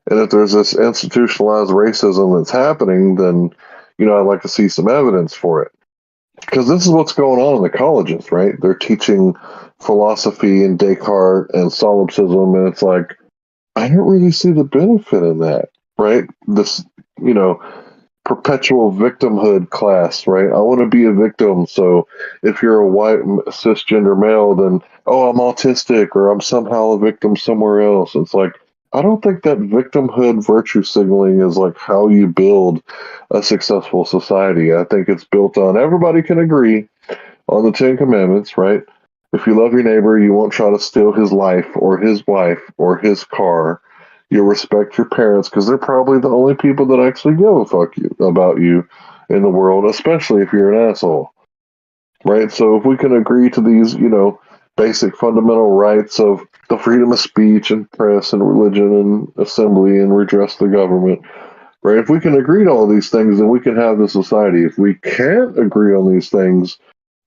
And if there's this institutionalized racism that's happening, then, I'd like to see some evidence for it. Because this is what's going on in the colleges, right? They're teaching philosophy and Descartes and solipsism, and it's like, I don't really see the benefit in that, right? This, perpetual victimhood class, right? I want to be a victim. So if you're a white cisgender male, then, oh, I'm autistic or I'm somehow a victim somewhere else. It's like, I don't think that victimhood virtue signaling is like how you build a successful society. I think it's built on everybody can agree on the Ten Commandments, right? If you love your neighbor, you won't try to steal his life or his wife or his car. You'll respect your parents because they're probably the only people that actually give a fuck about you in the world, especially if you're an asshole, right? So if we can agree to these, basic fundamental rights of the freedom of speech and press and religion and assembly and redress the government, right? If we can agree to all these things, then we can have the society. If we can't agree on these things,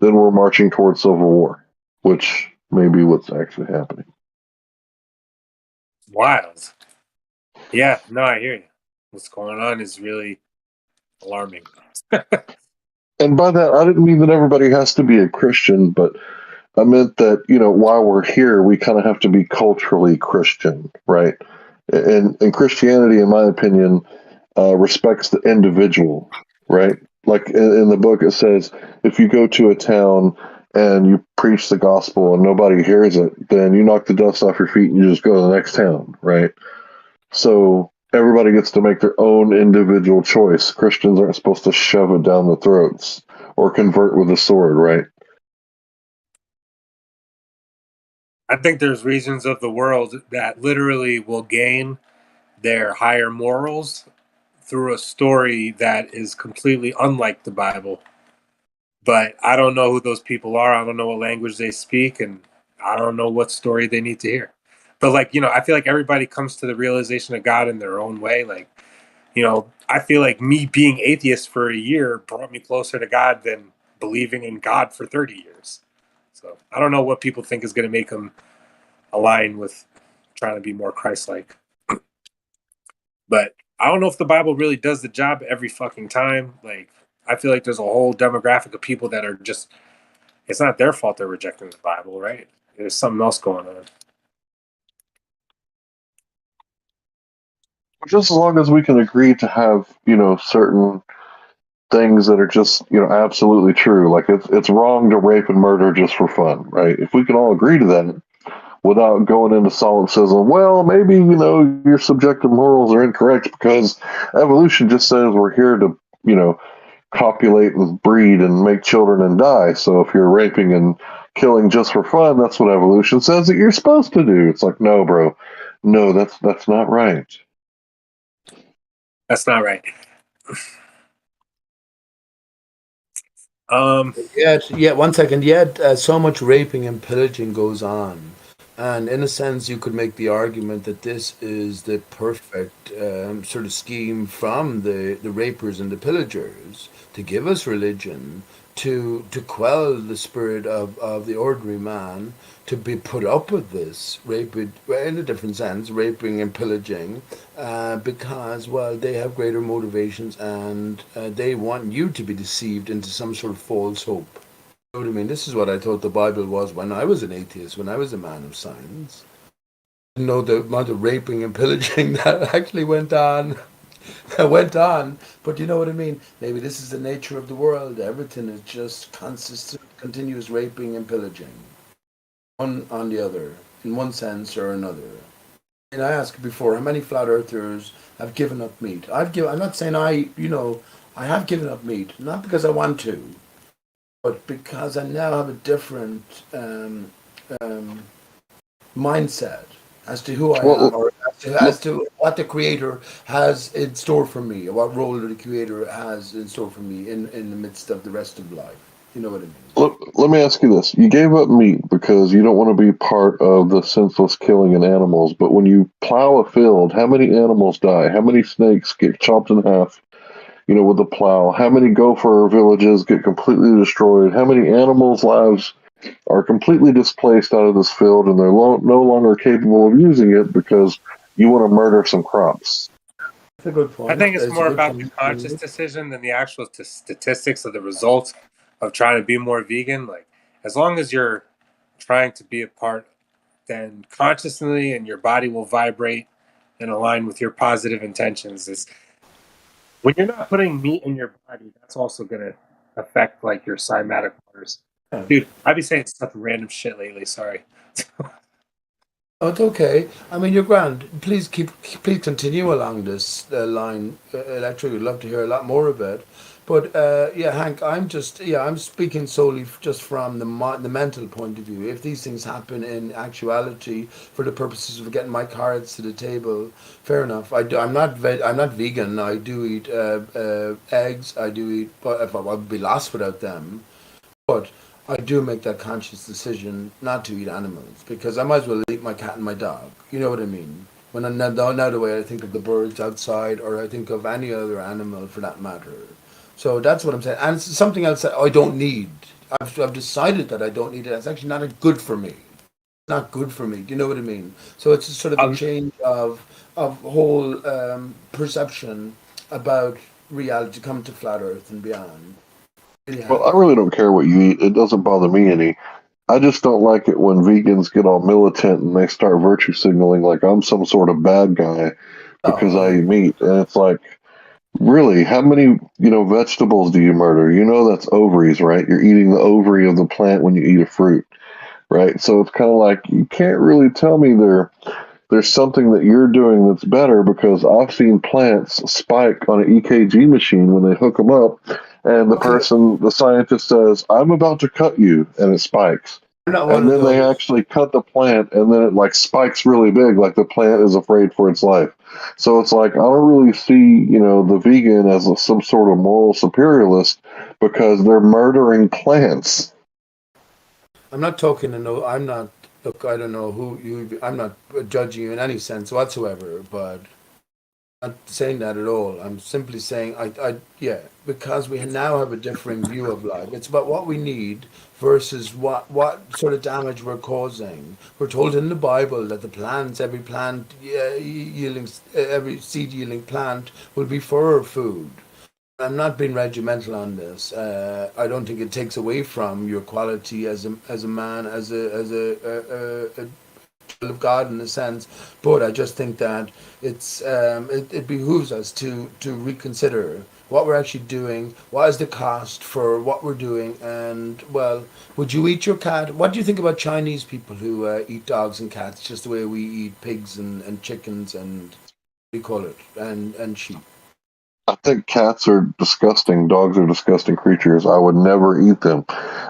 then we're marching towards civil war, which may be what's actually happening. Wild. Yeah, no, I hear you. What's going on is really alarming. And by that, I didn't mean that everybody has to be a Christian, but I meant that, while we're here, we kind of have to be culturally Christian, right? And Christianity, in my opinion, respects the individual, right? Like in the book, it says, if you go to a town and you preach the gospel and nobody hears it, then you knock the dust off your feet and you just go to the next town, right? So everybody gets to make their own individual choice. Christians aren't supposed to shove it down the throats or convert with a sword, right? I think there's regions of the world that literally will gain their higher morals through a story that is completely unlike the Bible. But I don't know who those people are. I don't know what language they speak, and I don't know what story they need to hear. But I feel like everybody comes to the realization of God in their own way. Like, I feel like me being atheist for a year brought me closer to God than believing in God for 30 years. So I don't know what people think is going to make them align with trying to be more Christ-like. But I don't know if the Bible really does the job every fucking time. Like, I feel like there's a whole demographic of people that are just, it's not their fault they're rejecting the Bible, right? There's something else going on. Just as long as we can agree to have, certain things that are just, absolutely true. Like it's wrong to rape and murder just for fun, right? If we can all agree to that without going into solipsism, well, maybe, your subjective morals are incorrect because evolution just says we're here to, copulate and breed and make children and die. So if you're raping and killing just for fun, that's what evolution says that you're supposed to do. It's like, no, bro. No, that's not right. That's not right. Yet, 1 second. Yet, so much raping and pillaging goes on, and in a sense, you could make the argument that this is the perfect sort of scheme from the rapers and the pillagers to give us religion, to quell the spirit of the ordinary man, to be put up with this rape, in a different sense, raping and pillaging, because, well, they have greater motivations and they want you to be deceived into some sort of false hope. You know what I mean? This is what I thought the Bible was when I was an atheist, when I was a man of science. I didn't know the amount of raping and pillaging that actually went on. But you know what I mean? Maybe this is the nature of the world. Everything is just consistent, continuous raping and pillaging. One on the other, in one sense or another. And I asked before, how many flat earthers have given up meat? I'm not saying I have given up meat, not because I want to, but because I now have a different mindset as to who I am, or as to what the Creator has in store for me, or what role the Creator has in store for me in the midst of the rest of life. You know what I mean? Let me ask you this. You gave up meat because you don't want to be part of the senseless killing of animals, but when you plow a field, how many animals die? How many snakes get chopped in half, with the plow? How many gopher villages get completely destroyed? How many animals' lives are completely displaced out of this field and they're no longer capable of using it because you want to murder some crops? That's a good point. I think it's more about the conscious decision than the actual statistics of the results of trying to be more vegan. Like, as long as you're trying to be a part, then consciously and your body will vibrate and align with your positive intentions. Is when you're not putting meat in your body, that's also going to affect like your cymatic waters. Dude, I've been saying such random shit lately. Sorry. Oh, it's okay. I mean, you're grand. Please continue along this line. I'd actually love to hear a lot more of it. But Hank, I'm speaking solely just from the mental point of view. If these things happen in actuality for the purposes of getting my cards to the table, fair enough. I'm not vegan. I do eat eggs. I do eat. But I'd be lost without them. But I do make that conscious decision not to eat animals because I might as well eat my cat and my dog. You know what I mean? When I'm now the way I think of the birds outside, or I think of any other animal for that matter. So that's what I'm saying. And it's something else that I don't need. I've decided that I don't need it. It's actually not good for me. It's not good for me. Do you know what I mean? So it's a sort of a change of whole perception about reality, come to flat Earth and beyond. Well, I really don't care what you eat. It doesn't bother me any. I just don't like it when vegans get all militant and they start virtue signaling like I'm some sort of bad guy because I eat meat. And it's like, really, how many, vegetables do you murder? That's ovaries, right? You're eating the ovary of the plant when you eat a fruit, right? So it's kind of like, you can't really tell me there's something that you're doing that's better because I've seen plants spike on an EKG machine when they hook them up. And the scientist says, I'm about to cut you, and it spikes. And then they actually cut the plant, and then it spikes really big, like the plant is afraid for its life. So it's like, I don't really see, the vegan as some sort of moral superiorist because they're murdering plants. I'm not talking to look, I don't know who you, I'm not judging you in any sense whatsoever, but I'm not saying that at all. I'm simply saying, because we now have a differing view of life. It's about what we need versus what sort of damage we're causing. We're told in the Bible that every seed yielding plant will be for our food. I'm not being regimental on this. I don't think it takes away from your quality as a man, as a child of God in a sense, but I just think that it behooves us to reconsider what we're actually doing, what is the cost for what we're doing, and well, would you eat your cat? What do you think about Chinese people who eat dogs and cats just the way we eat pigs and chickens and what do you call it, and sheep? I think cats are disgusting. Dogs are disgusting creatures. I would never eat them.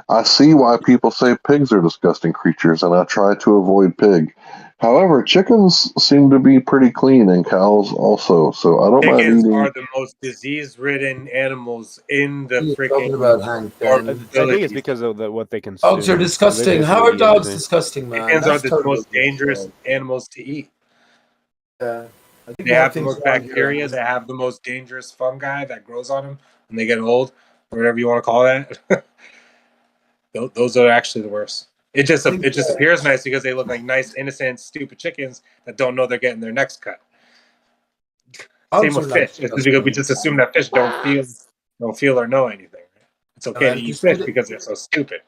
I see why people say pigs are disgusting creatures, and I try to avoid pig. However, chickens seem to be pretty clean, and cows also. So I don't mind Chickens eating. are the most disease-ridden animals in the You're freaking. talking about Hank. Then I think it's because of what they consume. dogs are disgusting. How are dogs disgusting, man? Chickens are That's the terrible. most dangerous animals to eat. Yeah. I think They we have the things most wrong here. bacteria. They have the most dangerous fungi that grows on them when they get old, or whatever you want to call that. Those are actually the worst. It just appears nice because they look like nice, innocent, stupid chickens that don't know they're getting their necks cut. Same with fish. It's because we just assume that fish don't feel or know anything. It's okay to eat fish because they're so stupid.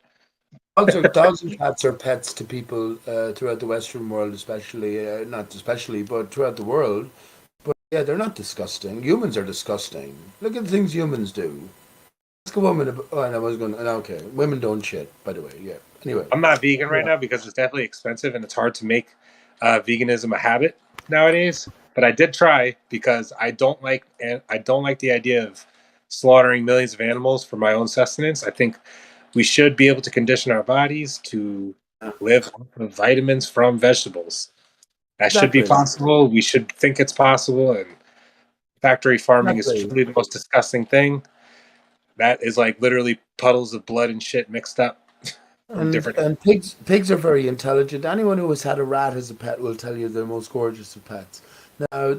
Dogs and cats are pets to people throughout the Western world, especially not especially, but throughout the world. But yeah, they're not disgusting. Humans are disgusting. Look at the things humans do. Ask a woman. I was going. Okay, women don't shit. By the way, yeah. Anyway, I'm not vegan right now because it's definitely expensive and it's hard to make veganism a habit nowadays. But I did try because I don't like the idea of slaughtering millions of animals for my own sustenance. I think we should be able to condition our bodies to live off of vitamins from vegetables. That should be possible. We should think it's possible. And factory farming is truly the most disgusting thing. That is like literally puddles of blood and shit mixed up. And pigs are very intelligent. Anyone who has had a rat as a pet will tell you they're the most gorgeous of pets. Now,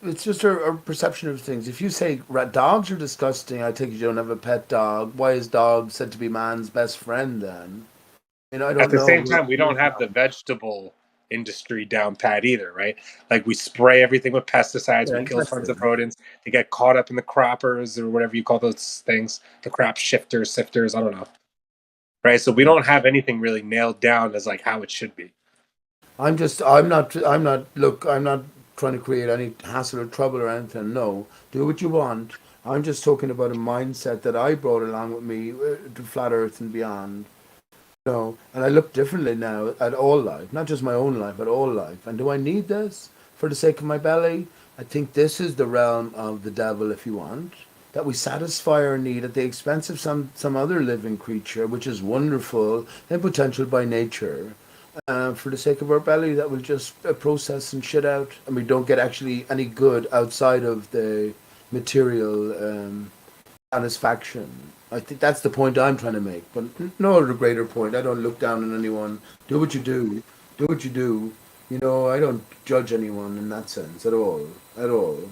it's just a perception of things. If you say dogs are disgusting, I take it you don't have a pet dog. Why is dog said to be man's best friend then? You know, I don't know. At the same time, we don't have the vegetable industry down pat either, right? Like we spray everything with pesticides, we kill tons of rodents. They get caught up in the croppers or whatever you call those things, the crop shifters, sifters, I don't know. Right? So we don't have anything really nailed down as like how it should be. I'm not trying to create any hassle or trouble or anything. No, do what you want. I'm just talking about a mindset that I brought along with me to flat earth and beyond. You know, and I look differently now at all life, not just my own life, but all life. And do I need this for the sake of my belly? I think this is the realm of the devil, if you want, that we satisfy our need at the expense of some other living creature, which is wonderful and potential by nature. For the sake of our belly, that will just process and shit out, and we don't get actually any good outside of the material satisfaction. I think that's the point I'm trying to make, but no other greater point. I don't look down on anyone. Do what you do. Do what you do. You know, I don't judge anyone in that sense at all. At all.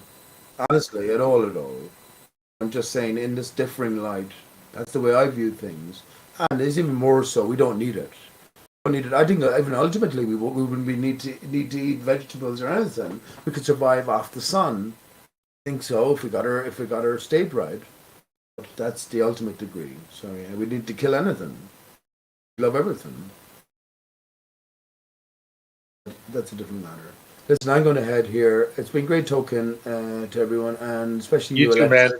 Honestly, at all. I'm just saying, in this differing light, that's the way I view things. And it's even more so, we don't need it. I think even ultimately we wouldn't need to eat vegetables or anything. We could survive off the sun. I think so if we got our state right. But that's the ultimate degree. So yeah, we need to kill anything. We love everything. That's a different matter. Listen, I'm going to head here. It's been great talking to everyone, and especially you, too, man.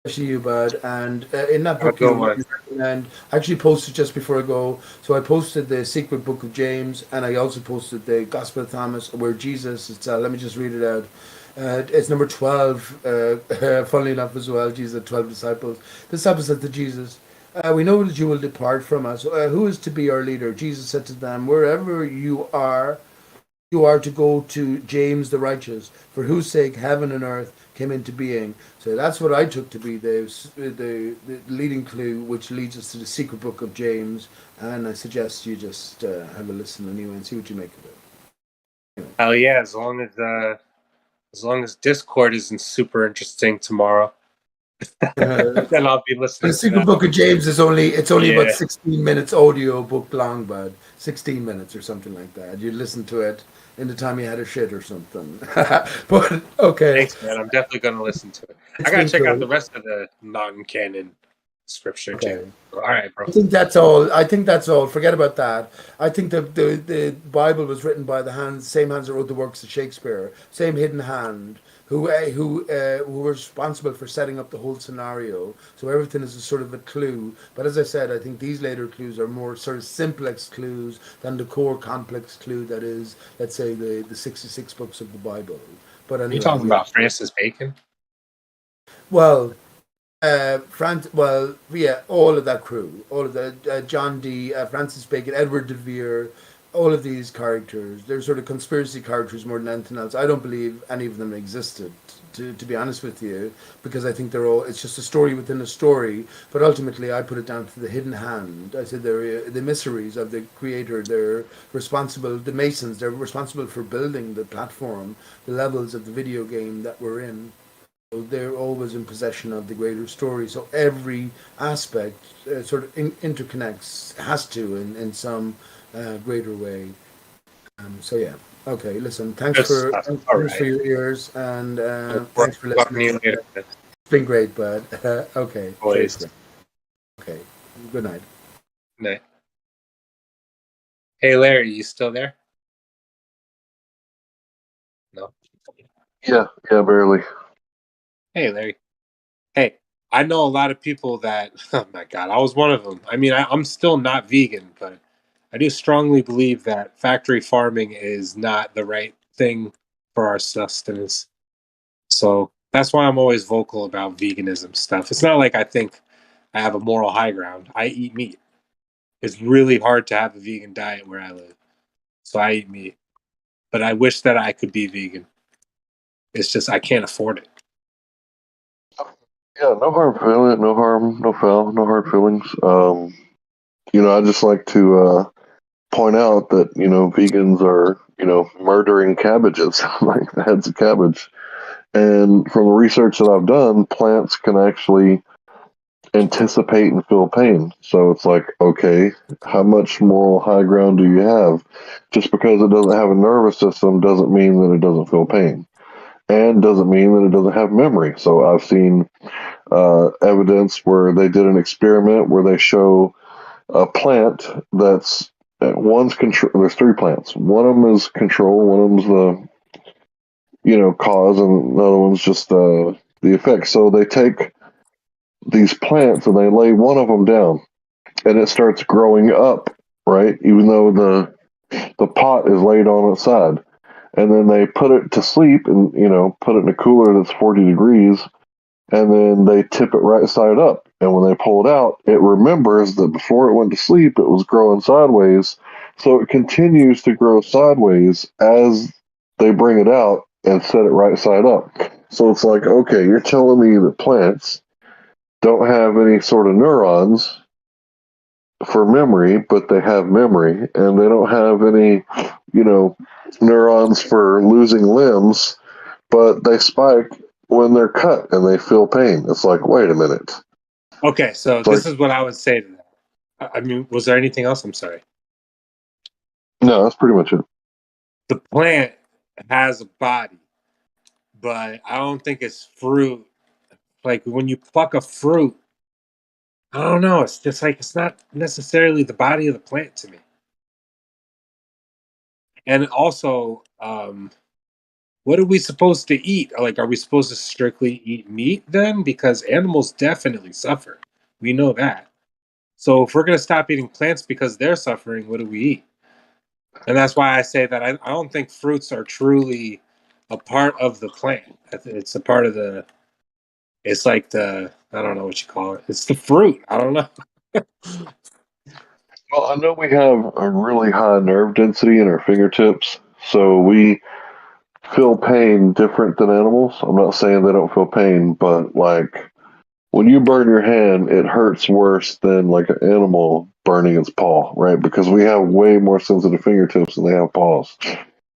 Especially you, bud. And in that book, and I actually posted just before I go. So I posted the Secret Book of James, and I also posted the Gospel of Thomas, where Jesus. Let me just read it out. It's number 12. Funnily enough, as well, Jesus had 12 disciples. The disciples said to Jesus, "We know that you will depart from us. Who is to be our leader?" Jesus said to them, "Wherever you are to go to James the righteous, for whose sake heaven and earth came into being." So that's what I took to be the leading clue, which leads us to the Secret Book of James. And I suggest you just have a listen anyway and see what you make of it. Anyway. Hell yeah! As long as Discord isn't super interesting tomorrow, then I'll be listening. The Secret Book of James is only about 16 minutes audio book long, bud. 16 minutes or something like that. You listen to it in the time you had a shit or something. But okay. Thanks, man. I'm definitely going to listen to it. I got to check out the rest of the non-canon scripture too. All right, bro. I think that's all. Forget about that. I think the Bible was written by the same hands that wrote the works of Shakespeare. Same hidden hand. who were responsible for setting up the whole scenario. So everything is a sort of a clue. But as I said, I think these later clues are more sort of simplex clues than the core complex clue that is, let's say, the 66 books of the Bible. But anyway, Are you talking about Francis Bacon? Well, all of that crew, all of the John Dee, Francis Bacon, Edward de Vere, all of these characters, they're sort of conspiracy characters more than anything else. I don't believe any of them existed, to be honest with you, because I think it's just a story within a story. But ultimately, I put it down to the hidden hand. I said they're the emissaries of the creator. They're responsible, the Masons, they're responsible for building the platform, the levels of the video game that we're in. So they're always in possession of the greater story. So every aspect sort of interconnects, has to in some greater way. So yeah. Okay. Listen. Thanks for your ears and thanks for listening. It's been great, bud. Okay. Always. Okay. Good night. Night. Hey, Larry, you still there? No. Yeah, barely. Hey, Larry. Hey, I know a lot of people that, oh my God, I was one of them. I mean, I'm still not vegan, but I do strongly believe that factory farming is not the right thing for our sustenance. So that's why I'm always vocal about veganism stuff. It's not like I think I have a moral high ground. I eat meat. It's really hard to have a vegan diet where I live. So I eat meat. But I wish that I could be vegan. It's just I can't afford it. Yeah, no hard feeling, no harm, no foul, no hard feelings. I just like to point out that, vegans are, murdering cabbages, like the heads of cabbage. And from the research that I've done, plants can actually anticipate and feel pain. So it's like, okay, how much moral high ground do you have? Just because it doesn't have a nervous system doesn't mean that it doesn't feel pain. And doesn't mean that it doesn't have memory. So I've seen evidence where they did an experiment where they show a plant that's one's control. There's 3 plants. One of them is control. One of them's the cause, and the other one's just the effect. So they take these plants and they lay one of them down, and it starts growing up, right? Even though the pot is laid on its side, and then they put it to sleep and put it in a cooler that's 40 degrees. And then they tip it right side up. And when they pull it out, it remembers that before it went to sleep, it was growing sideways. So it continues to grow sideways as they bring it out and set it right side up. So it's like, okay, you're telling me that plants don't have any sort of neurons for memory, but they have memory. And they don't have any, neurons for losing limbs, but they spike when they're cut and they feel pain. It's like, wait a minute. Okay, so this is what I would say to that. I mean, was there anything else? I'm sorry. No, that's pretty much it. The plant has a body, but I don't think it's fruit. Like when you pluck a fruit, I don't know. It's just like it's not necessarily the body of the plant to me. And also, what are we supposed to eat? Like, are we supposed to strictly eat meat then? Because animals definitely suffer. We know that. So if we're going to stop eating plants because they're suffering, what do we eat? And that's why I say that I don't think fruits are truly a part of the plant. It's a part of it's like I don't know what you call it. It's the fruit. I don't know. Well, I know we have a really high nerve density in our fingertips, so we feel pain different than animals. I'm not saying they don't feel pain, but like when you burn your hand, it hurts worse than like an animal burning its paw, right? Because we have way more sensitive fingertips than they have paws.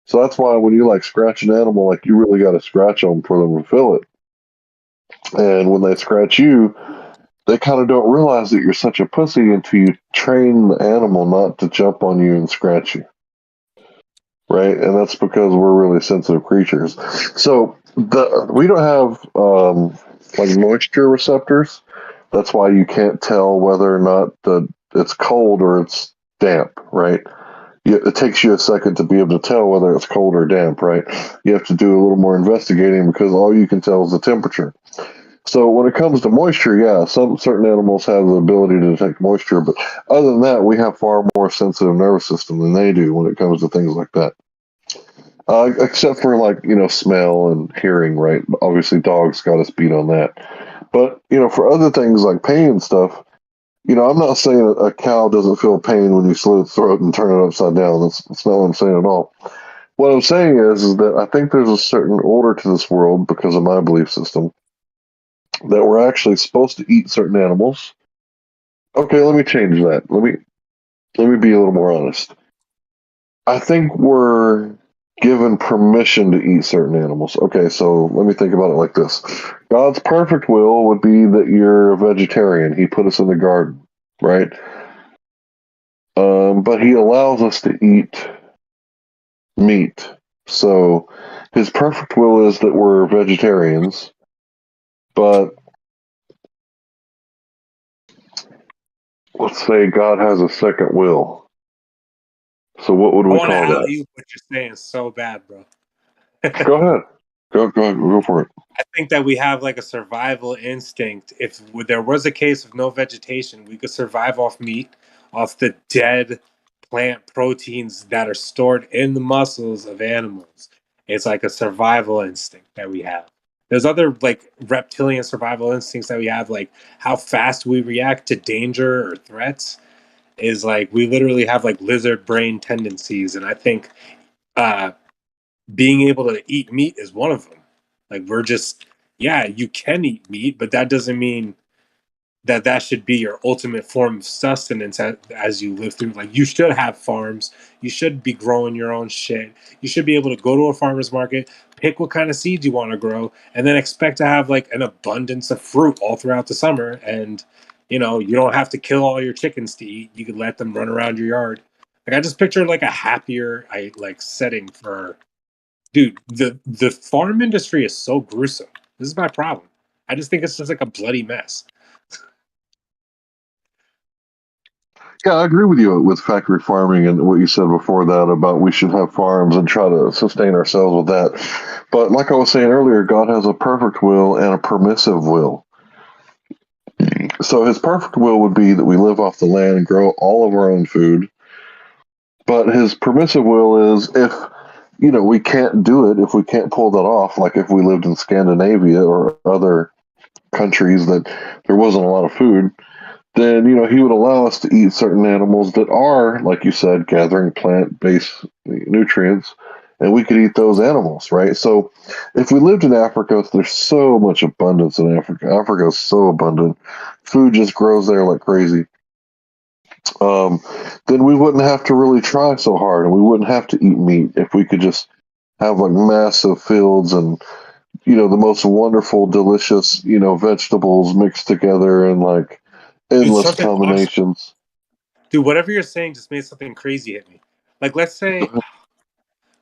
So that's why when you like scratch an animal, like you really got to scratch them for them to feel it. And when they scratch you, they kind of don't realize that you're such a pussy until you train the animal not to jump on you and scratch you. Right? And that's because we're really sensitive creatures. So we don't have like moisture receptors. That's why you can't tell whether or not it's cold or it's damp, right? it takes you a second to be able to tell whether it's cold or damp, right? You have to do a little more investigating because all you can tell is the temperature. So when it comes to moisture, yeah, certain animals have the ability to detect moisture, but other than that, we have far more sensitive nervous system than they do when it comes to things like that. Except for like, smell and hearing, right? Obviously dogs got us beat on that. But, for other things like pain and stuff, I'm not saying a cow doesn't feel pain when you slit its throat and turn it upside down. That's not what I'm saying at all. What I'm saying is that I think there's a certain order to this world because of my belief system that we're actually supposed to eat certain animals. Okay, let me change that. Let me be a little more honest. I think we're given permission to eat certain animals. Okay, so let me think about it like this. God's perfect will would be that you're a vegetarian. He put us in the garden, right? But he allows us to eat meat. So his perfect will is that we're vegetarians, but let's say God has a second will. So what would we call that? I want to you what you're saying so bad, bro. Go ahead. Go for it. I think that we have like a survival instinct. If there was a case of no vegetation, we could survive off meat, off the dead plant proteins that are stored in the muscles of animals. It's like a survival instinct that we have. There's other like reptilian survival instincts that we have, like how fast we react to danger or threats. Is like we literally have like lizard brain tendencies, and I think being able to eat meat is one of them. Like we're just, yeah, you can eat meat, but that doesn't mean that should be your ultimate form of sustenance as you live through. Like you should have farms, you should be growing your own shit. You should be able to go to a farmer's market, pick what kind of seeds you want to grow, and then expect to have like an abundance of fruit all throughout the summer. And you don't have to kill all your chickens to eat. You could let them run around your yard. Like I just picture like a happier setting for. Dude, the farm industry is so gruesome. This is my problem. I just think it's just like a bloody mess. Yeah, I agree with you with factory farming and what you said before that about we should have farms and try to sustain ourselves with that. But like I was saying earlier, God has a perfect will and a permissive will. So his perfect will would be that we live off the land and grow all of our own food. But his permissive will is if we can't do it, if we can't pull that off, like if we lived in Scandinavia or other countries that there wasn't a lot of food, then he would allow us to eat certain animals that are, like you said, gathering plant-based nutrients, and we could eat those animals, right? So if we lived in Africa, there's so much abundance in Africa. Africa is so abundant. Food just grows there like crazy. Then we wouldn't have to really try so hard, and we wouldn't have to eat meat if we could just have like massive fields and the most wonderful, delicious vegetables mixed together and like endless combinations. Awesome. Dude, whatever you're saying just made something crazy hit me. Like, let's say,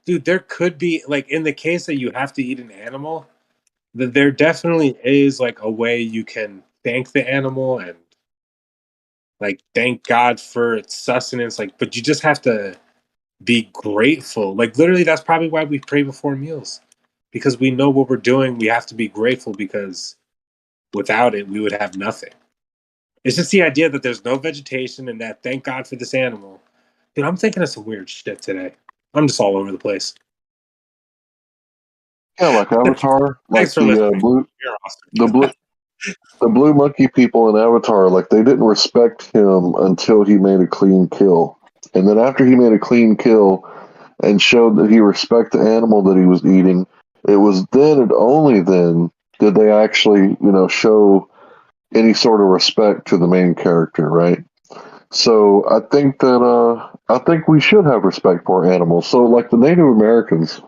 dude, there could be like in the case that you have to eat an animal, that there definitely is like a way you can thank the animal and like thank God for its sustenance. Like, but you just have to be grateful. Like, literally, that's probably why we pray before meals, because we know what we're doing. We have to be grateful because without it, we would have nothing. It's just the idea that there's no vegetation and that thank God for this animal. Dude, I'm thinking of some weird shit today. I'm just all over the place. Yeah, like Avatar, like Thanks for listening. blue, You're awesome. the blue monkey people in Avatar, like they didn't respect him until he made a clean kill, and then after he made a clean kill and showed that he respected the animal that he was eating, it was then and only then did they actually, show any sort of respect to the main character, right? So I think we should have respect for animals. So like the Native Americans,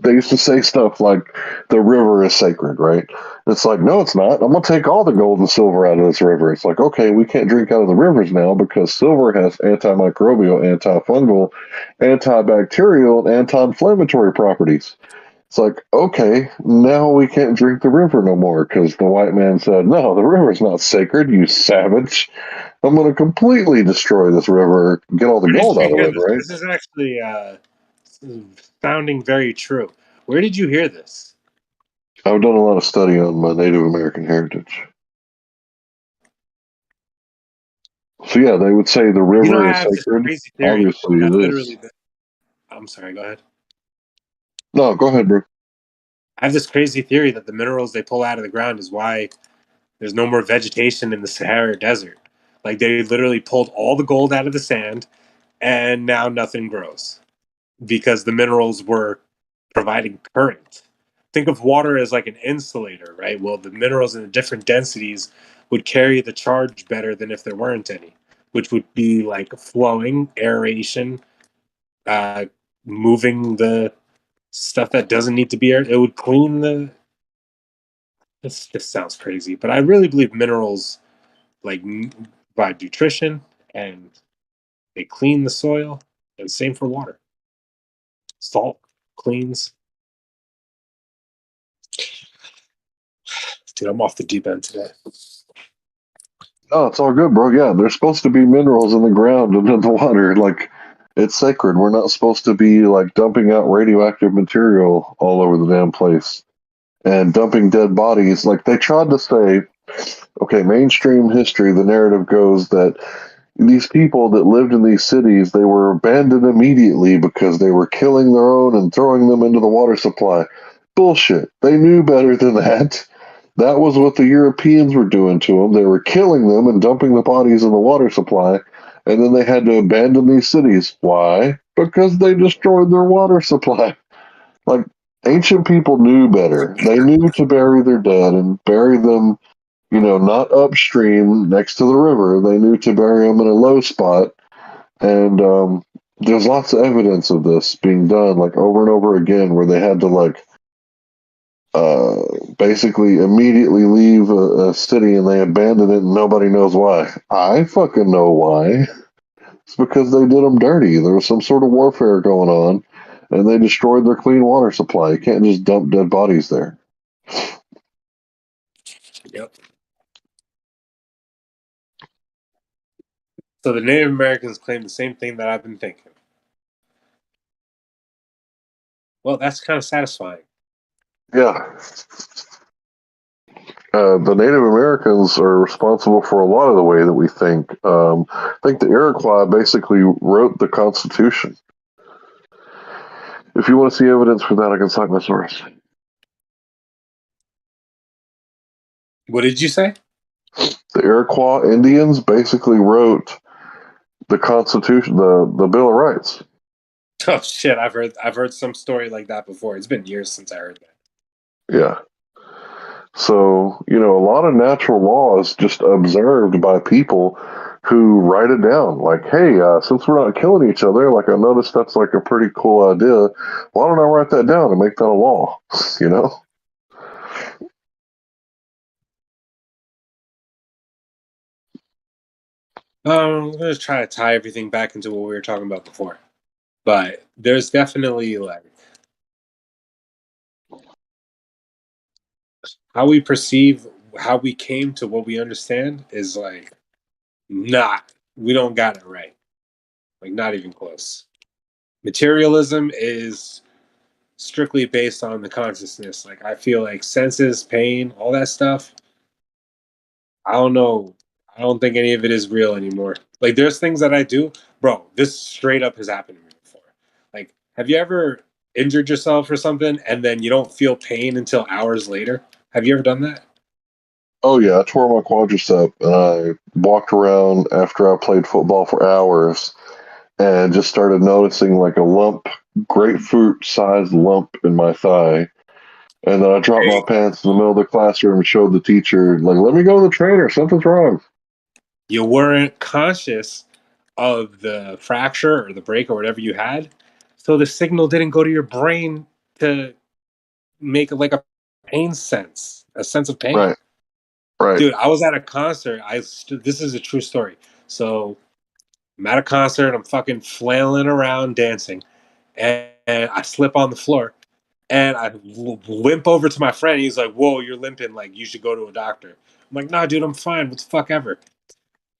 they used to say stuff like the river is sacred, right? It's like, no, it's not. I'm gonna take all the gold and silver out of this river. It's like, okay, we can't drink out of the rivers now because silver has antimicrobial, antifungal, antibacterial, and anti-inflammatory properties. It's like, okay, now we can't drink the river no more because the white man said, no, the river's not sacred, you savage. I'm going to completely destroy this river, get all the gold out of it, right? This is actually sounding very true. Where did you hear this? I've done a lot of study on my Native American heritage. So yeah, they would say the river is sacred. Obviously, it is. I'm sorry. Go ahead. No, go ahead, bro. I have this crazy theory that the minerals they pull out of the ground is why there's no more vegetation in the Sahara Desert. Like they literally pulled all the gold out of the sand, and now nothing grows because the minerals were providing current. Think of water as like an insulator, right? Well, the minerals in the different densities would carry the charge better than if there weren't any, which would be like flowing, aeration, moving the stuff that doesn't need to be aired. It would clean the. This sounds crazy, but I really believe minerals like provide nutrition and they clean the soil, and same for water. Salt cleans. Dude, I'm off the deep end today. Oh, it's all good, bro. Yeah, there's supposed to be minerals in the ground and in the water. Like, it's sacred. We're not supposed to be like dumping out radioactive material all over the damn place and dumping dead bodies. Like they tried to say, okay, mainstream history, the narrative goes that these people that lived in these cities, they were abandoned immediately because they were killing their own and throwing them into the water supply. Bullshit. They knew better than that. That was what the Europeans were doing to them. They were killing them and dumping the bodies in the water supply, and then they had to abandon these cities. Why? Because they destroyed their water supply. Like, ancient people knew better. They knew to bury their dead and bury them, you know, not upstream next to the river. They knew to bury them in a low spot. And there's lots of evidence of this being done, like, over and over again, where they had to, like, basically immediately leave a city and they abandon it and nobody knows why. I fucking know why. It's because they did them dirty. There was some sort of warfare going on and they destroyed their clean water supply. You can't just dump dead bodies there. Yep. So the Native Americans claim the same thing that I've been thinking. Well, that's kind of satisfying. Yeah. The Native Americans are responsible for a lot of the way that we think. I think the Iroquois basically wrote the Constitution. If you want to see evidence for that, I can cite my source. What did you say? The Iroquois Indians basically wrote the Constitution, the Bill of Rights. Oh shit! I've heard some story like that before. It's been years since I heard that. Yeah. So, you know, a lot of natural law is just observed by people who write it down. Like, hey, since we're not killing each other, like I noticed that's like a pretty cool idea. Why don't I write that down and make that a law? You know? I'm going to try to tie everything back into what we were talking about before. But there's definitely like how we perceive, how we came to what we understand is like we don't got it right. Like not even close. Materialism is strictly based on the consciousness. Like I feel like senses, pain, all that stuff. I don't know. I don't think any of it is real anymore. Like there's things that I do, bro. This straight up has happened to me before. Like, have you ever injured yourself or something and then you don't feel pain until hours later? Have you ever done that? Oh, yeah. I tore my quadricep and I walked around after I played football for hours and just started noticing like a lump, grapefruit-sized lump in my thigh. And then I dropped my pants in the middle of the classroom and showed the teacher, like, let me go to the trainer. Something's wrong. You weren't conscious of the fracture or the break or whatever you had. So the signal didn't go to your brain to make like a pain sense, a sense of pain. Right. Right. Dude, I was at a concert. This is a true story. So I'm at a concert. I'm fucking flailing around dancing. And I slip on the floor. And I limp over to my friend. He's like, whoa, you're limping. Like, you should go to a doctor. I'm like, nah, dude, I'm fine. What the fuck ever.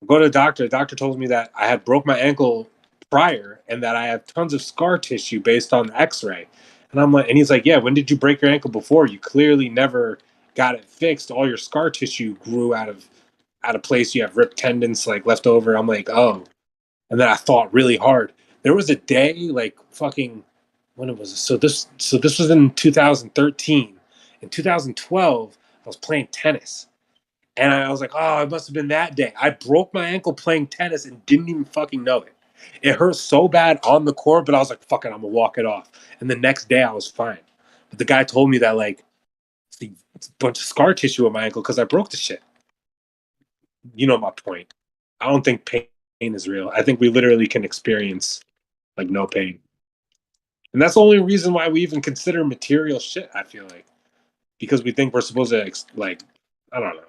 Go to the doctor. The doctor told me that I had broke my ankle prior and that I have tons of scar tissue based on the X-ray. And I'm like, and he's like, yeah, when did you break your ankle before? You clearly never got it fixed. All your scar tissue grew out of place. You have ripped tendons like left over. I'm like, oh. And then I thought really hard. There was a day like fucking when it was so this was in 2013. In 2012, I was playing tennis. And I was like, oh, it must have been that day. I broke my ankle playing tennis and didn't even fucking know it. It hurt so bad on the court, but I was like, fuck it, I'm gonna walk it off. And the next day I was fine. But the guy told me that like it's a bunch of scar tissue on my ankle because I broke the shit. You know my point. I don't think pain is real. I think we literally can experience like no pain. And that's the only reason why we even consider material shit, I feel like. Because we think we're supposed to like, I don't know.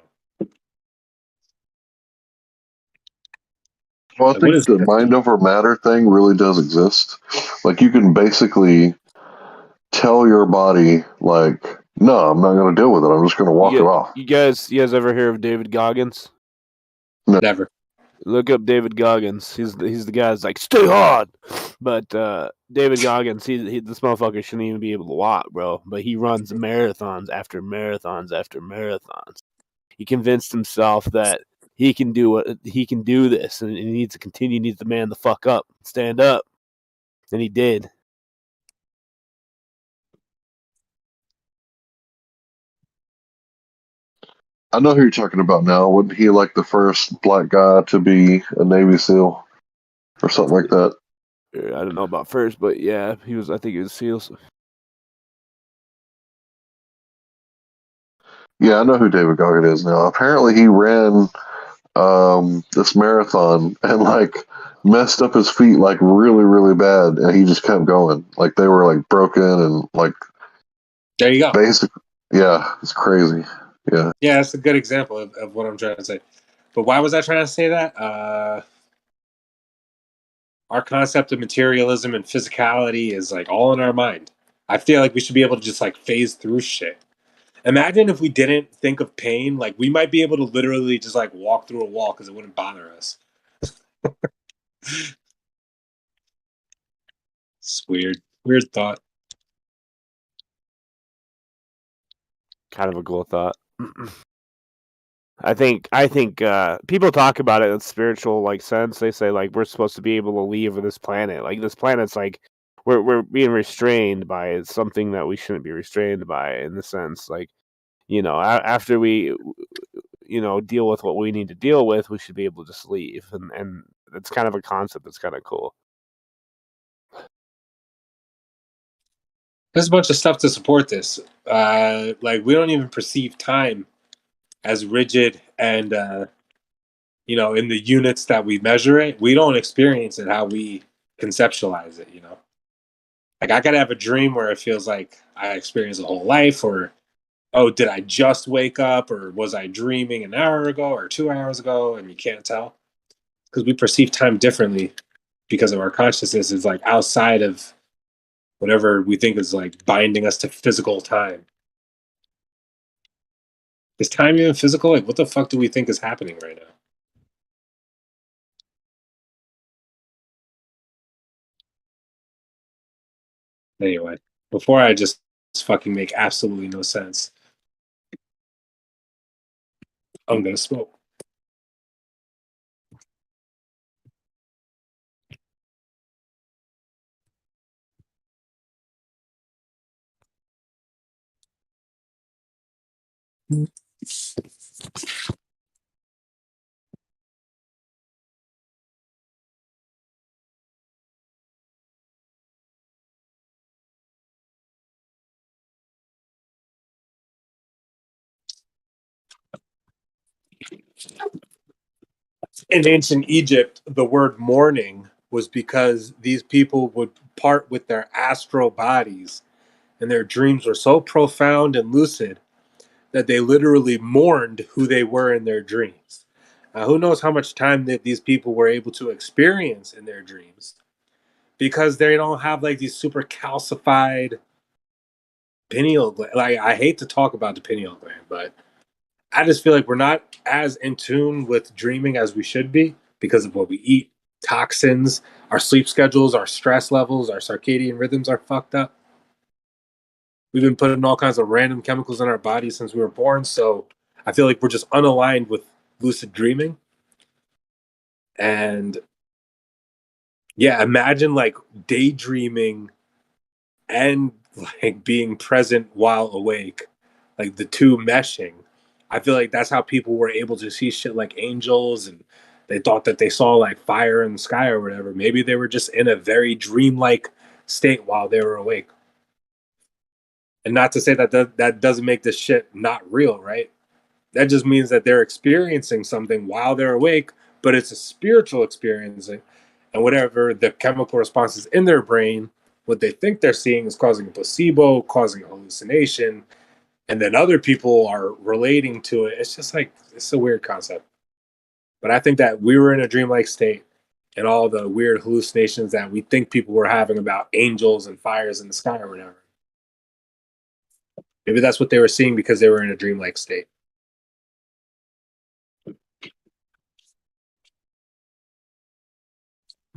Well, I think the mind over matter thing really does exist. Like, you can basically tell your body, like, no, I'm not going to deal with it. I'm just going to walk it off. You guys ever hear of David Goggins? No. Never. Look up David Goggins. He's the guy that's like, stay hard. But David Goggins, he this motherfucker shouldn't even be able to walk, bro. But he runs marathons after marathons after marathons. He convinced himself that he can do this, and he needs to continue. He needs to man the fuck up, stand up, and he did. I know who you're talking about now. Wasn't he like the first black guy to be a Navy SEAL or something like that? I don't know about first, but yeah, he was. I think he was SEALs. Yeah, I know who David Goggins is now. Apparently, he ran this marathon and like messed up his feet like really, really bad, and he just kept going. Like they were like broken and like. There you go. Basically, yeah, it's crazy. Yeah. Yeah, that's a good example of what I'm trying to say. But why was I trying to say that? Our concept of materialism and physicality is like all in our mind. I feel like we should be able to just like phase through shit. Imagine if we didn't think of pain, like we might be able to literally just like walk through a wall because it wouldn't bother us. It's weird. Weird thought. Kind of a cool thought. I think people talk about it in spiritual like sense. They say like we're supposed to be able to leave this planet. Like this planet's like we're being restrained by something that we shouldn't be restrained by, in the sense like, after we deal with what we need to deal with, we should be able to just leave, and it's kind of a concept that's kind of cool. There's a bunch of stuff to support this. Like we don't even perceive time as rigid and in the units that we measure it. We don't experience it how we conceptualize it. Like I gotta have a dream where it feels like I experienced a whole life, or oh, did I just wake up, or was I dreaming an hour ago or 2 hours ago, and you can't tell because we perceive time differently because of our consciousness is like outside of whatever we think is like binding us to physical time. Is time even physical? Like, what the fuck do we think is happening right now? Anyway, before I just fucking make absolutely no sense, I'm gonna smoke. In ancient Egypt, the word mourning was because these people would part with their astral bodies, and their dreams were so profound and lucid that they literally mourned who they were in their dreams. Who knows how much time that these people were able to experience in their dreams, because they don't have like these super calcified pineal gland. Like, I hate to talk about the pineal gland, but I just feel like we're not as in tune with dreaming as we should be because of what we eat, toxins, our sleep schedules, our stress levels, our circadian rhythms are fucked up. We've been putting all kinds of random chemicals in our bodies since we were born, so I feel like we're just unaligned with lucid dreaming. And yeah, imagine like daydreaming and like being present while awake, like the two meshing. I feel like that's how people were able to see shit like angels, and they thought that they saw like fire in the sky or whatever. Maybe they were just in a very dreamlike state while they were awake. And not to say that that doesn't make this shit not real, right? That just means that they're experiencing something while they're awake, but it's a spiritual experience. And whatever the chemical responses in their brain, what they think they're seeing is causing a placebo, causing a hallucination. And then other people are relating to it. It's just like, it's a weird concept. But I think that we were in a dreamlike state, and all the weird hallucinations that we think people were having about angels and fires in the sky or whatever. Maybe that's what they were seeing because they were in a dreamlike state.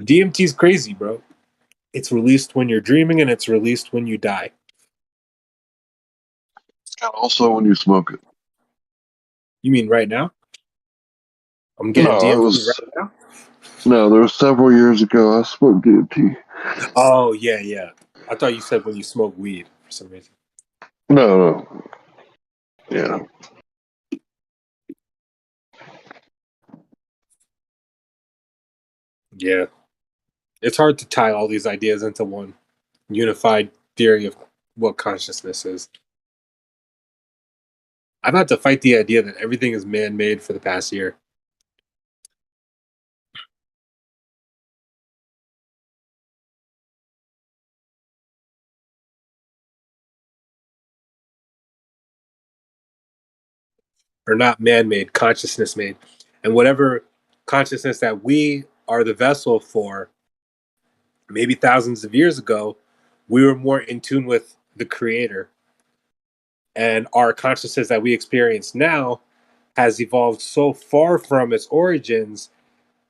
DMT's crazy, bro. It's released when you're dreaming and it's released when you die. And also when you smoke it. You mean right now? I'm getting DMT right now? No, there was several years ago I smoked DMT. Oh, yeah. I thought you said when you smoke weed for some reason. No. Yeah. Yeah. It's hard to tie all these ideas into one unified theory of what consciousness is. I've had to fight the idea that everything is man-made for the past year. Or not man-made, consciousness-made. And whatever consciousness that we are the vessel for, maybe thousands of years ago, we were more in tune with the creator. And our consciousness that we experience now has evolved so far from its origins.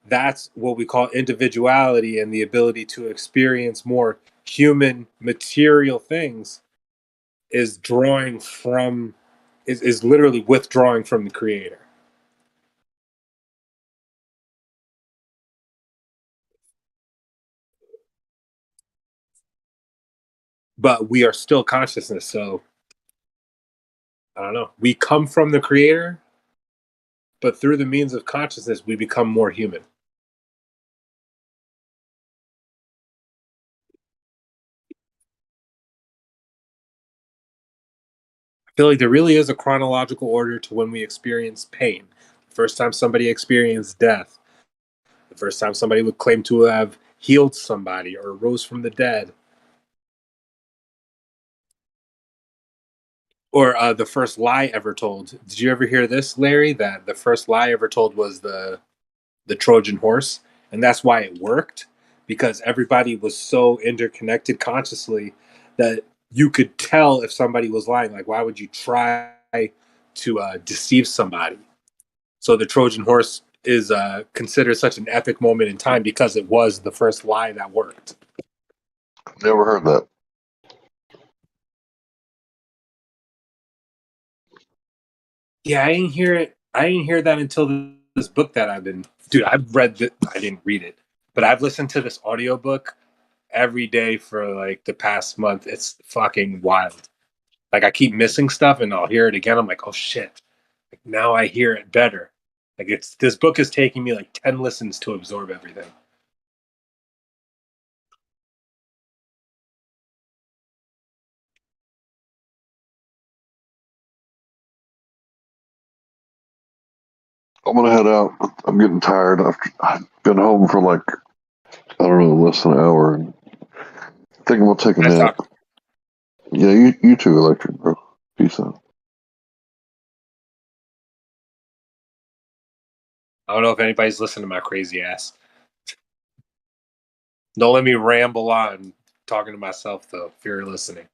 That's what we call individuality and the ability to experience more human material things is drawing from, is literally withdrawing from the creator. But we are still consciousness, so I don't know. We come from the creator, but through the means of consciousness, we become more human. I feel like there really is a chronological order to when we experience pain. The first time somebody experienced death, the first time somebody would claim to have healed somebody or rose from the dead, or the first lie ever told. Did you ever hear this, Larry? That the first lie ever told was the Trojan horse, and that's why it worked, because everybody was so interconnected consciously that you could tell if somebody was lying. Like, why would you try to deceive somebody? So the Trojan horse is considered such an epic moment in time because it was the first lie that worked. Never heard that. Yeah, I didn't hear it. I didn't hear that until this book that I've read it. I didn't read it, but I've listened to this audiobook every day for like the past month. It's fucking wild. Like, I keep missing stuff and I'll hear it again. I'm like, oh shit. Like, now I hear it better. Like, this book is taking me like 10 listens to absorb everything. I'm gonna head out. I'm getting tired. I've been home for like, I don't know, less than an hour. And I think I'm gonna take a nap. Yeah, you too, Electric, bro. Peace out. I don't know if anybody's listening to my crazy ass. Don't let me ramble on talking to myself, though, if you're listening.